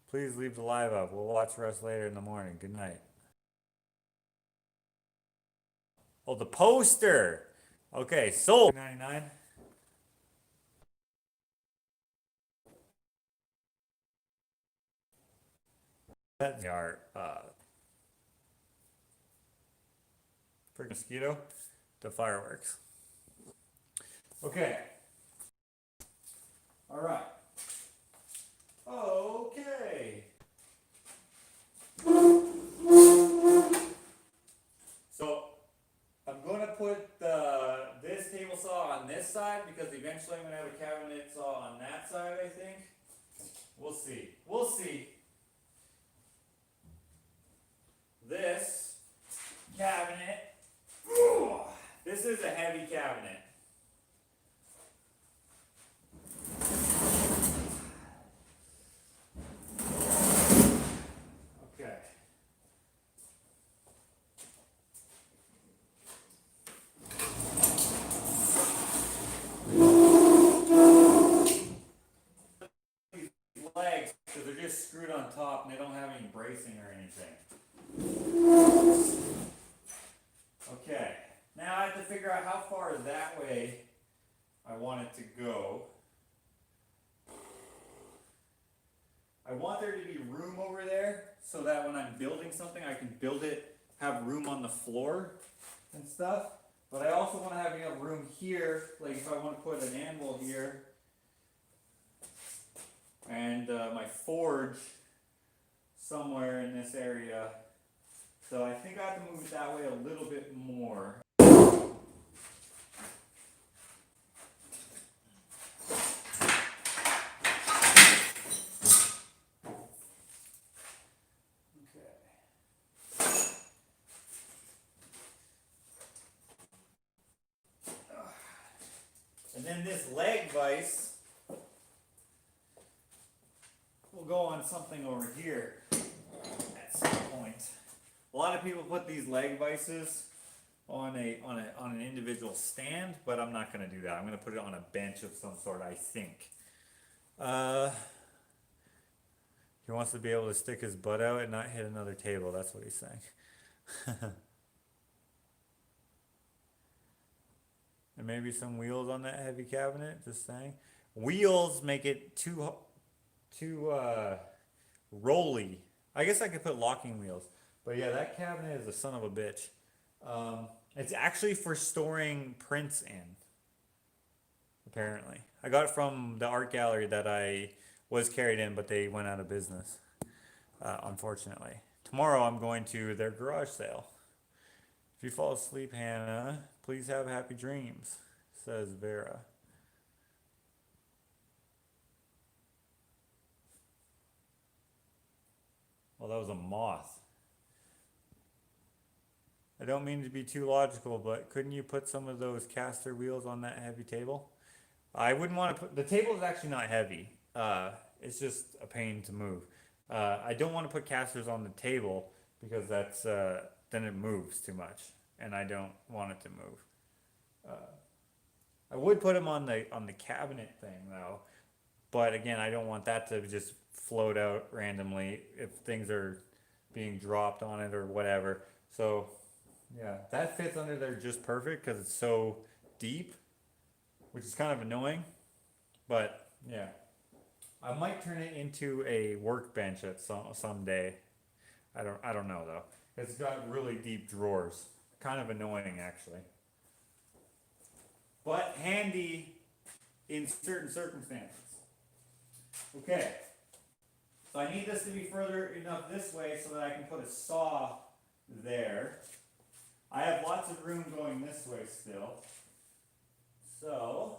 Please leave the live up. We'll watch the rest later in the morning. Good night. Oh, the poster. Okay, sold. $99. That's our for mosquito to fireworks. Okay. All right. Okay. So I'm going to put this table saw on this side because eventually I'm going to have a cabinet saw on that side, I think. We'll see. We'll see. This cabinet. This is a heavy cabinet. Okay. These legs, because they're just screwed on top and they don't have any bracing or anything. Okay. Now I have to figure out how far that way I want it to go. I want there to be room over there so that when I'm building something I can build it, have room on the floor and stuff. But I also want to have enough room here, like if I want to put an anvil here and my forge somewhere in this area. So I think I have to move it that way a little bit more. And then this leg vise will go on something over here at some point. A lot of people put these leg vices on an individual stand, but I'm not going to do that. I'm going to put it on a bench of some sort, I think. He wants to be able to stick his butt out and not hit another table. That's what he's saying. And maybe some wheels on that heavy cabinet, just saying. Wheels make it too rolly. I guess I could put locking wheels. But yeah, that cabinet is a son of a bitch. It's actually for storing prints in, apparently. I got it from the art gallery that I was carried in, but they went out of business, unfortunately. Tomorrow I'm going to their garage sale. If you fall asleep, Hannah, please have happy dreams, says Vera. Well, that was a moth. I don't mean to be too logical, but couldn't you put some of those caster wheels on that heavy table? I wouldn't want to put the table is actually not heavy. It's just a pain to move. I don't want to put casters on the table because that's then it moves too much, and I don't want it to move. I would put them on the cabinet thing though, but again, I don't want that to just float out randomly if things are being dropped on it or whatever. So yeah, that fits under there just perfect because it's so deep, which is kind of annoying. But yeah, I might turn it into a workbench at someday. I don't know though. It's got really deep drawers. Kind of annoying actually, but handy in certain circumstances. Okay, so I need this to be further enough this way so that I can put a saw there. I have lots of room going this way still. So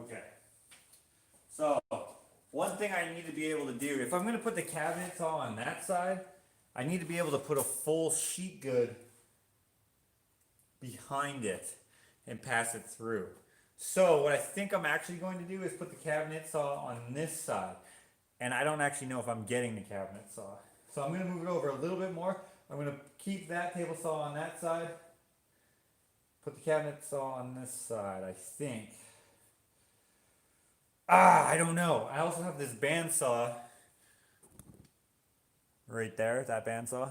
okay. So one thing I need to be able to do, if I'm going to put the cabinet saw on that side, I need to be able to put a full sheet good behind it and pass it through. So what I think I'm actually going to do is put the cabinet saw on this side. And I don't actually know if I'm getting the cabinet saw. So I'm going to move it over a little bit more. I'm going to keep that table saw on that side. Put the cabinet saw on this side, I think. I don't know. I also have this bandsaw right there, that bandsaw.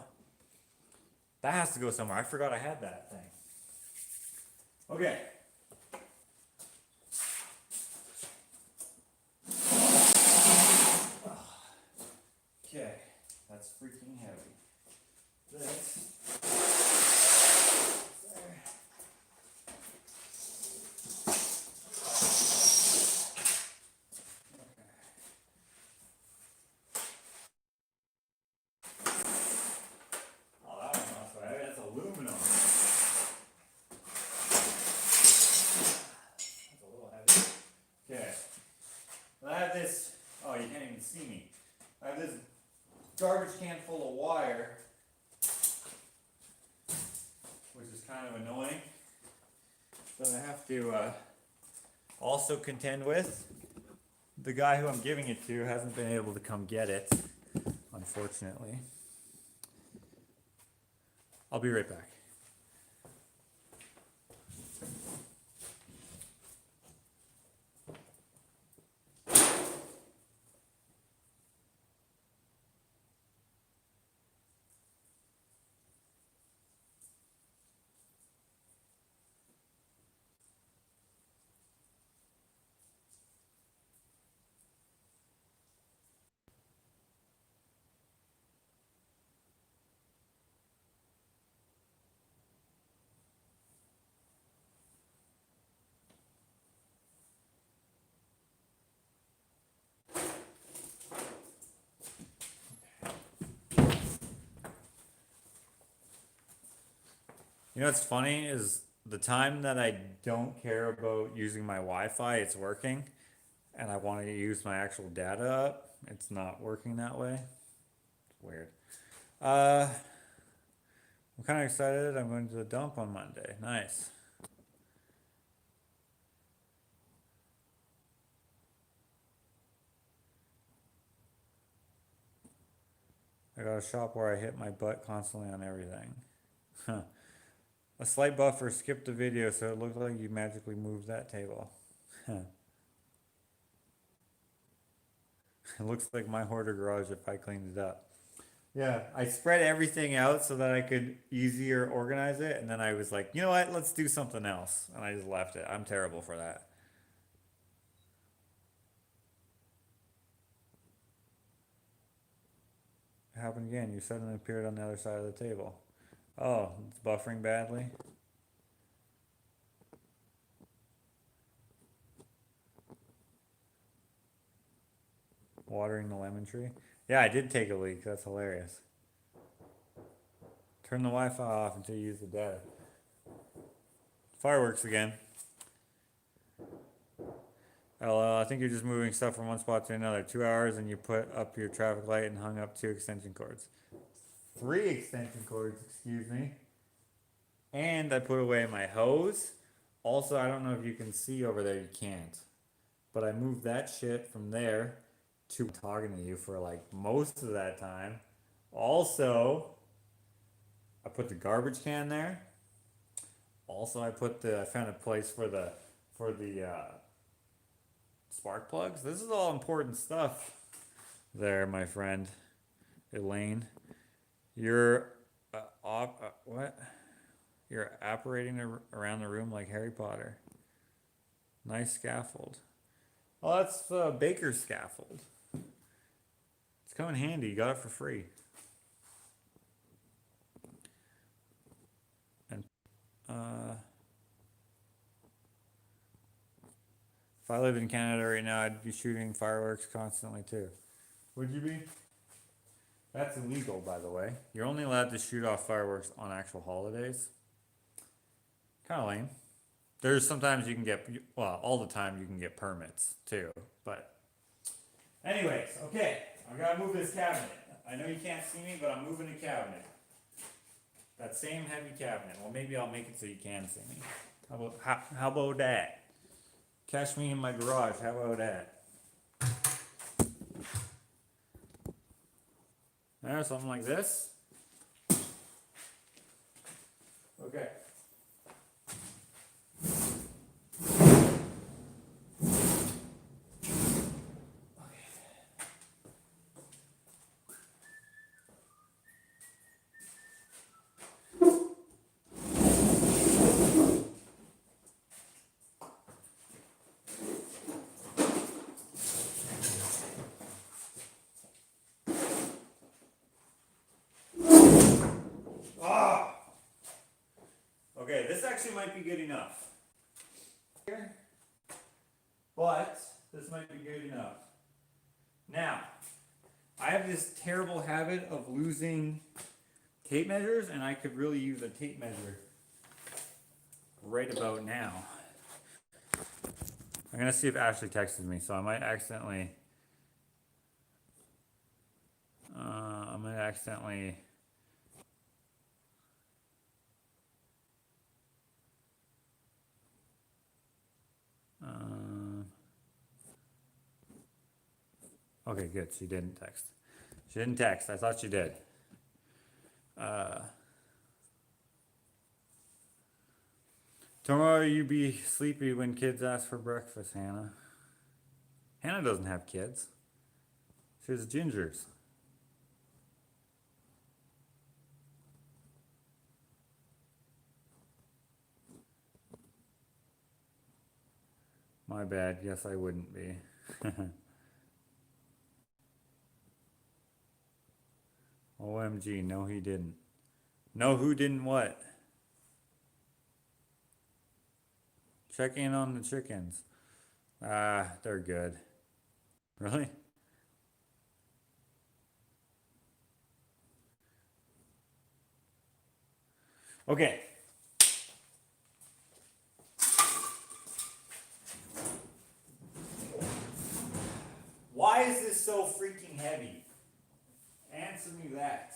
That has to go somewhere. I forgot I had that thing. Okay. Okay, that's freaking heavy. This. There. Oh, that one's not so heavy. That's aluminum. That's a little heavy. Okay. I have this. Oh, you can't even see me. I have this garbage can full of wire, which is kind of annoying. That I have to also contend with. The guy who I'm giving it to hasn't been able to come get it, unfortunately. I'll be right back. You know what's funny is the time that I don't care about using my Wi-Fi, it's working, and I want to use my actual data up, it's not working that way. It's weird. I'm kind of excited. I'm going to the dump on Monday. Nice. I got a shop where I hit my butt constantly on everything. Huh. A slight buffer skipped the video, so it looked like you magically moved that table. Huh. It looks like my hoarder garage if I cleaned it up. Yeah, I spread everything out so that I could easier organize it, and then I was like, you know what, let's do something else. And I just left it. I'm terrible for that. happened again. You suddenly appeared on the other side of the table. Oh, it's buffering badly. Watering the lemon tree. Yeah, I did take a leak. That's hilarious. Turn the Wi-Fi off until you use the data. Fireworks again. LOL, I think you're just moving stuff from one spot to another. 2 hours and you put up your traffic light and hung up 2 extension cords. 3 extension cords, excuse me. And I put away my hose. Also, I don't know if you can see over there, you can't. But I moved that shit from there to talking to you for like most of that time. Also, I put the garbage can there. Also, I found a place for the spark plugs. This is all important stuff there, my friend Elaine. You're what? You're operating around the room like Harry Potter. Nice scaffold. Oh, that's Baker's scaffold. It's coming handy. You got it for free. And if I lived in Canada right now, I'd be shooting fireworks constantly too. Would you be? That's illegal, by the way. You're only allowed to shoot off fireworks on actual holidays. Kind of lame. There's sometimes you can get, well, all the time you can get permits too. But anyways, okay. I gotta move this cabinet. I know you can't see me, but I'm moving the cabinet. That same heavy cabinet. Well, maybe I'll make it so you can see me. How about that? Catch me in my garage. How about that? There, something like this. Okay. Okay, this actually might be good enough. But this might be good enough. Now, I have this terrible habit of losing tape measures, and I could really use a tape measure right about now. I'm gonna see if Ashley texted me, so I might accidentally okay, good. She didn't text. She didn't text. I thought she did. Tomorrow you be sleepy when kids ask for breakfast, Hannah. Hannah doesn't have kids. She has gingers. My bad. Yes, I wouldn't be. OMG, no he didn't. No, who didn't what? Check in on the chickens. They're good. Really? Okay. Why is this so freaking heavy? Answer me that.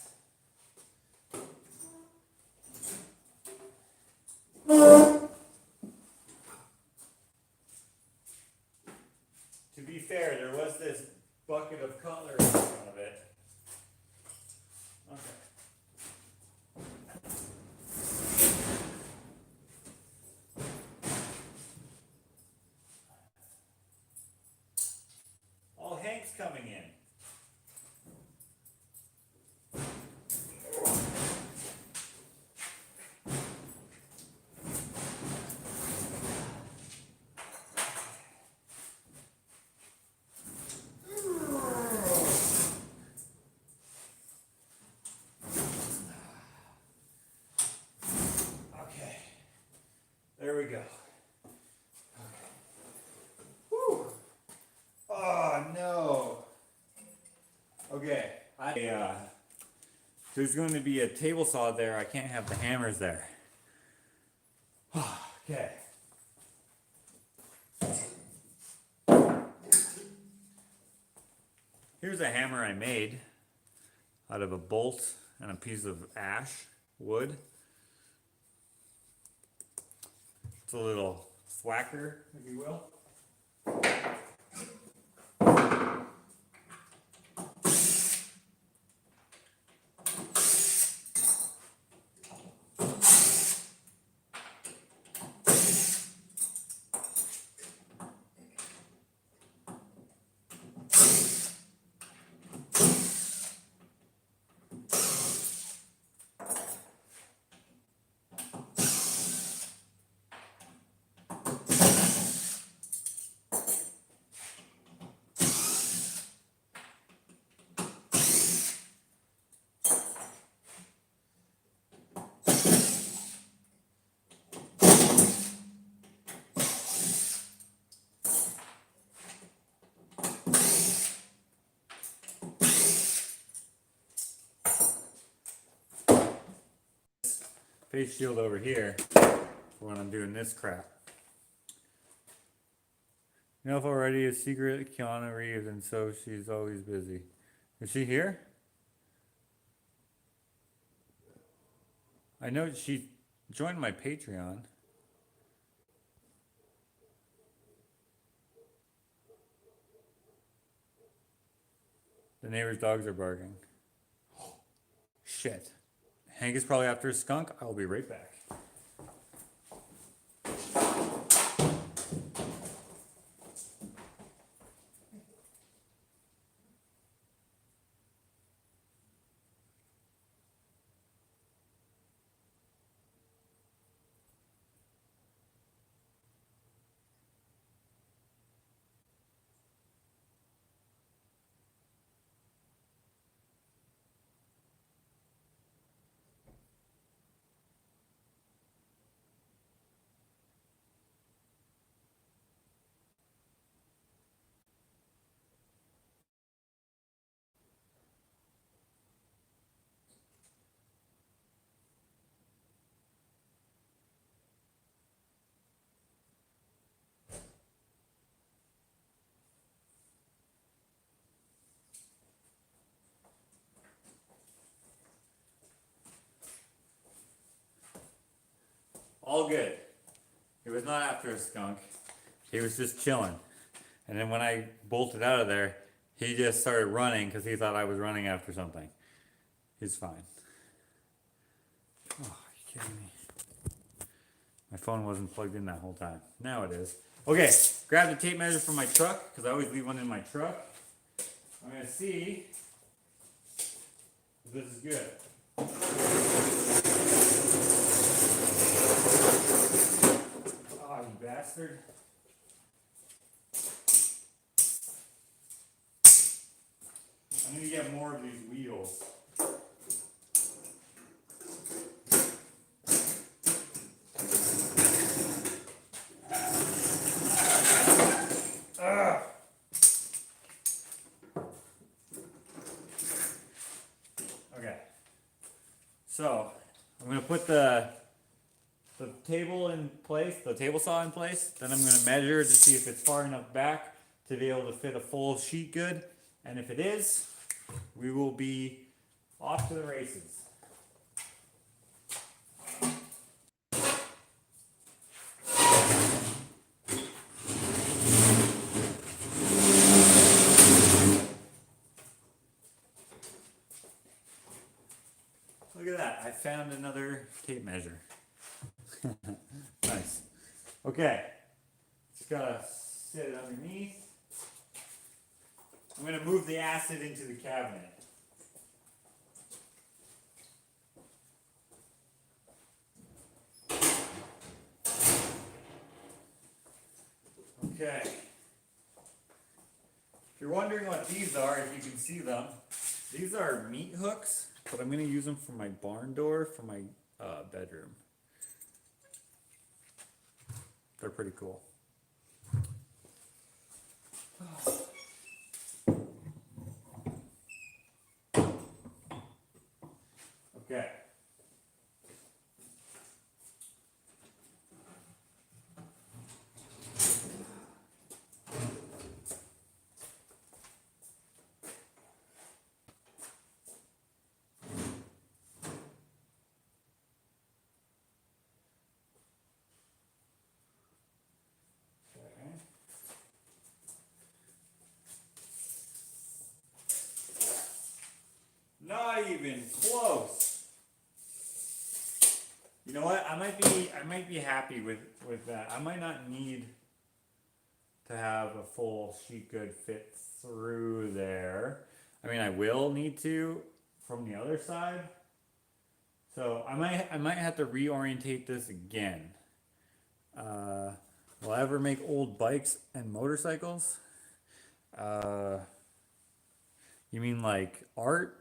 To be fair, there was this bucket of cutlery in front of it. Okay. Oh, Hank's coming in. there's going to be a table saw there. I can't have the hammers there. Okay. Here's a hammer I made out of a bolt and a piece of ash wood. It's a little thwacker, if you will. Face shield over here for when I'm doing this crap. You know if already a secret, Keanu Reeves, and so she's always busy. Is she here? I know she joined my Patreon. The neighbor's dogs are barking. Shit. Hank is probably after a skunk. I'll be right back. All good. He was not after a skunk. He was just chilling. And then when I bolted out of there, he just started running because he thought I was running after something. He's fine. Oh, are you kidding me? My phone wasn't plugged in that whole time. Now it is. Okay, grab the tape measure from my truck because I always leave one in my truck. I'm going to see if this is good. Oh, you bastard. I need to get more of these wheels. Okay. So, I'm going to put the table in place, the table saw in place. Then I'm going to measure to see if it's far enough back to be able to fit a full sheet good. And if it is, we will be off to the races. Look at that, I found another tape measure. Nice. Okay, just gotta sit it underneath. I'm gonna move the acid into the cabinet. Okay. If you're wondering what these are, if you can see them, these are meat hooks, but I'm gonna use them for my barn door for my bedroom. They're pretty cool. Okay. Not even close. You know what? I might be happy with that. I might not need to have a full sheet good fit through there. I mean, I will need to from the other side. So I might have to reorientate this again. Will I ever make old bikes and motorcycles? You mean like art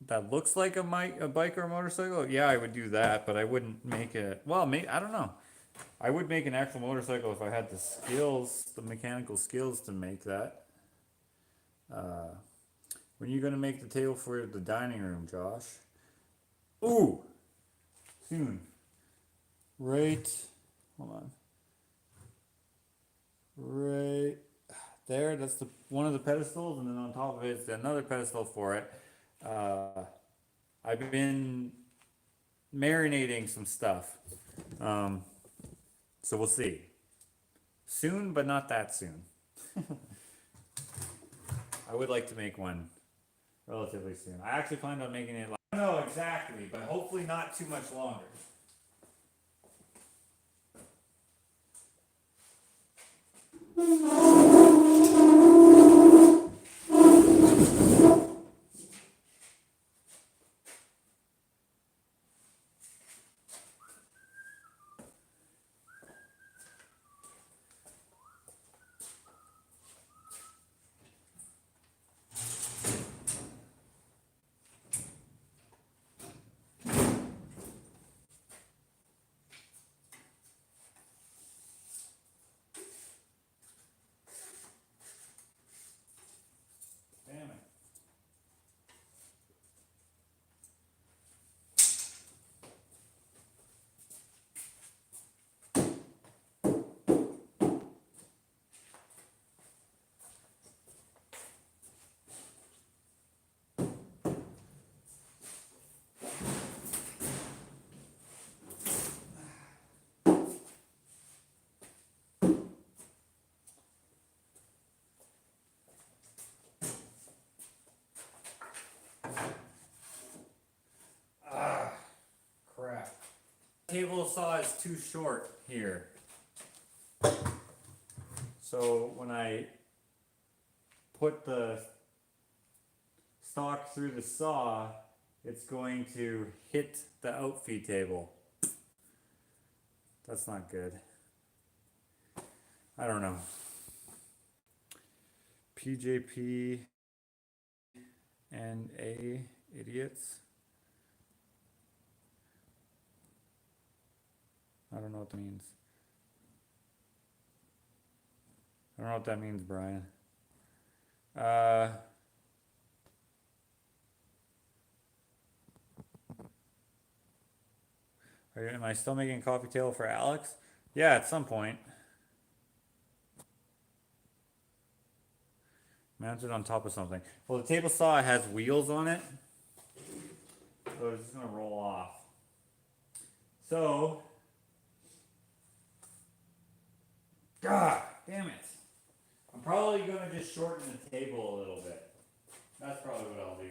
that looks like a bike or a motorcycle? Yeah, I would do that, but I wouldn't make it. Well, I don't know. I would make an actual motorcycle if I had the skills, the mechanical skills to make that. When are you gonna make the table for the dining room, Josh? Ooh, soon. Right. Hold on. Right there. That's the one of the pedestals, and then on top of it is another pedestal for it. I've been marinating some stuff. So we'll see. Soon, but not that soon. I would like to make one relatively soon. I actually planned on making it, I don't know exactly, but hopefully not too much longer. Damn it. Crap. Table saw is too short here. So when I put the stock through the saw, it's going to hit the outfeed table. That's not good. I don't know. PJP and A idiots. I don't know what that means. I don't know what that means, Brian. Am I still making a coffee table for Alex? Yeah, at some point. Mounted on top of something. Well, the table saw has wheels on it, so it's just gonna roll off. So, God damn it. I'm probably gonna just shorten the table a little bit. That's probably what I'll do.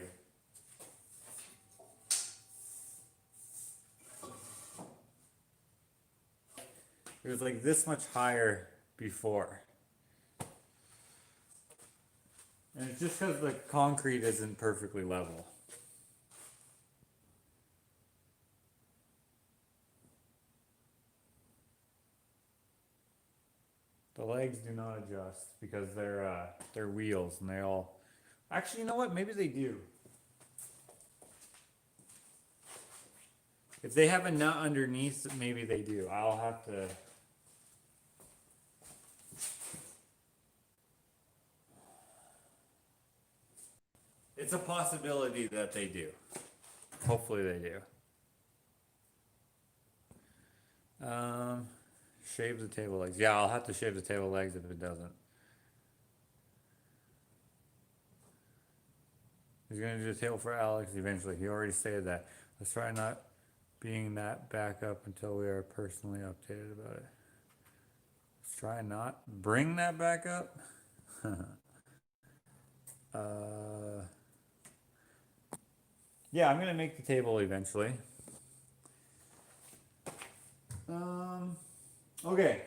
It was like this much higher before. And it's just because the concrete isn't perfectly level. The legs do not adjust because they're wheels and they all. Actually, you know what? Maybe they do. If they have a nut underneath, maybe they do. I'll have to. It's a possibility that they do. Hopefully they do. Shave the table legs. Yeah, I'll have to shave the table legs if it doesn't. He's gonna do the table for Alex eventually. He already stated that. Let's try not being that back up until we are personally updated about it. Let's try not bring that back up. Yeah, I'm gonna make the table eventually. Okay.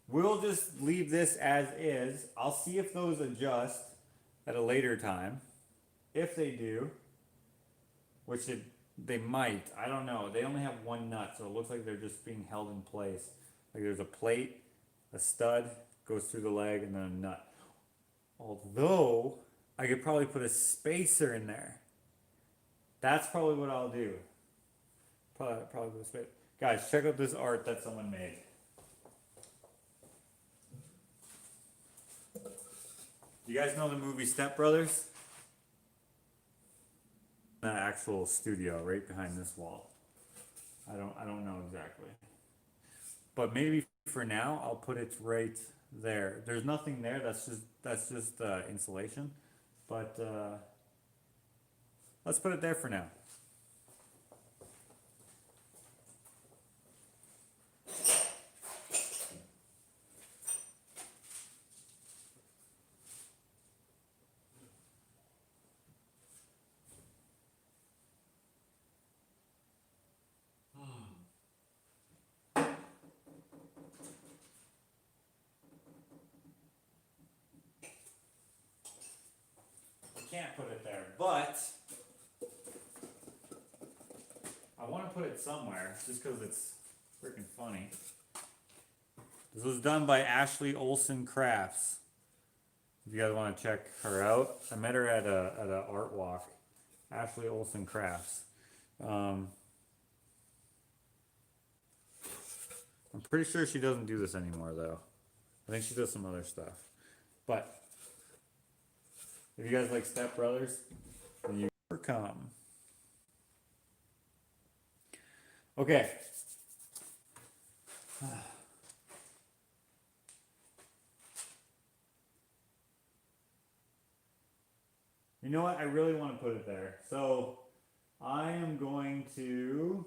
We'll just leave this as is. I'll see if those adjust at a later time. If they do, which they might, I don't know. They only have one nut, so it looks like they're just being held in place. Like there's a plate, a stud, goes through the leg, and then a nut. Although, I could probably put a spacer in there. That's probably what I'll do. Probably put a spacer. Guys, check out this art that someone made. You guys know the movie Step Brothers? The actual studio right behind this wall. I don't know exactly. But maybe for now I'll put it right there. There's nothing there, that's just insulation. But let's put it there for now. Can't put it there, but I want to put it somewhere just because it's freaking funny. This was done by Ashley Olsen Crafts. If you guys want to check her out, I met her at a art walk. Ashley Olsen Crafts. I'm pretty sure she doesn't do this anymore though. I think she does some other stuff, but. If you guys like Step Brothers, then you come. Okay. You know what? I really want to put it there. So I am going to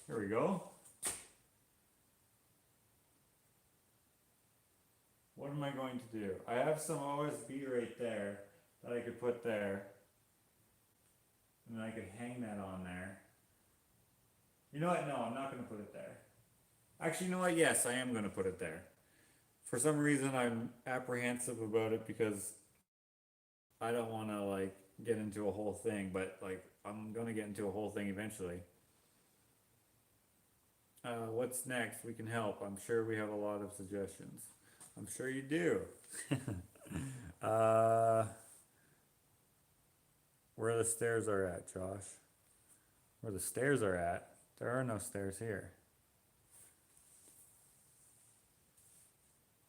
here we go. What am I going to do? I have some OSB right there that I could put there. And then I could hang that on there. You know what? No, I'm not going to put it there. Actually, you know what? Yes, I am going to put it there. For some reason, I'm apprehensive about it because I don't want to, like, get into a whole thing. But, like, I'm going to get into a whole thing eventually. What's next? We can help. I'm sure we have a lot of suggestions. I'm sure you do. Where the stairs are at, Josh? Where the stairs are at? There are no stairs here.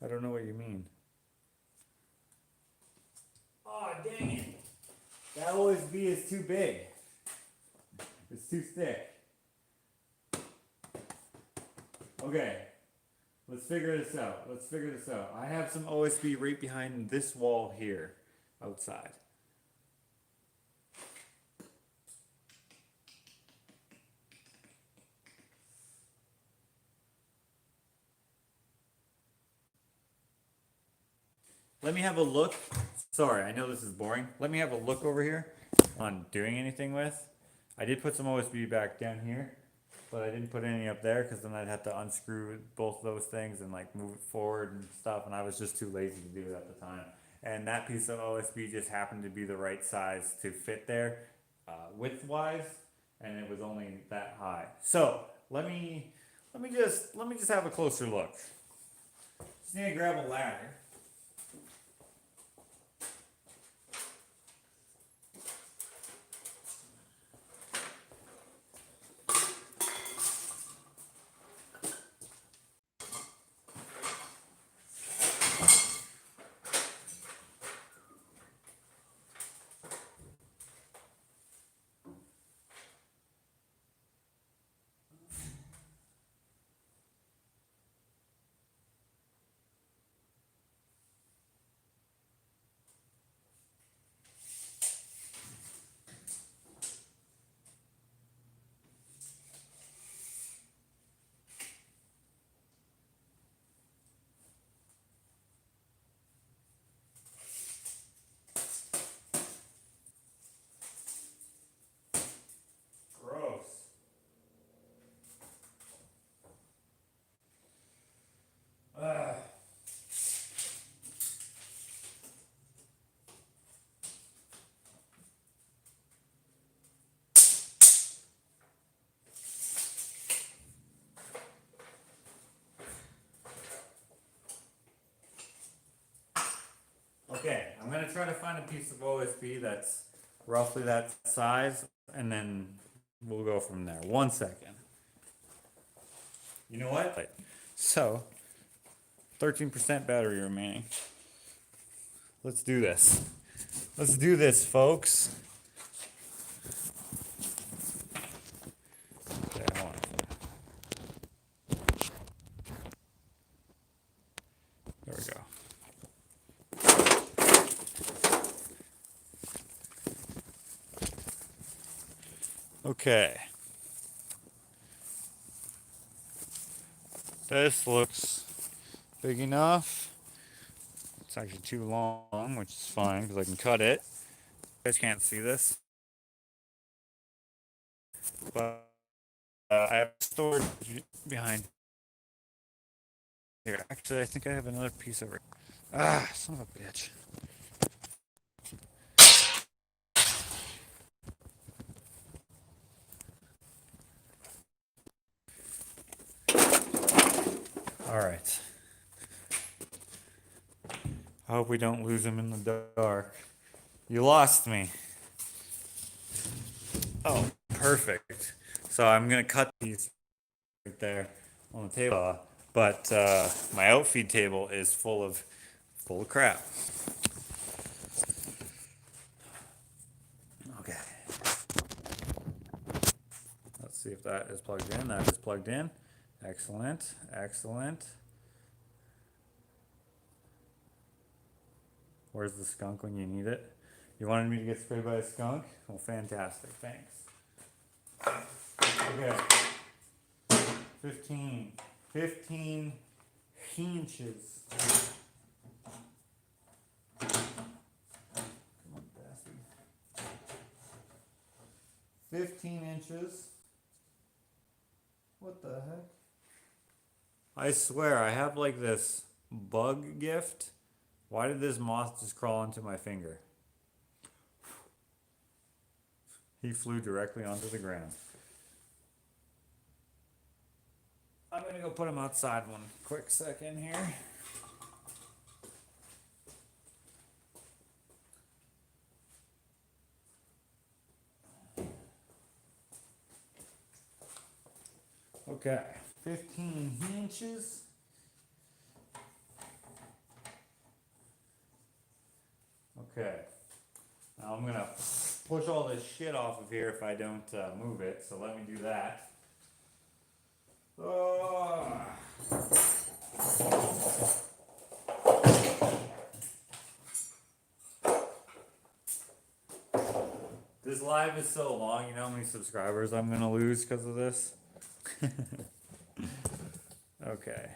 I don't know what you mean. Oh, dang it. That OSB is too big. It's too thick. Okay. Let's figure this out. I have some OSB right behind this wall here, outside. Let me have a look. Sorry, I know this is boring. Let me have a look over here on doing anything with. I did put some OSB back down here, but I didn't put any up there because then I'd have to unscrew both those things and like move it forward and stuff, and I was just too lazy to do it at the time. And that piece of OSB just happened to be the right size to fit there, width-wise, and it was only that high. So let me just have a closer look. Just need to grab a ladder. gonna try to find a piece of OSB that's roughly that size, and then we'll go from there. 1 second. You know what? So, 13% battery remaining. Let's do this. Let's do this, folks. Okay, I want it. There we go. Okay. This looks big enough. It's actually too long, which is fine because I can cut it. You guys can't see this. But I have storage behind here. Actually, I think I have another piece over. Ah, son of a bitch. All right. I hope we don't lose him in the dark. You lost me. Oh, perfect. So I'm gonna cut these right there on the table, but my outfeed table is full of crap. Okay. Let's see if that is plugged in. That is plugged in. Excellent. Excellent. Where's the skunk when you need it? You wanted me to get sprayed by a skunk? Well, fantastic. Thanks. Okay. 15 inches. Come on, bastard. 15 inches. What the heck? I swear, I have like this bug gift. Why did this moth just crawl into my finger? He flew directly onto the ground. I'm gonna go put him outside 1 quick second here. Okay, 15 inches. Okay, now I'm gonna push all this shit off of here if I don't move it, so let me do that. This live is so long, you know how many subscribers I'm gonna lose because of this? Okay.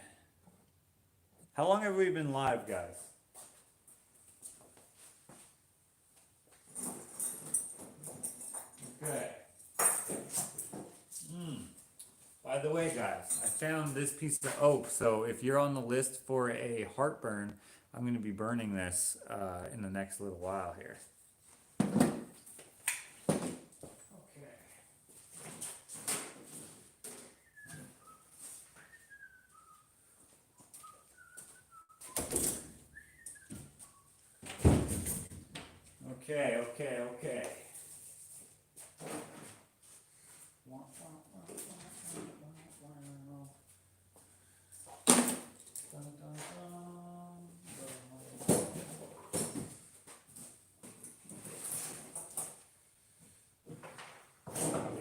How long have we been live, guys? Okay. By the way, guys, I found this piece of oak. So if you're on the list for a heartburn, I'm going to be burning this in the next little while here. Okay.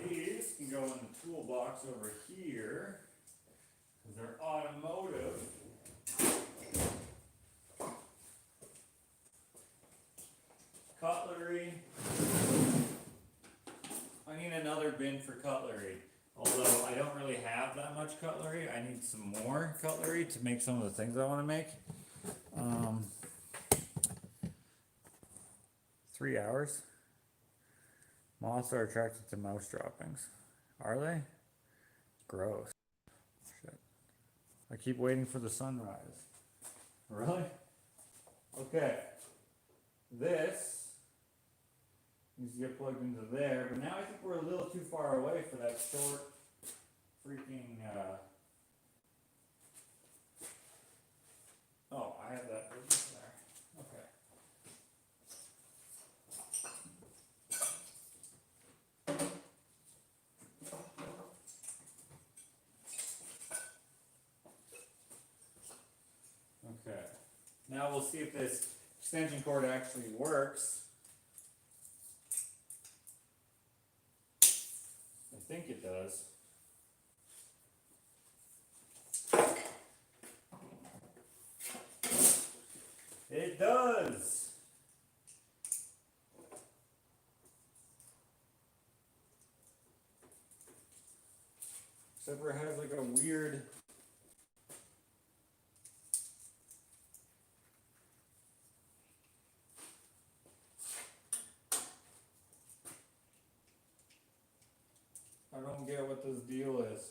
These can go in the toolbox over here because they're automotive. Cutlery. I need another bin for cutlery. Although I don't really have that much cutlery, I need some more cutlery to make some of the things I want to make. 3 hours. Moths are attracted to mouse droppings. Are they? Gross. Shit. I keep waiting for the sunrise. Really? Okay. This needs to get plugged into there, but now I think we're a little too far away for that short freaking oh, I have that there. Okay. we'll see if this extension cord actually works. I think it does. It does! Except for it has like a weird... I don't get what this deal is.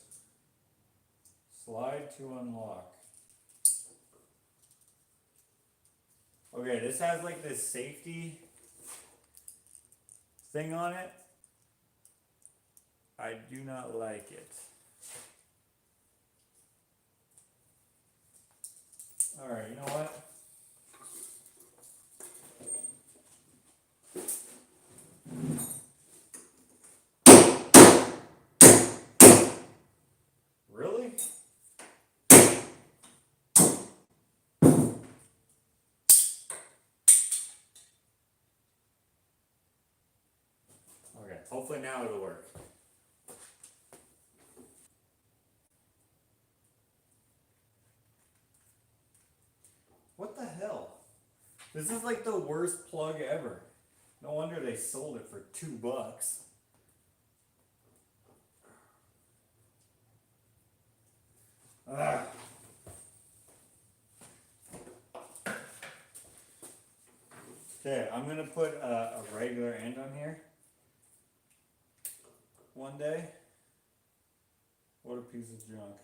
Slide to unlock. Okay, this has like this safety thing on it. I do not like it. Alright, you know what? Really? Okay, hopefully now it'll work. What the hell? This is like the worst plug ever. No wonder they sold it for $2. Ugh. Okay, I'm gonna put a regular end on here one day. What a piece of junk.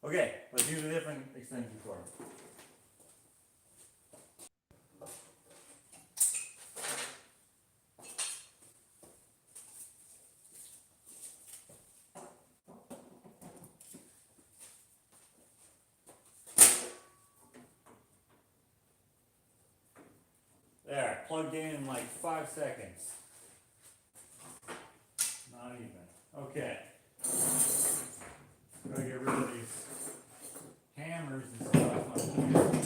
Okay, let's use a different extension cord. There, plugged in like 5 seconds. Not even. Okay. Gotta get rid of these hammers and stuff on here.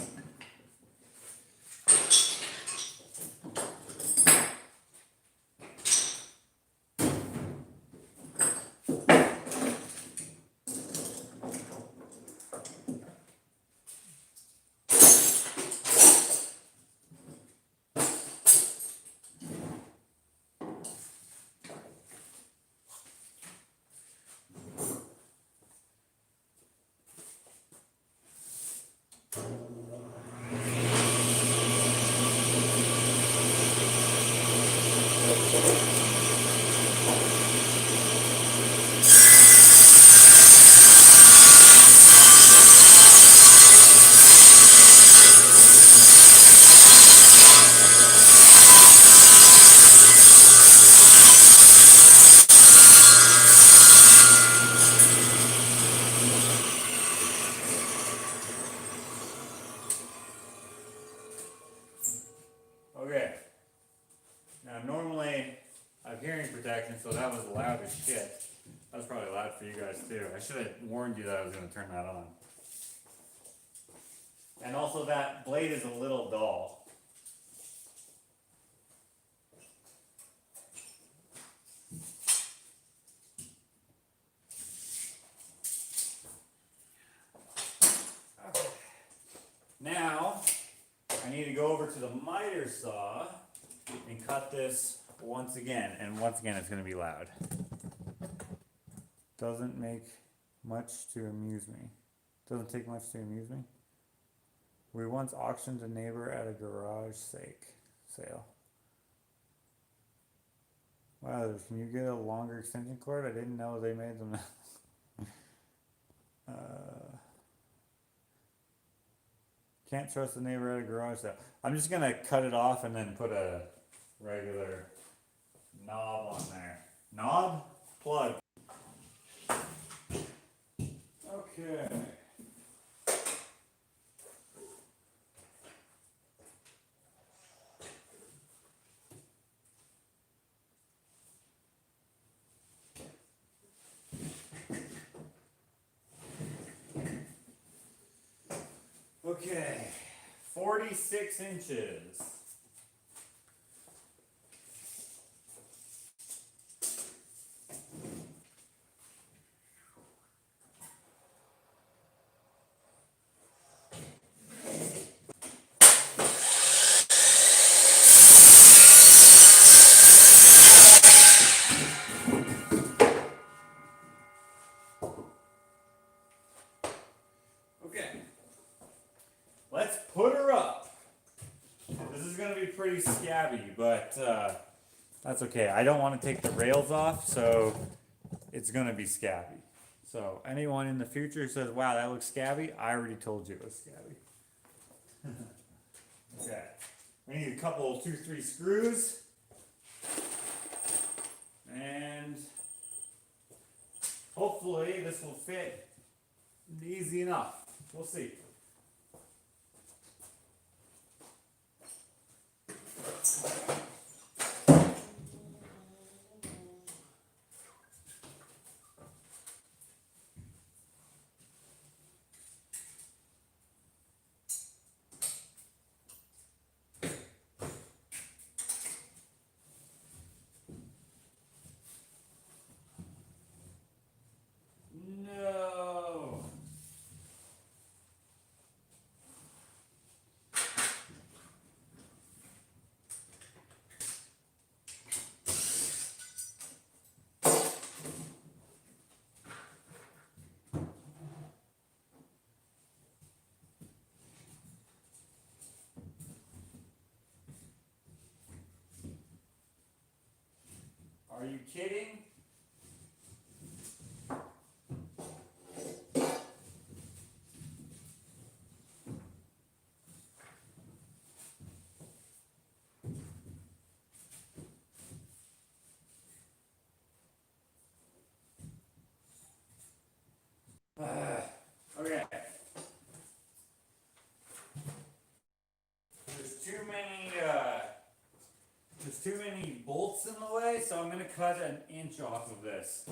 Okay. Now normally I have hearing protection, so that was loud as shit. That was probably loud for you guys too. I should have warned you that I was going to turn that on. And also that blade is a little dull. Okay. Now I need to go over to the miter saw and cut this once again, and once again it's going to be loud. Doesn't make much to amuse me. Doesn't take much to amuse me. We once auctioned a neighbor at a garage sale. Wow, can you get a longer extension cord? I didn't know they made them. Can't trust the neighbor at a garage sale. I'm just gonna cut it off and then put a regular knob on there. Knob? Plug. Okay. Okay, 46 inches. Okay, let's put her up. This is going to be pretty scabby, but that's okay. I don't want to take the rails off, so it's going to be scabby. So anyone in the future says, wow, that looks scabby, I already told you it was scabby. Okay, we need a couple, 2-3 screws. And hopefully this will fit easy enough. We'll see. No. Are you kidding? Okay. There's too many bolts in the way, so I'm going to cut an inch off of this.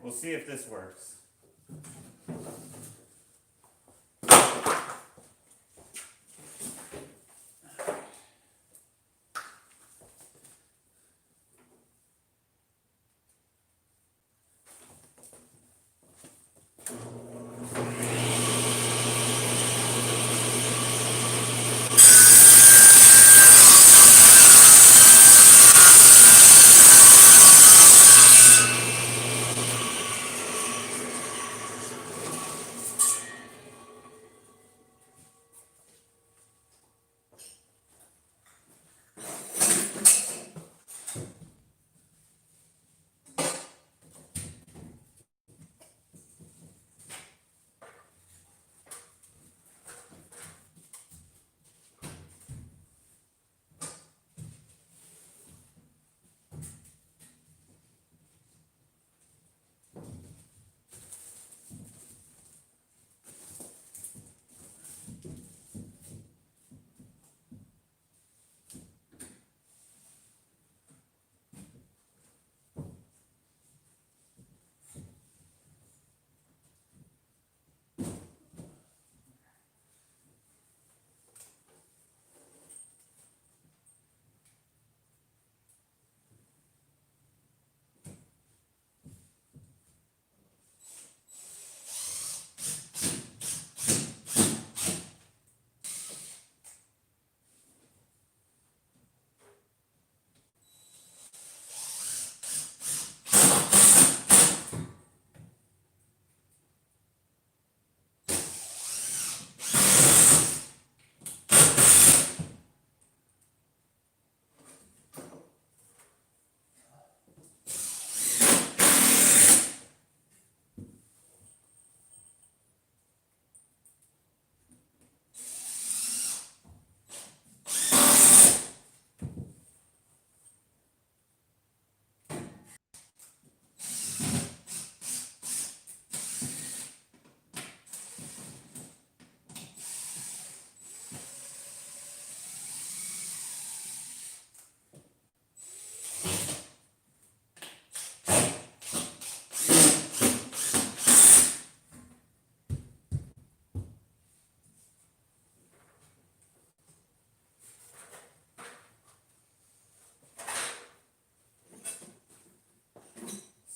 We'll see if this works.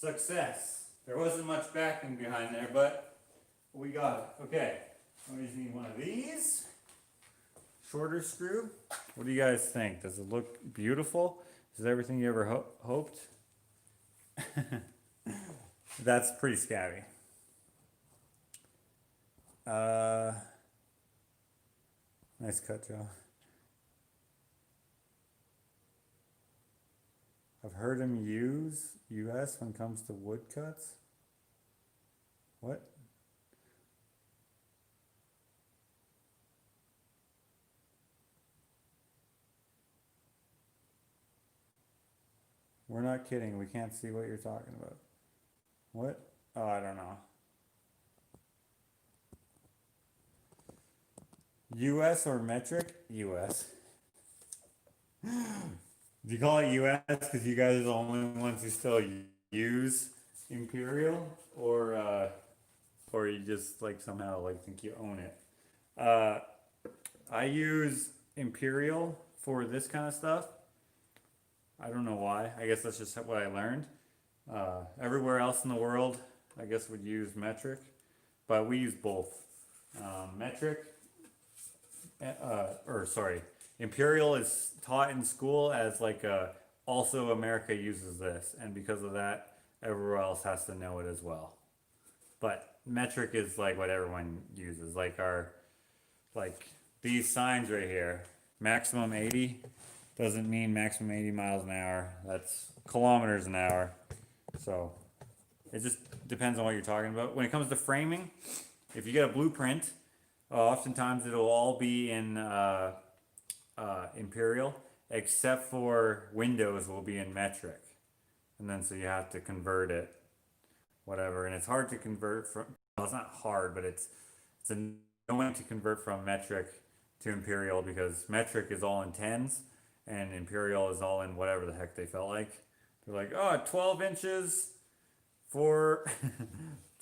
Success. There wasn't much backing behind there, but we got it. Okay, we just need one of these. Shorter screw. What do you guys think? Does it look beautiful? Is it everything you ever hoped? That's pretty scabby. Nice cut, Joe. I've heard him use US when it comes to woodcuts. What? We're not kidding. We can't see what you're talking about. What? Oh, I don't know. US or metric? US. Do you call it US because you guys are the only ones who still use imperial, or you just like somehow like think you own it? I use imperial for this kind of stuff. I don't know why. I guess that's just what I learned. Everywhere else in the world, I guess, would use metric, but we use both. Metric, imperial is taught in school as like also America uses this, and because of that, everywhere else has to know it as well. But metric is like what everyone uses, like these signs right here, maximum 80 doesn't mean maximum 80 miles an hour. That's kilometers an hour. So it just depends on what you're talking about. When it comes to framing, if you get a blueprint, oftentimes it'll all be in imperial, except for windows will be in metric. And then so you have to convert it, whatever. And it's hard to convert from, well, it's not hard, but it's annoying to convert from metric to imperial because metric is all in tens and imperial is all in whatever the heck they felt like. They're like, oh, 12 inches for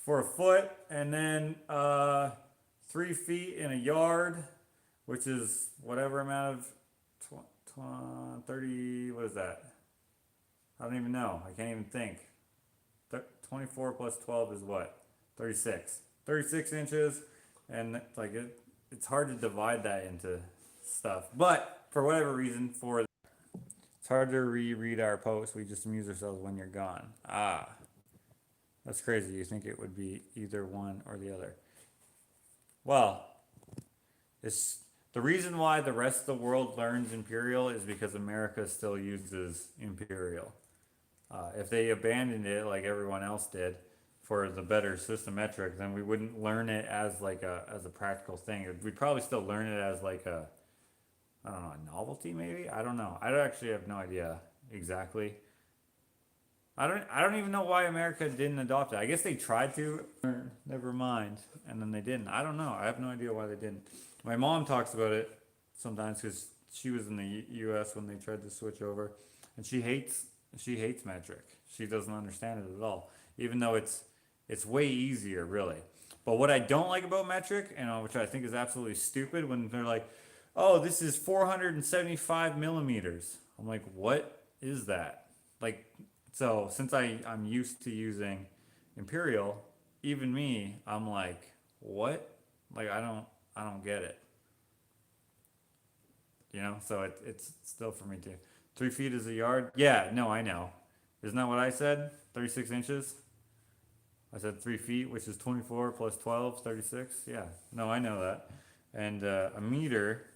for a foot, and then 3 feet in a yard, which is whatever amount of 30, what is that? I don't even know. I can't even think. 24 plus 12 is what? 36. 36 inches, and like it's hard to divide that into stuff. But for whatever reason, it's hard to reread our posts. We just amuse ourselves when you're gone. Ah, that's crazy. You think it would be either one or the other. Well, it's the reason why the rest of the world learns imperial is because America still uses imperial. If they abandoned it like everyone else did for the better systematic, then we wouldn't learn it as like as a practical thing. We'd probably still learn it as like I don't know, a novelty maybe? I don't know. I actually have no idea exactly. I don't even know why America didn't adopt it. I guess they tried to, or never mind, and then they didn't. I don't know. I have no idea why they didn't. My mom talks about it sometimes because she was in the US when they tried to switch over, and she hates metric. She doesn't understand it at all, even though it's way easier really. But what I don't like about metric, which I think is absolutely stupid, when they're like, oh, this is 475 millimeters. I'm like, what is that? Like, so since I'm used to using imperial, even me, I'm like, what? Like, I don't get it. So it's still for me too. 3 feet is a yard. Yeah, no, I know. Isn't that what I said? 36 inches. I said 3 feet, which is 24 plus 12, 36. Yeah, no, I know that. And a meter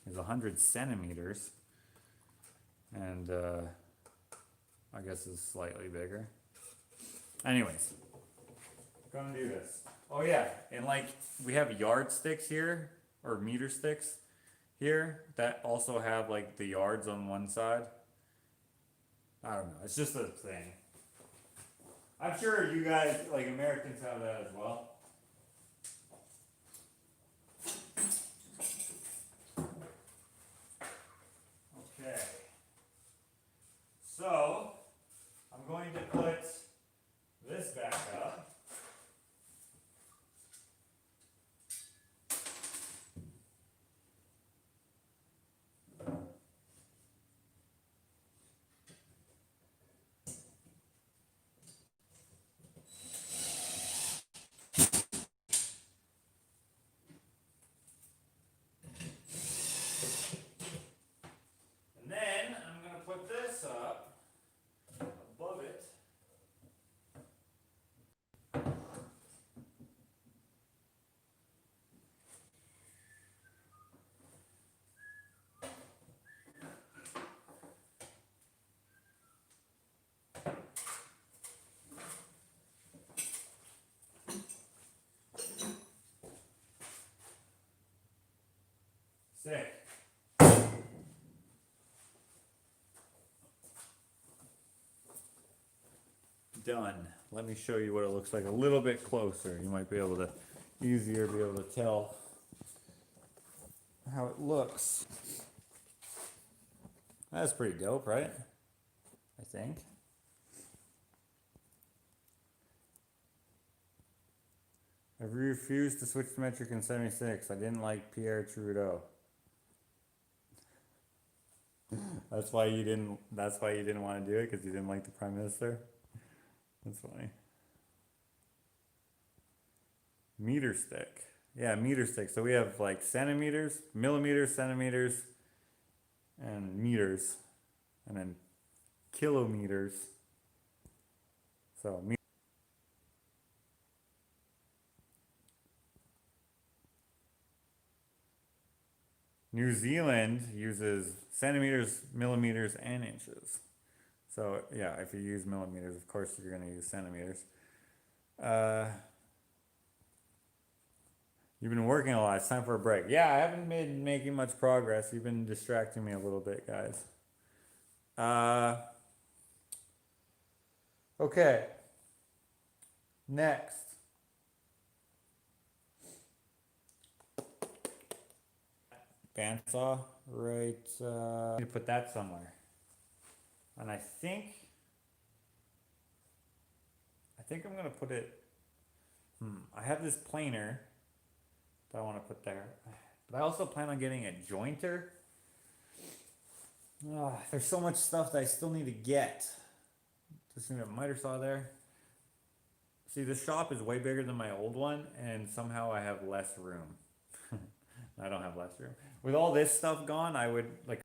is 100 centimeters. And I guess is slightly bigger. Anyways, gonna do this. Oh yeah, and like we have yardsticks here, or meter sticks here, that also have like the yards on one side. I don't know, it's just a thing. I'm sure you guys, like Americans, have that as well. Okay. So, I'm going to put this back up. done. Let me show you what it looks like a little bit closer. You might be able to easier be able to tell how it looks. That's pretty dope, right? I think. I refused to switch to metric in '76. I didn't like Pierre Trudeau. That's why you didn't want to do it, because you didn't like the Prime Minister? That's funny. Meter stick. Yeah, meter stick. So we have like centimeters, millimeters, centimeters, and meters, and then kilometers. So New Zealand uses centimeters, millimeters, and inches. So yeah, if you use millimeters, of course you're going to use centimeters. You've been working a lot. It's time for a break. Yeah, I haven't been making much progress. You've been distracting me a little bit, guys. Okay. Next. Bandsaw, right? I need to put that somewhere. And I think I'm gonna put it. I have this planer that I want to put there, but I also plan on getting a jointer. There's so much stuff that I still need to get. Just need a miter saw there. See, this shop is way bigger than my old one, and somehow I have less room. I don't have less room. With all this stuff gone, I would like,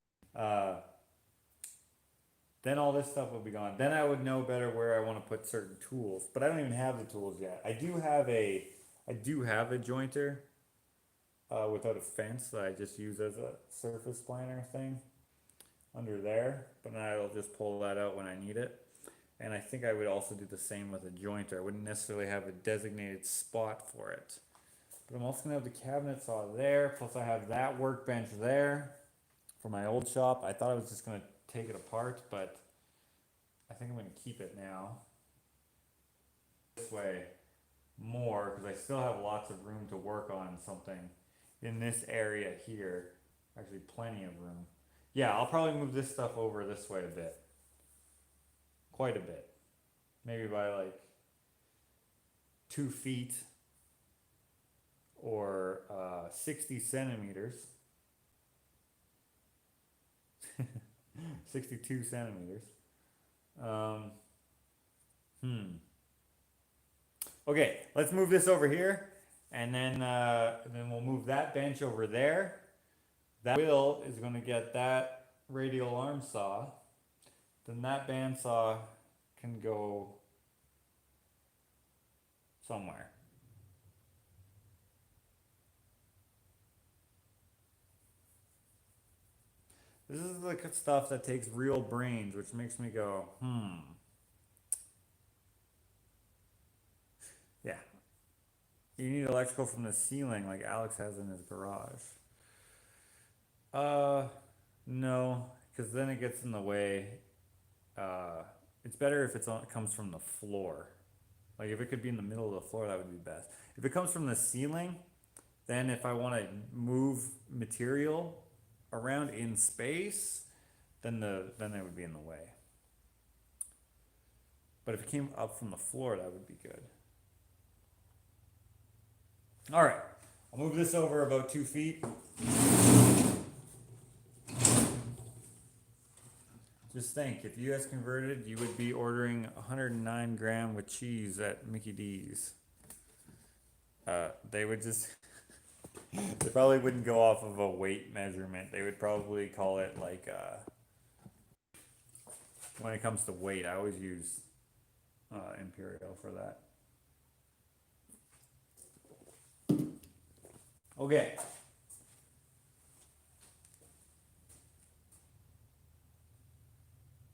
then all this stuff would be gone. Then I would know better where I want to put certain tools, but I don't even have the tools yet. I do have a jointer, without a fence that I just use as a surface planer thing under there, but then I'll just pull that out when I need it. And I think I would also do the same with a jointer. I wouldn't necessarily have a designated spot for it. But I'm also gonna have the cabinet saw there, plus I have that workbench there for my old shop. I thought I was just gonna take it apart, but I think I'm gonna keep it now. This way more, because I still have lots of room to work on something in this area here. Actually plenty of room. Yeah, I'll probably move this stuff over this way a bit. Quite a bit. Maybe by like 2 feet or 60 centimeters. 62 centimeters. Okay, let's move this over here, and then we'll move that bench over there. That wheel is going to get that radial arm saw. Then that bandsaw can go somewhere. This is the stuff that takes real brains, which makes me go, Yeah. You need electrical from the ceiling like Alex has in his garage. No, because then it gets in the way. It's better if it comes from the floor. Like if it could be in the middle of the floor, that would be best. If it comes from the ceiling, then if I want to move material around in space, then it would be in the way. But if it came up from the floor, that would be good. All right, I'll move this over about 2 feet. Just think, if you guys converted, you would be ordering 109 gram with cheese at Mickey D's. They would just, they probably wouldn't go off of a weight measurement. They would probably call it like, when it comes to weight, I always use Imperial for that. Okay.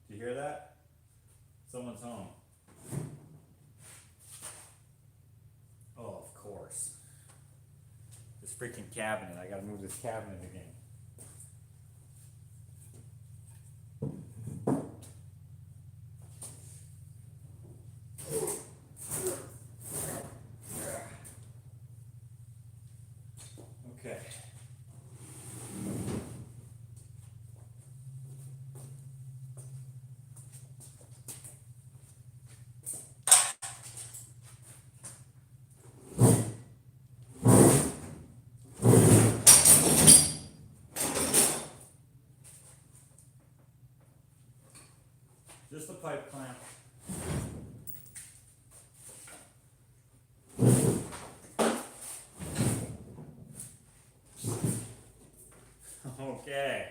Do you hear that? Someone's home. Oh, of course. This freaking cabinet. I gotta move this cabinet again. just a pipe clamp. Okay.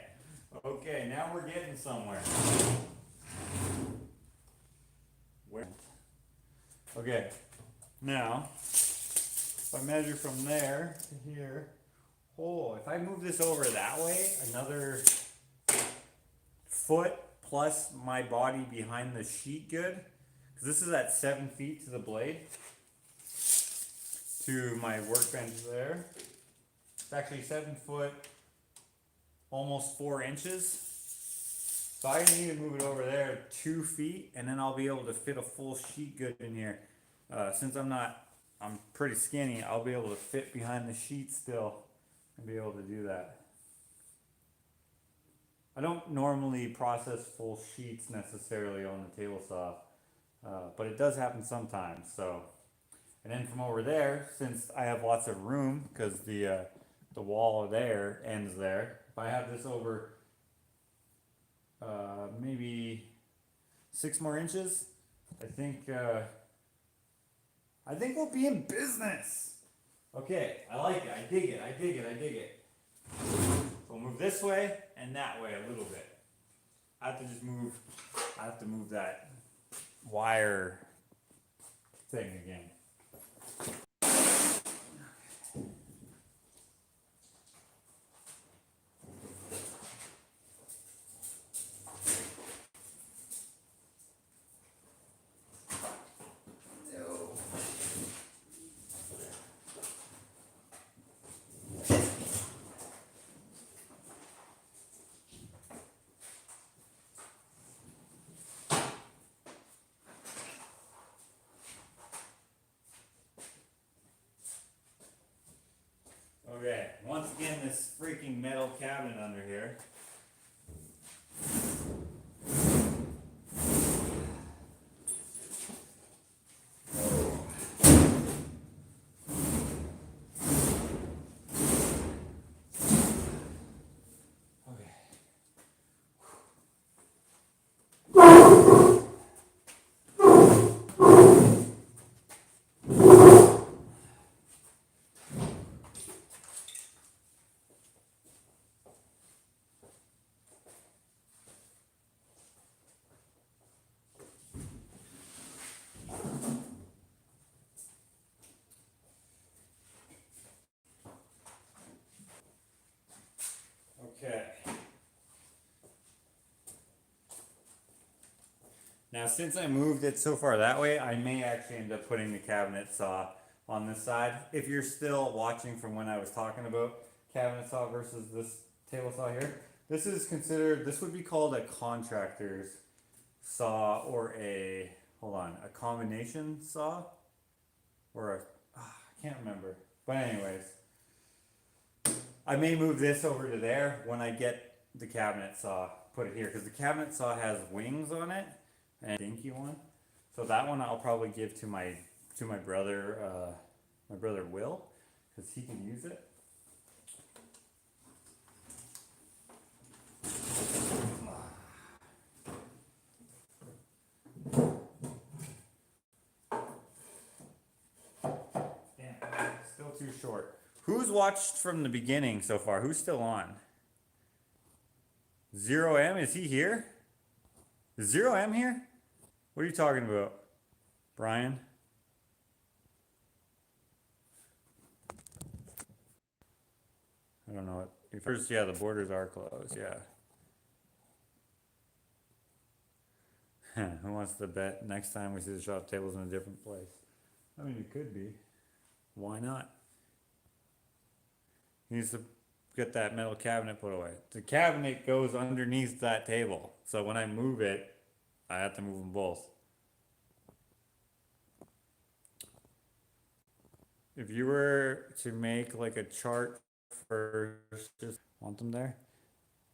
Okay, now we're getting somewhere. Where? Okay. Now, if I measure from there to here, oh, if I move this over that way, another foot plus my body behind the sheet good, because this is at 7 feet to the blade, to my workbench there. It's actually 7 foot, almost 4 inches. So I need to move it over there 2 feet, and then I'll be able to fit a full sheet good in here. Since I'm pretty skinny, I'll be able to fit behind the sheet still and be able to do that. I don't normally process full sheets necessarily on the table saw, but it does happen sometimes. So, and then from over there, since I have lots of room because the wall there ends there, if I have this over maybe 6 more inches, I think we'll be in business. Okay, I like it. I dig it. I dig it. I dig it. So we'll move this way and that way a little bit. I have to move that wire thing again. Okay, once again, this freaking metal cabinet under here. Okay. Now, since I moved it so far that way, I may actually end up putting the cabinet saw on this side. If you're still watching from when I was talking about cabinet saw versus this table saw here, this would be called a contractor's saw or a combination saw or I can't remember. But anyways, I may move this over to there when I get the cabinet saw, put it here, because the cabinet saw has wings on it, and a dinky one. So that one I'll probably give to my brother, my brother Will, because he can use it. Damn, still too short. Who's watched from the beginning so far? Who's still on? 0M, is he here? Is 0M here? What are you talking about, Brian? I don't know. First, yeah, the borders are closed, yeah. Who wants to bet next time we see the shop tables in a different place? I mean, it could be. Why not? He needs to get that metal cabinet put away. The cabinet goes underneath that table. So when I move it, I have to move them both. If you were to make like a chart first, just want them there?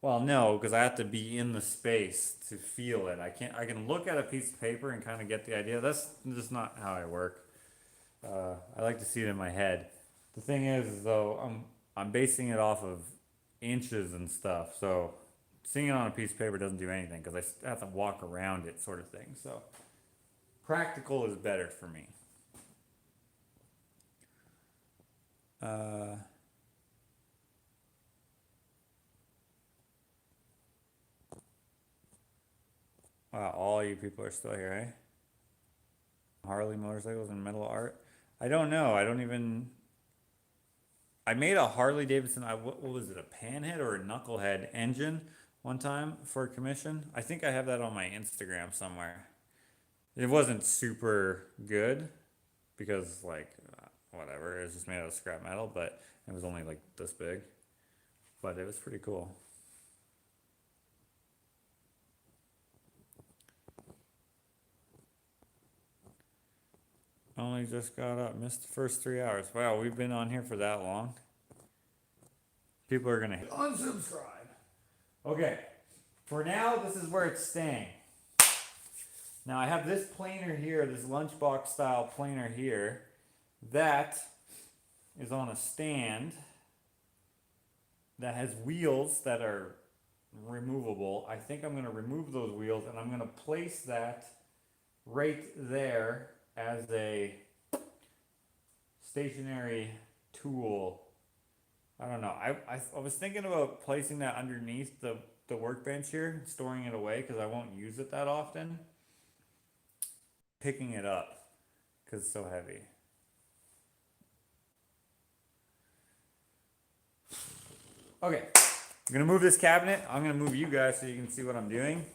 Well, no, because I have to be in the space to feel it. I can look at a piece of paper and kind of get the idea. That's just not how I work. I like to see it in my head. The thing is, though, I'm basing it off of inches and stuff. So seeing it on a piece of paper doesn't do anything because I have to walk around it, sort of thing. So practical is better for me. Wow, all you people are still here, eh? Harley motorcycles and metal art. I don't know. I made a Harley Davidson. What was it? A panhead or a knucklehead engine one time for a commission. I think I have that on my Instagram somewhere. It wasn't super good because like whatever. It was just made out of scrap metal, but it was only like this big. But it was pretty cool. Only just got up. Missed the first 3 hours. Wow, we've been on here for that long. People are gonna hit unsubscribe. Okay, for now, this is where it's staying. Now I have this planer here, this lunchbox style planer here. That is on a stand that has wheels that are removable. I think I'm going to remove those wheels and I'm going to place that right there as a stationary tool. I don't know. I was thinking about placing that underneath the workbench here, storing it away because I won't use it that often. Picking it up because it's so heavy. Okay, I'm gonna move this cabinet. I'm gonna move you guys so you can see what I'm doing.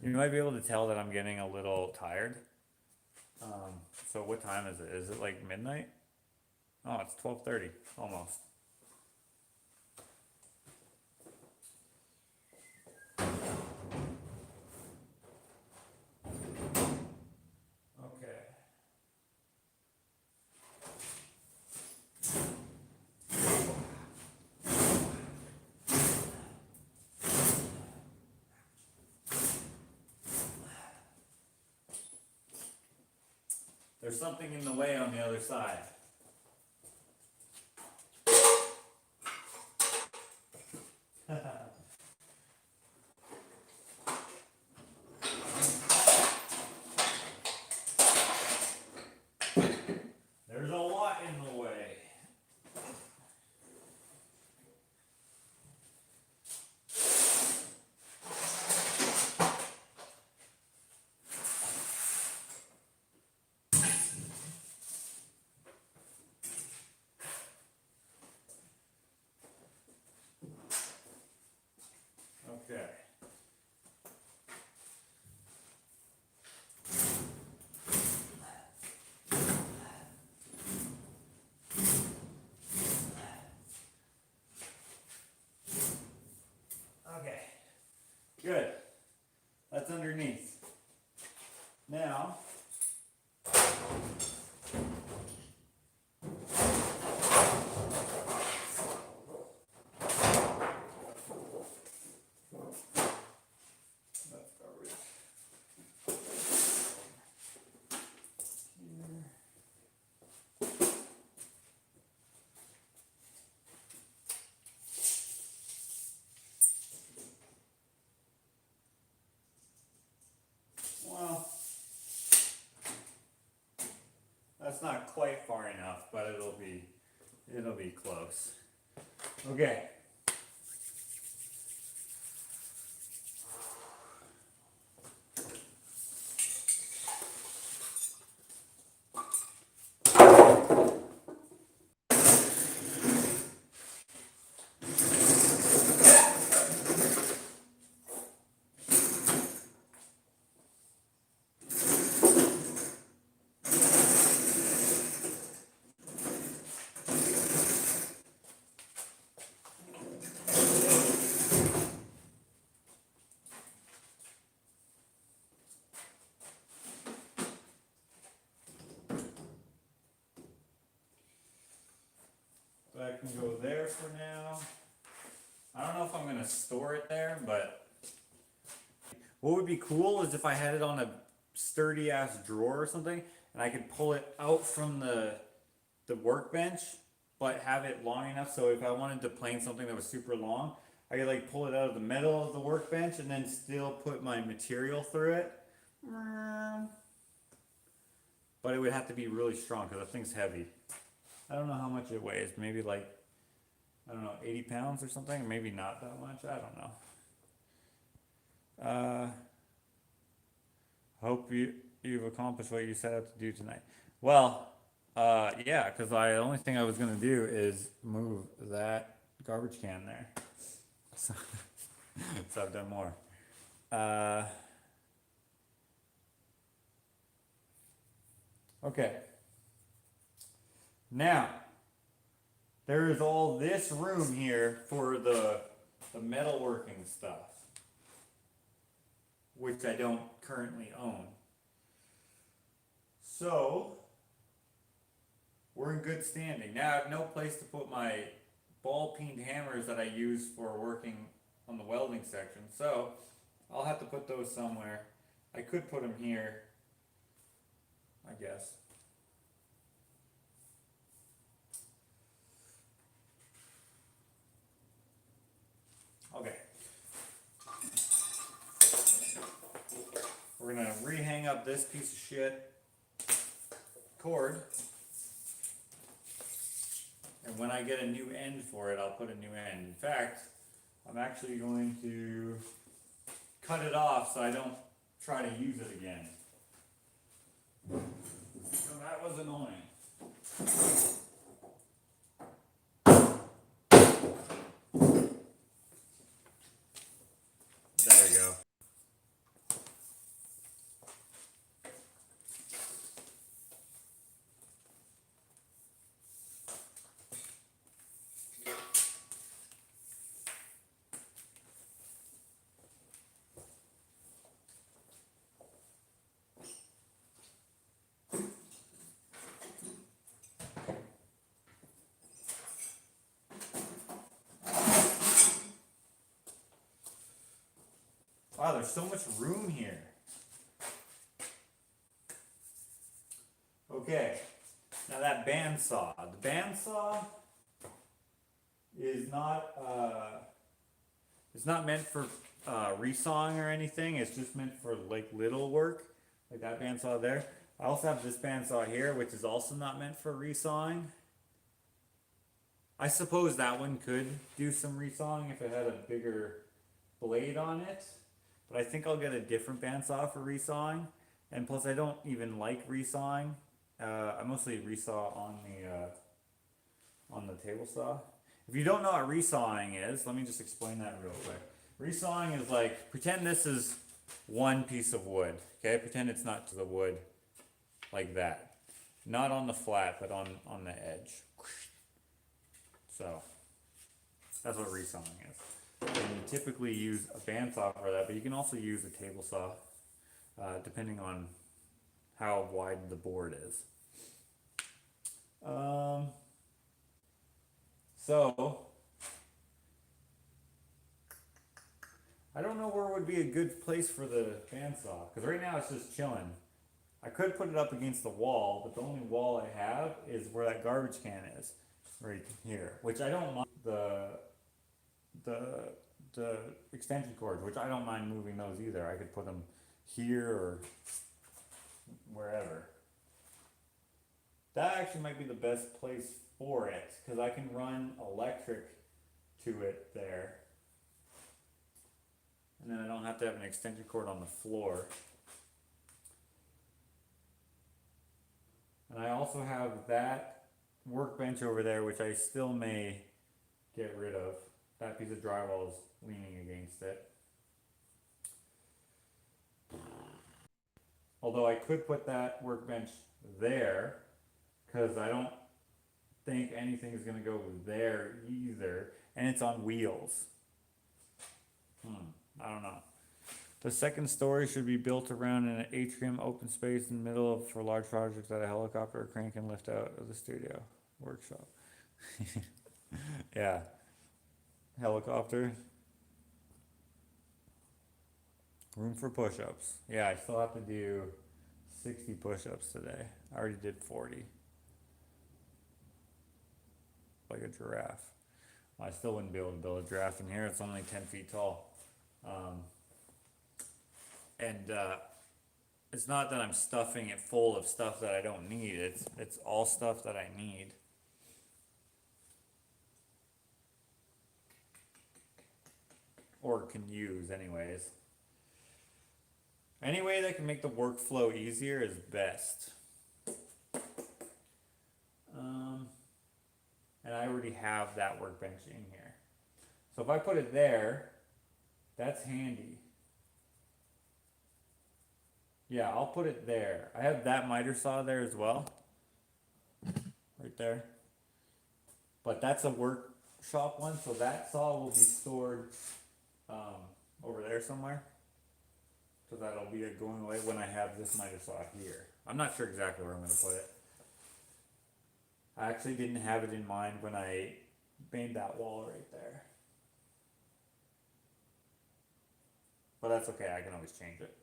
You might be able to tell that I'm getting a little tired. So what time is it? Is it like midnight? Oh, it's 12:30, almost. Okay. There's something in the way on the other side. There's a lot in the way. Okay. Okay. Good. That's underneath. Now, that's garbage. Here. Well, that's not quite far enough, but it'll be close. Okay. That can go there for now. I don't know if I'm gonna store it there, but what would be cool is if I had it on a sturdy ass drawer or something and I could pull it out from the workbench but have it long enough so if I wanted to plane something that was super long, I could like pull it out of the middle of the workbench and then still put my material through it. But it would have to be really strong because the thing's heavy. I don't know how much it weighs. Maybe like, I don't know, 80 pounds or something. Maybe not that much. I don't know. Hope you've accomplished what you set out to do tonight. Well, yeah, because the only thing I was gonna do is move that garbage can there. So, so I've done more. Okay. Now, there is all this room here for the metalworking stuff, which I don't currently own. So, we're in good standing. Now I have no place to put my ball-peened hammers that I use for working on the welding section. So, I'll have to put those somewhere. I could put them here, I guess. Okay. We're gonna rehang up this piece of shit cord. And when I get a new end for it, I'll put a new end. In fact, I'm actually going to cut it off so I don't try to use it again. So that was annoying. There we go. Wow, there's so much room here. Okay, now that bandsaw. The bandsaw is not it's not meant for resawing or anything. It's just meant for like little work, like that bandsaw there. I also have this bandsaw here, which is also not meant for resawing. I suppose that one could do some resawing if it had a bigger blade on it. But I think I'll get a different bandsaw for resawing. And plus I don't even like resawing. I mostly resaw on the table saw. If you don't know what resawing is, let me just explain that real quick. Resawing is like, pretend this is one piece of wood. Okay, pretend it's not to the wood like that. Not on the flat, but on the edge. So, that's what resawing is. And you typically use a bandsaw for that, but you can also use a table saw, depending on how wide the board is. So, I don't know where would be a good place for the bandsaw, because right now it's just chilling. I could put it up against the wall, but the only wall I have is where that garbage can is, right here, which I don't mind the extension cords, which I don't mind moving those either. I could put them here or wherever. That actually might be the best place for it, because I can run electric to it there. And then I don't have to have an extension cord on the floor. And I also have that workbench over there, which I still may get rid of. That piece of drywall is leaning against it. Although I could put that workbench there, because I don't think anything is going to go there either. And it's on wheels. I don't know. The second story should be built around an atrium open space in the middle for large projects that a helicopter or crane can lift out of the studio workshop. Yeah. Helicopter. Room for push-ups. Yeah, I still have to do 60 push-ups today. I already did 40. like a giraffe. I still wouldn't be able to build a giraffe in here. It's only 10 feet tall. And it's not that I'm stuffing it full of stuff that I don't need. It's all stuff that I need. Or can use anyways. Any way that can make the workflow easier is best. And I already have that workbench in here. So if I put it there, that's handy. Yeah, I'll put it there. I have that miter saw there as well. Right there. But that's a workshop one, so that saw will be stored over there somewhere. So that'll be going away when I have this miter saw here. I'm not sure exactly where I'm going to put it. I actually didn't have it in mind when I made that wall right there. But that's okay, I can always change it.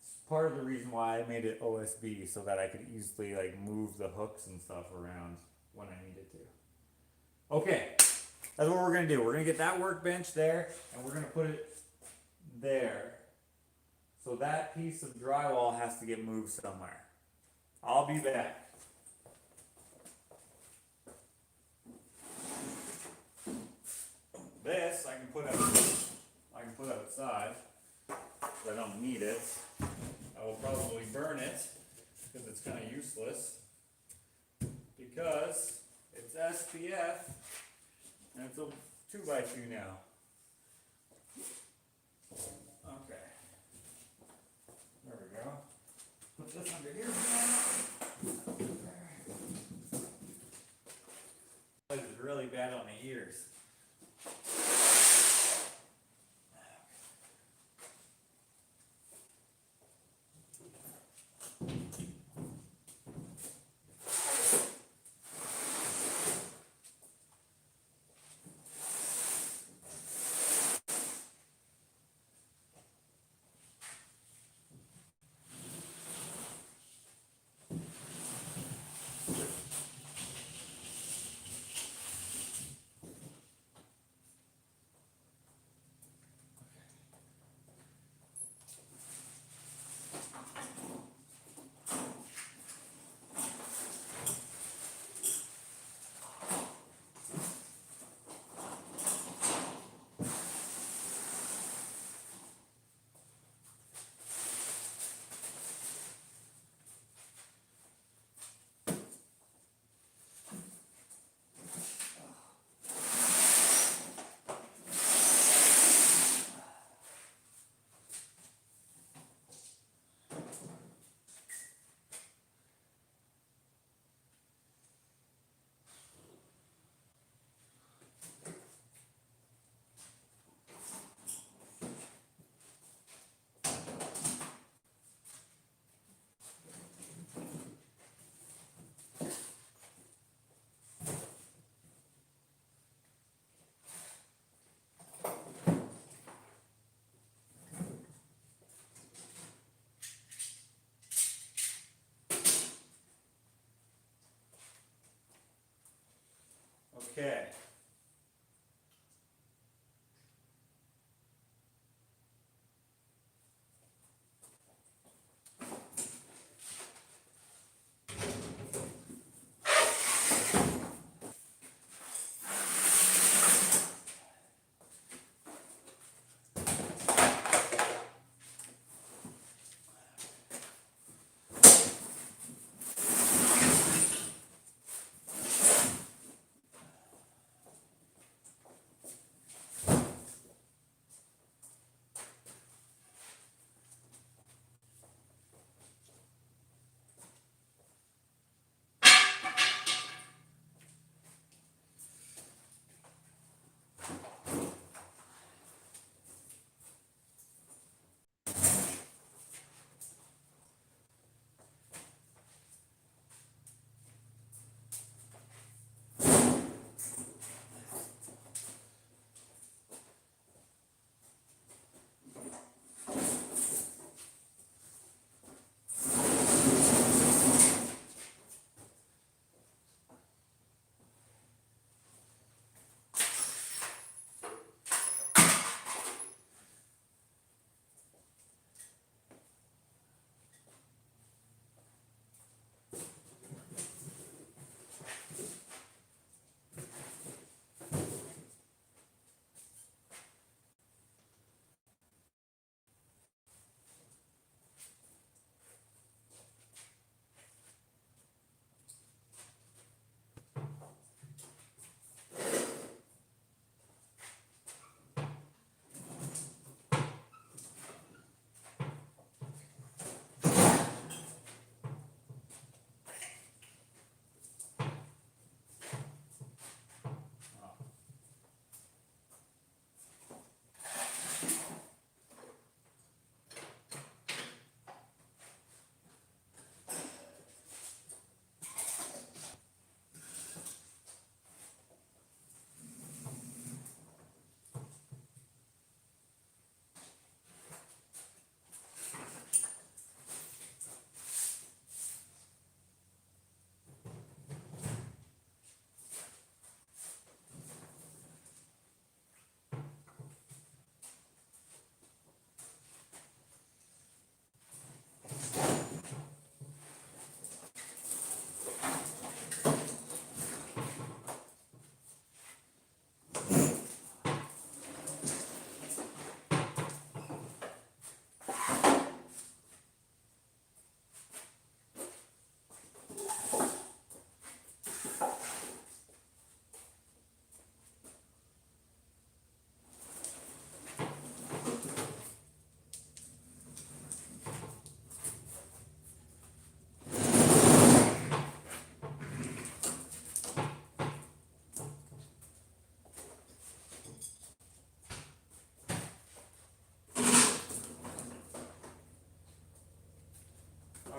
It's part of the reason why I made it OSB, so that I could easily like move the hooks and stuff around when I needed to. Okay, that's what we're gonna do. We're gonna get that workbench there, and we're gonna put it there. So that piece of drywall has to get moved somewhere. I'll be back. This I can put outside. I don't need it. I will probably burn it because it's kind of useless. Because it's SPF and it's a 2x2 now. Okay. There we go. Put this under here. This is really bad on the ears. Okay.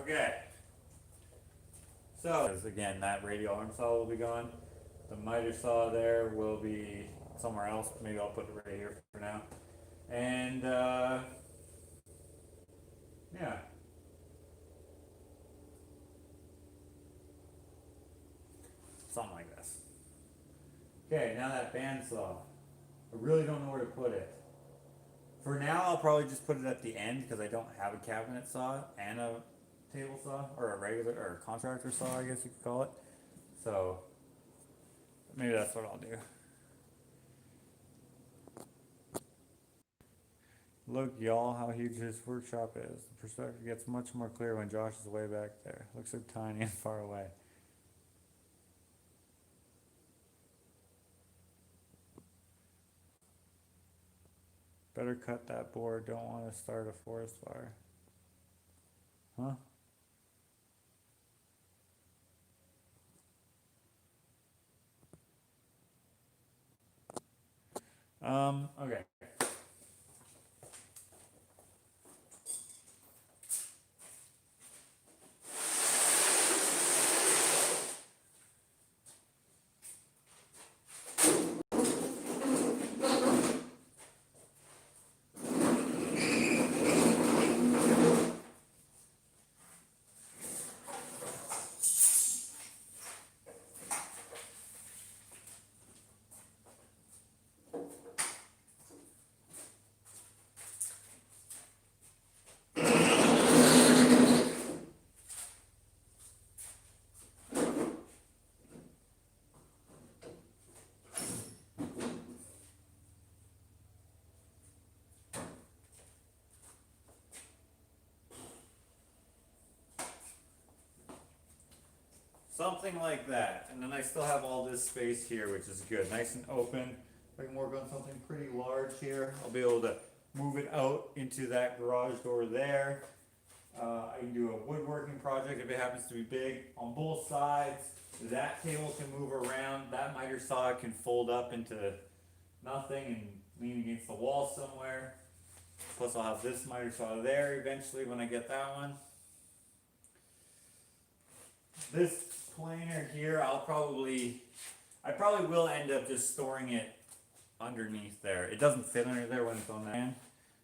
Okay. So, again, that radial arm saw will be gone. The miter saw there will be somewhere else. Maybe I'll put it right here for now. And, yeah. Something like this. Okay, now that bandsaw. I really don't know where to put it. For now, I'll probably just put it at the end because I don't have a cabinet saw and a table saw, or a regular, or a contractor saw, I guess you could call it. So, maybe that's what I'll do. Look, y'all, how huge his workshop is. The perspective gets much more clear when Josh is way back there. Looks so tiny and far away. Better cut that board. Don't want to start a forest fire. Huh? Okay. Something like that. And then I still have all this space here, which is good. Nice and open. If I can work on something pretty large here, I'll be able to move it out into that garage door there. I can do a woodworking project if it happens to be big on both sides. That table can move around. That miter saw can fold up into nothing and lean against the wall somewhere. Plus I'll have this miter saw there eventually when I get that one. This planer here, I probably will end up just storing it underneath there. It doesn't fit under there when it's on that end,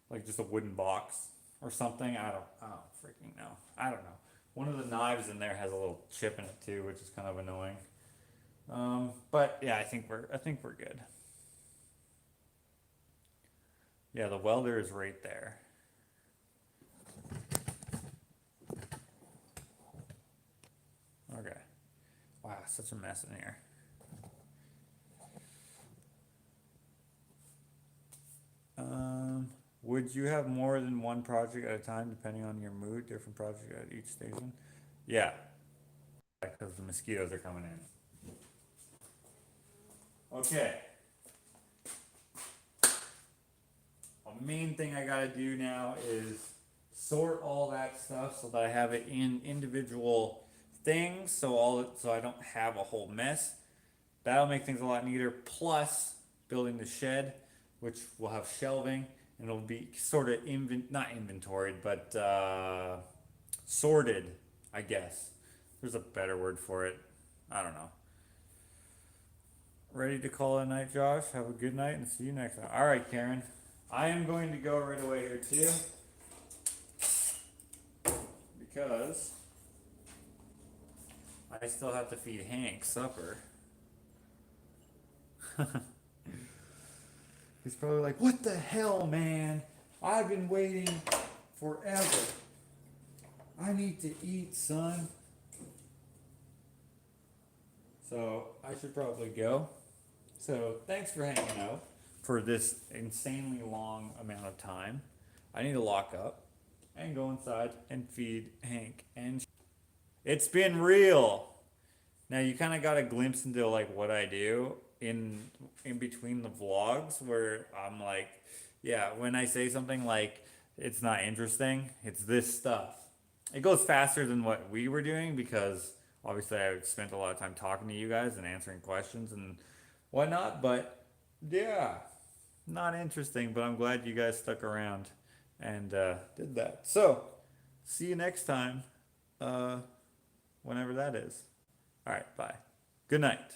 like just a wooden box or something. I don't freaking know. I don't know. One of the knives in there has a little chip in it too, which is kind of annoying. But yeah, I think we're good. Yeah, the welder is right there. Okay. Wow, such a mess in here. Would you have more than one project at a time depending on your mood? Different project at each station? Yeah, because the mosquitoes are coming in. Okay. A main thing I gotta do now is sort all that stuff so that I have it in individual things, so I don't have a whole mess. That'll make things a lot neater. Plus, building the shed, which will have shelving, and it'll be sort of not inventoried, but sorted, I guess. There's a better word for it. I don't know. Ready to call it a night, Josh? Have a good night and see you next time. All right, Karen. I am going to go right away here too, because I still have to feed Hank supper. He's probably like, what the hell, man? I've been waiting forever. I need to eat, son. So I should probably go. So thanks for hanging out for this insanely long amount of time. I need to lock up and go inside and feed Hank. And it's been real. Now you kind of got a glimpse into like what I do in between the vlogs, where I'm like, yeah, when I say something like it's not interesting, it's this stuff. It goes faster than what we were doing because obviously I spent a lot of time talking to you guys and answering questions and whatnot, but yeah, not interesting, but I'm glad you guys stuck around and did that. So, see you next time. whenever that is. All right, bye. Good night.